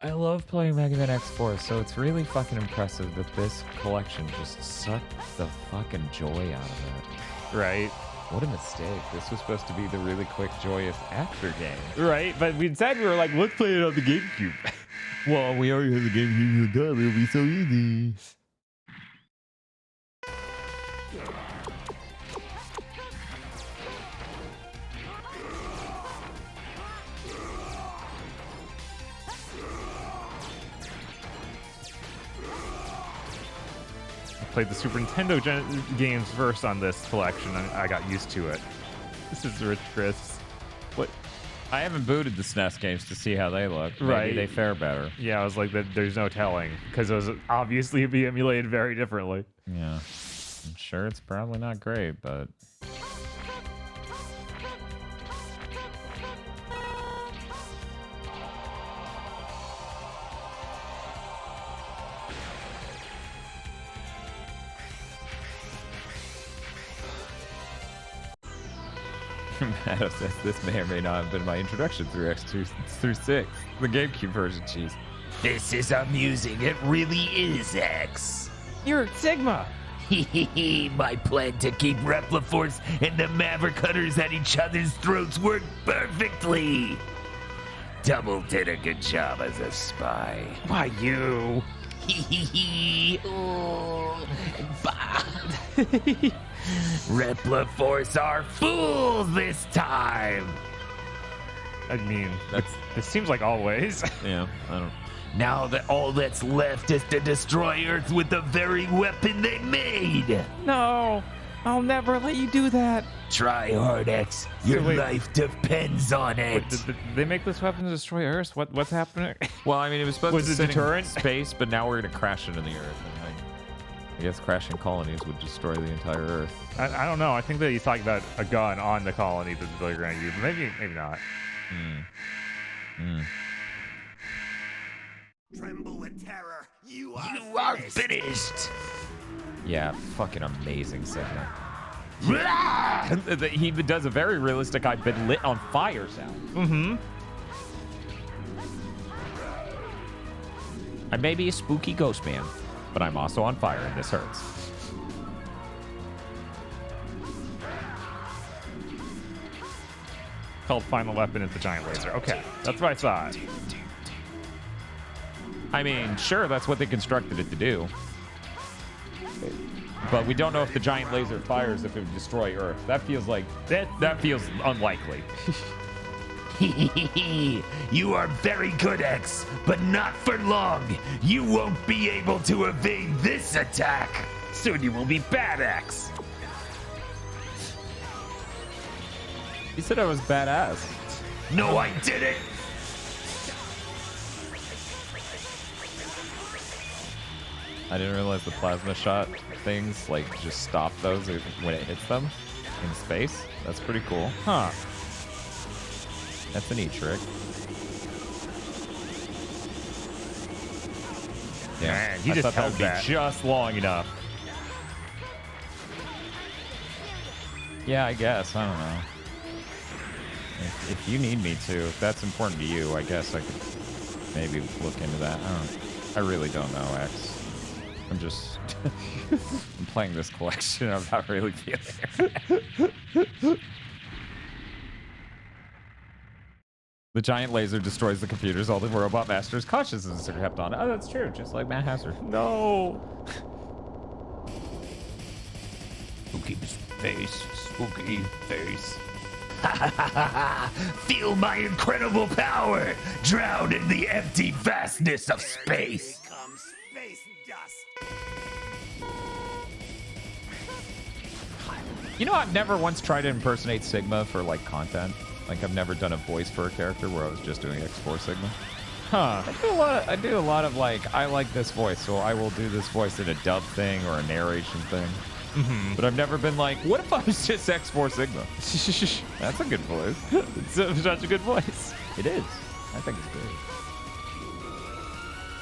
I love playing Mega Man X4, so it's really fucking impressive that this collection just sucked the fucking joy out of it. Right. What a mistake. This was supposed to be the really quick, joyous after game. Right, but we said we were like, let's play it on the GameCube. Well, we already have the GameCube. It'll be so easy. Played the Super Nintendo games first on this collection, and I got used to it. This is Rich Chris. What? I haven't booted the SNES games to see how they look. Maybe right. They fare better. Yeah, I was like, there's no telling, because it was obviously be emulated very differently. Yeah. I'm sure it's probably not great, but... Matt says this may or may not have been my introduction through X2 through 6. The GameCube version, jeez. This is amusing. It really is X. You're Sigma. My plan to keep Repliforce and the Maverick Hunters at each other's throats worked perfectly. Double did a good job as a spy. Why you? Oh, Repliforce are fools this time. I mean, it seems like always. Yeah, I don't. Now that all that's left is to destroy Earth with the very weapon they made. No, I'll never let you do that. Try hard, X. Your life depends on it. Wait, did they make this weapon to destroy Earth? What's happening? Well, I mean, it was supposed to it sit deterrent? in space, but now we're going to crash into the Earth. And I guess crashing colonies would destroy the entire Earth. I don't know. I think that he's talking about a gun on the colony that they're going to use. Maybe not. Tremble with terror. You are finished. Yeah, fucking amazing Sigma. He does a very realistic "I've been lit on fire" sound. Mm-hmm. I may be a spooky ghost man, but I'm also on fire and this hurts. Called final weapon is the giant laser. Okay, that's what I thought. I mean, sure, that's what they constructed it to do. But we don't know if the giant laser fires if it would destroy Earth. That feels like that feels unlikely. You are very good, X, but not for long. You won't be able to evade this attack. Soon you will be bad, X. You said I was badass. No, I didn't. I didn't realize the plasma shot things like just stop those when it hits them in space. That's pretty cool. Huh. That's a neat trick. Yeah, Man, you I just thought that held would be that just long enough. Yeah, I guess. I don't know. If you need me to, if that's important to you, I guess I could maybe look into that. I really don't know, X. I'm just I'm playing this collection. I'm not really feeling it. The giant laser destroys the computers. All the robot masters' consciousness are kept on. Oh, that's true. Just like Matt Hazard. No. Spooky face. Spooky face. Feel my incredible power. Drown in the empty vastness of space. Space dust. You know, I've never once tried to impersonate Sigma for like content. Like I've never done a voice for a character where I was just doing X4 Sigma. Huh. I do a lot of like, I like this voice, so I will do this voice in a dub thing or a narration thing. Mm-hmm. But I've never been like, what if I was just X4 Sigma? That's a good voice. It's such a good voice. It is. I think it's good.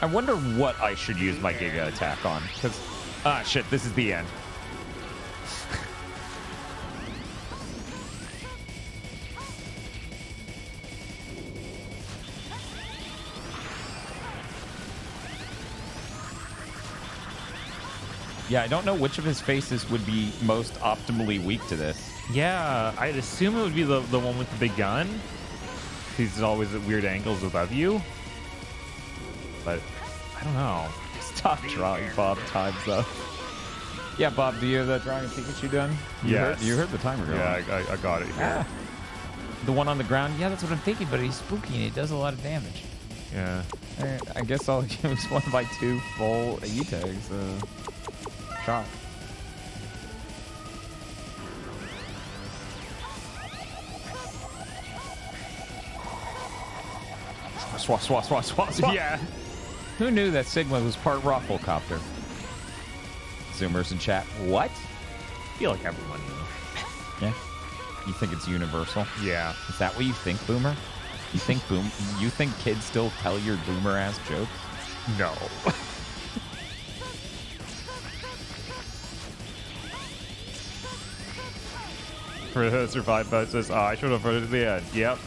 I wonder what I should use my Giga attack on. Because, shit, this is the end. Yeah, I don't know which of his faces would be most optimally weak to this. Yeah, I'd assume it would be the one with the big gun. He's always at weird angles above you. But I don't know. Stop drawing, Bob. Time's up. Yeah, Bob, do you have that drawing of Pikachu done? Yes. You heard the timer going. Yeah, I got it here. Ah. The one on the ground? Yeah, that's what I'm thinking, but he's spooky and it does a lot of damage. Yeah. I guess I'll use 1x2 full E-tags. Shot. Swat. Yeah. Who knew that Sigma was part Rafflecopter? Zoomers in chat. What? I feel like everyone knew. Yeah. You think it's universal? Yeah. Is that what you think, Boomer? You think kids still tell your boomer ass jokes? No. For the Survive Mode says, oh, I should have voted to the end. Yep,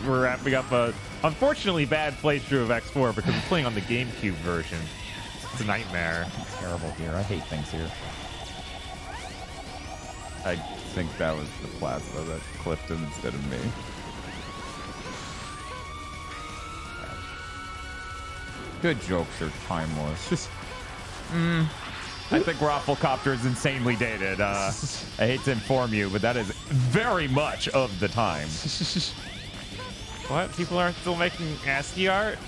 we're wrapping up a unfortunately bad playthrough of X4 because it's playing on the GameCube version. It's a nightmare. It's terrible here. I hate things here. I think that was the plasma that clipped him instead of me. Good jokes are timeless. I think Rafflecopter is insanely dated. I hate to inform you, but that is very much of the time. What? People aren't still making ASCII art?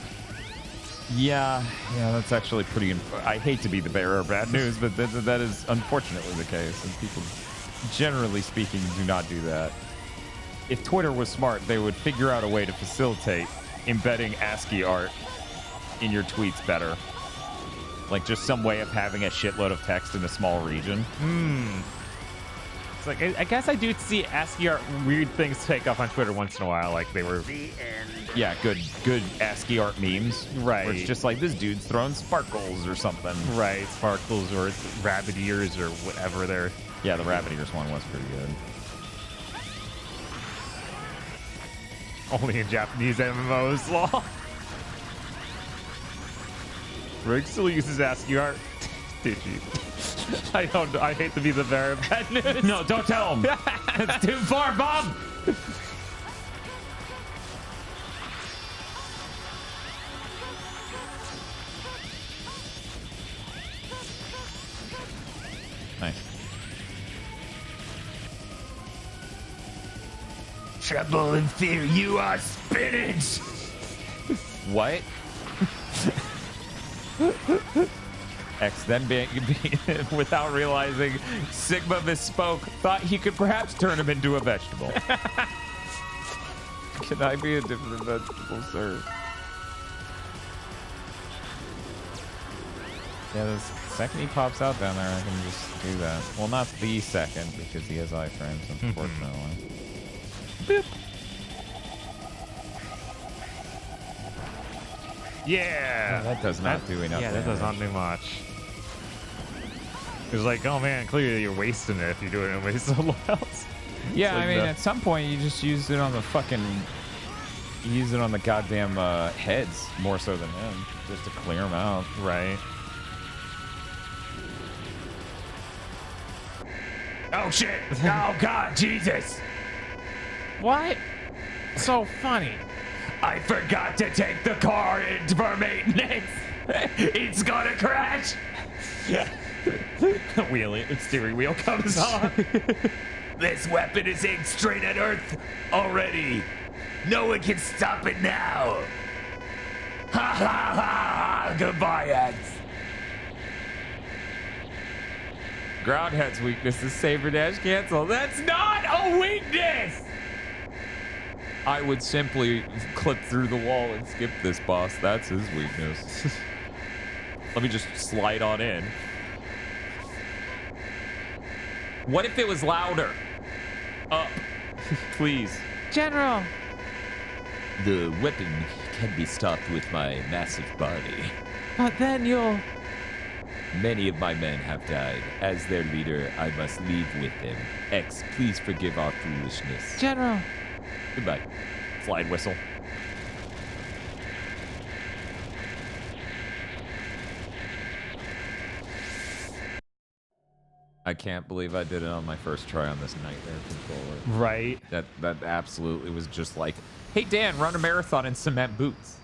Yeah, that's actually pretty... I hate to be the bearer of bad news, but that is unfortunately the case. And people, generally speaking, do not do that. If Twitter was smart, they would figure out a way to facilitate embedding ASCII art in your tweets better. Like just some way of having a shitload of text in a small region. It's like, I guess I do see ASCII art weird things take off on Twitter once in a while. Like they were... Yeah, good ASCII art memes. Right. Where it's just like, this dude's throwing sparkles or something. Right, sparkles or rabbit ears or whatever they're... Yeah, the rabbit ears one was pretty good. Only in Japanese MMOs, lol. Rig still uses ASCII art. Did you? I hate to be the bearer of bad news. No, don't tell him. It's too far, Bob. Nice. Trouble and fear, you are spinach. What? X then being without realizing Sigma misspoke, thought he could perhaps turn him into a vegetable. Can I be a different vegetable, sir? Yeah, the second he pops out down there, I can just do that. Well, not the second, because he has iframes, unfortunately. Boop. Yeah! That does not do enough. Yeah, that does not do much. It's like, oh man, clearly you're wasting it if you're doing it with someone else. Yeah, like I mean, at some point you just use it on the fucking... Use it on the goddamn heads more so than him, just to clear them out. Right. Oh shit! Oh god, Jesus! What? So funny. I forgot to take the car in for maintenance. It's gonna crash. Steering wheel comes on. This weapon is aimed straight at Earth already. No one can stop it now. Ha ha ha ha! Goodbye, X. Groundhead's weakness is saber dash cancel. That's not a weakness! I would simply clip through the wall and skip this boss. That's his weakness. Let me just slide on in. What if it was louder? Up. Please. General! The weapon can be stopped with my massive body. But then you'll... Many of my men have died. As their leader, I must leave with them. X, please forgive our foolishness. General! Goodbye. Slide whistle. I can't believe I did it on my first try on this nightmare controller. Right. That absolutely was just like, hey Dan, run a marathon in cement boots.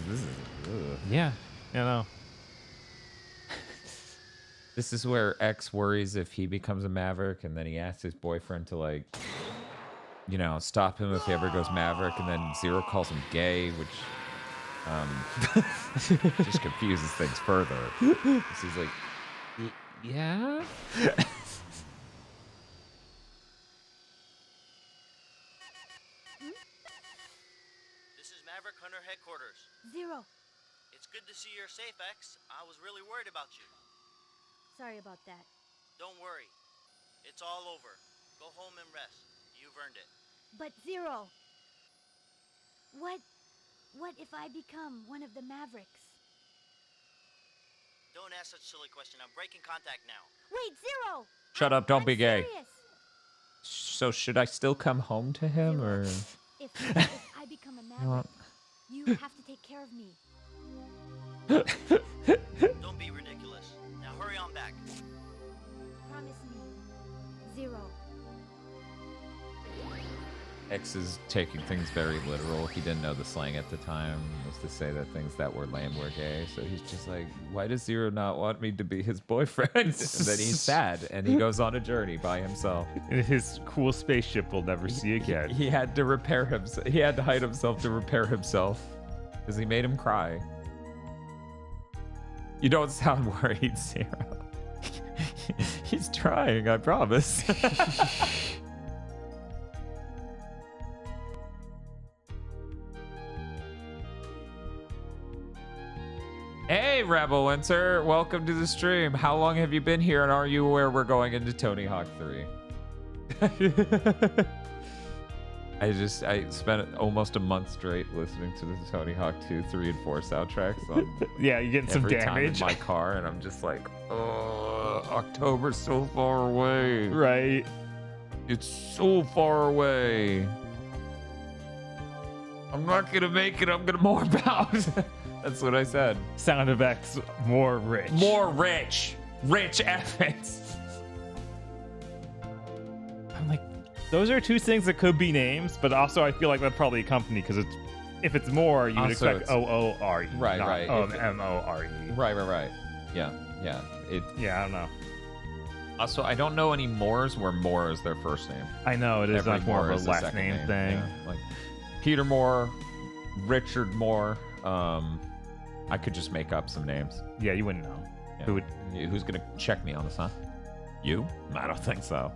This is, yeah, you know. This is where X worries if he becomes a Maverick, and then he asks his boyfriend to, like, you know, stop him if he ever goes Maverick, and then Zero calls him gay, which just confuses things further. He's like, yeah? This is Maverick Hunter Headquarters. Zero. It's good to see you're safe, X. I was really worried about you. Sorry about that. Don't worry. It's all over. Go home and rest. You've earned it. But Zero, what if I become one of the Mavericks? Don't ask such a silly question. I'm breaking contact now. Wait, Zero! Shut up, don't be gay. Serious. So should I still come home to him, or? If I become a maverick, you have to take care of me. Don't be ridiculous. Now hurry on back. Promise me. 0. X is taking things very literal. He didn't know the slang at the time. Was to say that things that were lame were gay. So he's just like, why does Zero not want me to be his boyfriend? And then he's sad, and he goes on a journey by himself. In his cool spaceship we'll never see again. He had to repair himself. He had to hide himself to repair himself, because he made him cry. You don't sound worried, Zero. He's trying, I promise. Hey, Rebel Winter, welcome to the stream. How long have you been here, and are you aware we're going into Tony Hawk 3? I spent almost a month straight listening to the Tony Hawk 2, 3, and 4 soundtracks on yeah, you getting some every time damage in my car, and I'm just like, oh, October's so far away. Right. It's so far away. I'm not gonna make it. I'm gonna morph out. That's what I said. Sound effects more rich. More rich. Rich efforts. I'm like, those are two things that could be names, but also I feel like that's probably a company, because it's, if it's more, you would Also, expect O-O-R-E. Right, not right. M-O-R-E. Right. Yeah. Yeah, I don't know. Also, I don't know any Moores where Moore is their first name. I know, it is Every much more Moore of is a the last second name thing. Yeah, like Peter Moore, Richard Moore. I could just make up some names. Yeah, you wouldn't know. Yeah. Who's gonna check me on this, huh? You? I don't think so.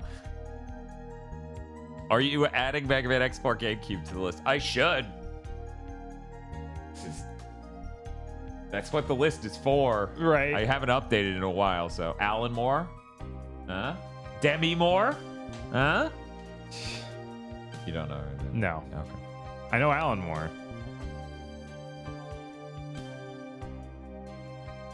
Are you adding Mega Man X4 GameCube to the list? I should. That's what the list is for. Right. I haven't updated in a while, so Alan Moore? Huh? Demi Moore? Huh? You don't know her, do you? No. Okay. I know Alan Moore.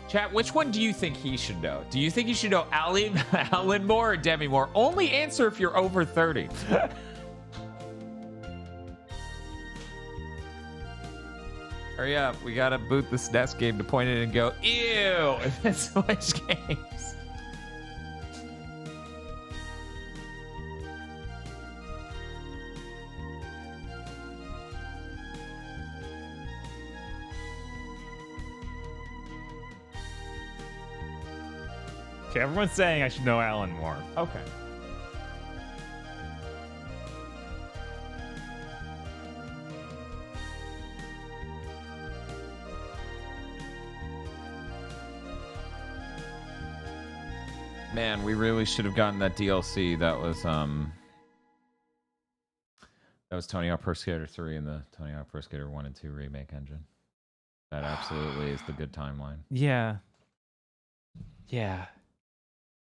Chat, which one do you think he should know? Do you think he should know Alan Moore or Demi Moore? Only answer if you're over 30. Hurry up. We gotta boot the SNES game to point it and go, ew, and then switch games. Okay, everyone's saying I should know Alan Moore. Okay. Man, we really should have gotten that DLC. That was Tony Hawk Pro Skater 3 and the Tony Hawk Pro Skater 1 and 2 remake engine. That absolutely is the good timeline. Yeah.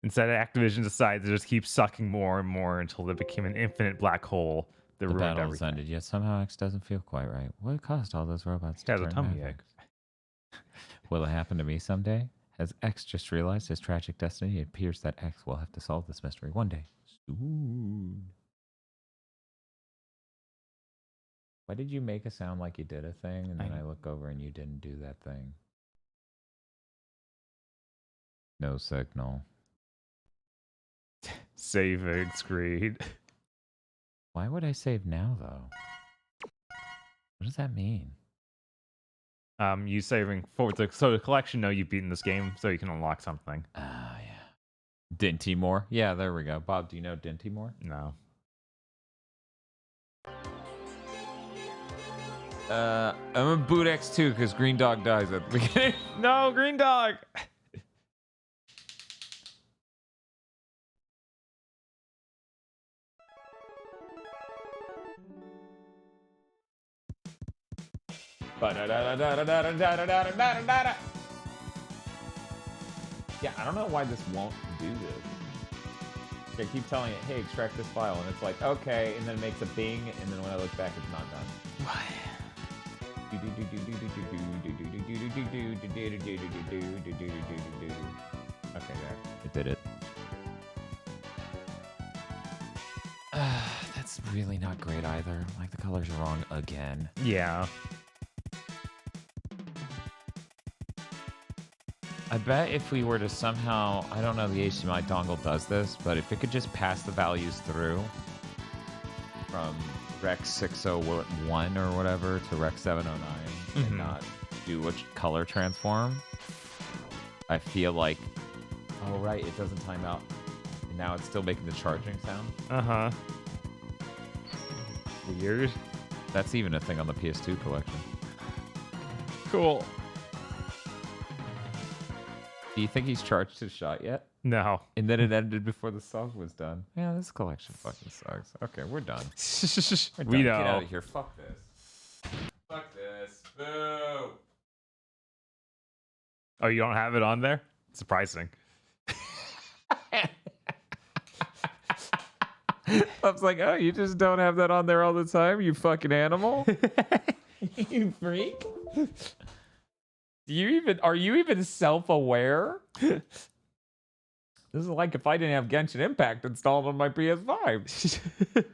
Instead, Activision decided to just keep sucking more and more until they became an infinite black hole that The ruined battle's everything. ended, yet somehow X doesn't feel quite right. What caused all those robots He has to a turn tummy Maverick? ache. Will it happen to me someday? Has X just realized his tragic destiny? It appears that X will have to solve this mystery one day. Soon. Why did you make it sound like you did a thing, and then I look over and you didn't do that thing? No signal. Saving screen. Why would I save now, though? What does that mean? You saving for the collection know you've beaten this game, so you can unlock something. Ah, yeah. Dinty Moore? Yeah, there we go. Bob, do you know Dinty Moore? No. I'm gonna boot X2 because Green Dog dies at the beginning. No, Green Dog! Yeah, I don't know why this won't do this. I keep telling it, hey, extract this file, and it's like, okay, and then it makes a bing, and then when I look back, it's not done. Okay, there. It did it. It's really not great either. Like, the colors are wrong again. Yeah. I bet if we were to somehow, I don't know the HDMI dongle does this, but if it could just pass the values through from Rec 601 or whatever to Rec 709 and not do which color transform, I feel like, oh right, it doesn't time out. And now it's still making the charging sound. Uh-huh. Weird. That's even a thing on the PS2 collection. Cool. Do you think he's charged his shot yet? No. And then it ended before the song was done. Yeah, this collection fucking sucks. Okay, we're done. We're done. We know. Get out of here. Fuck this. Fuck this. Boo. Oh, you don't have it on there? Surprising. I was like, oh, you just don't have that on there all the time, you fucking animal? You freak? Are you even self-aware? This is like if I didn't have Genshin Impact installed on my PS5.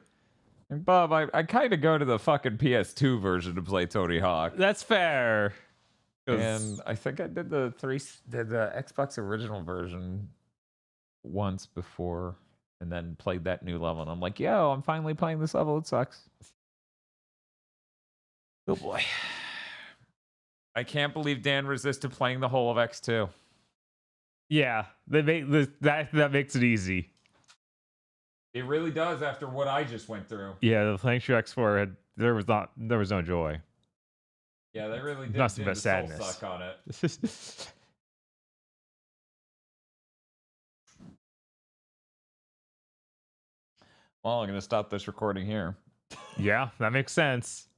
And Bob, I kind of go to the fucking PS2 version to play Tony Hawk. That's fair. And I think I did the Xbox original version once before, and then played that new level. And I'm like, yo, I'm finally playing this level. It sucks. Oh boy. I can't believe Dan resisted playing the whole of X2. Yeah, they make that makes it easy. It really does after what I just went through. Yeah, the playing through X4 there was no joy. Yeah, they really did. Nothing but sadness. Suck on it. Well, I'm gonna stop this recording here. Yeah, that makes sense.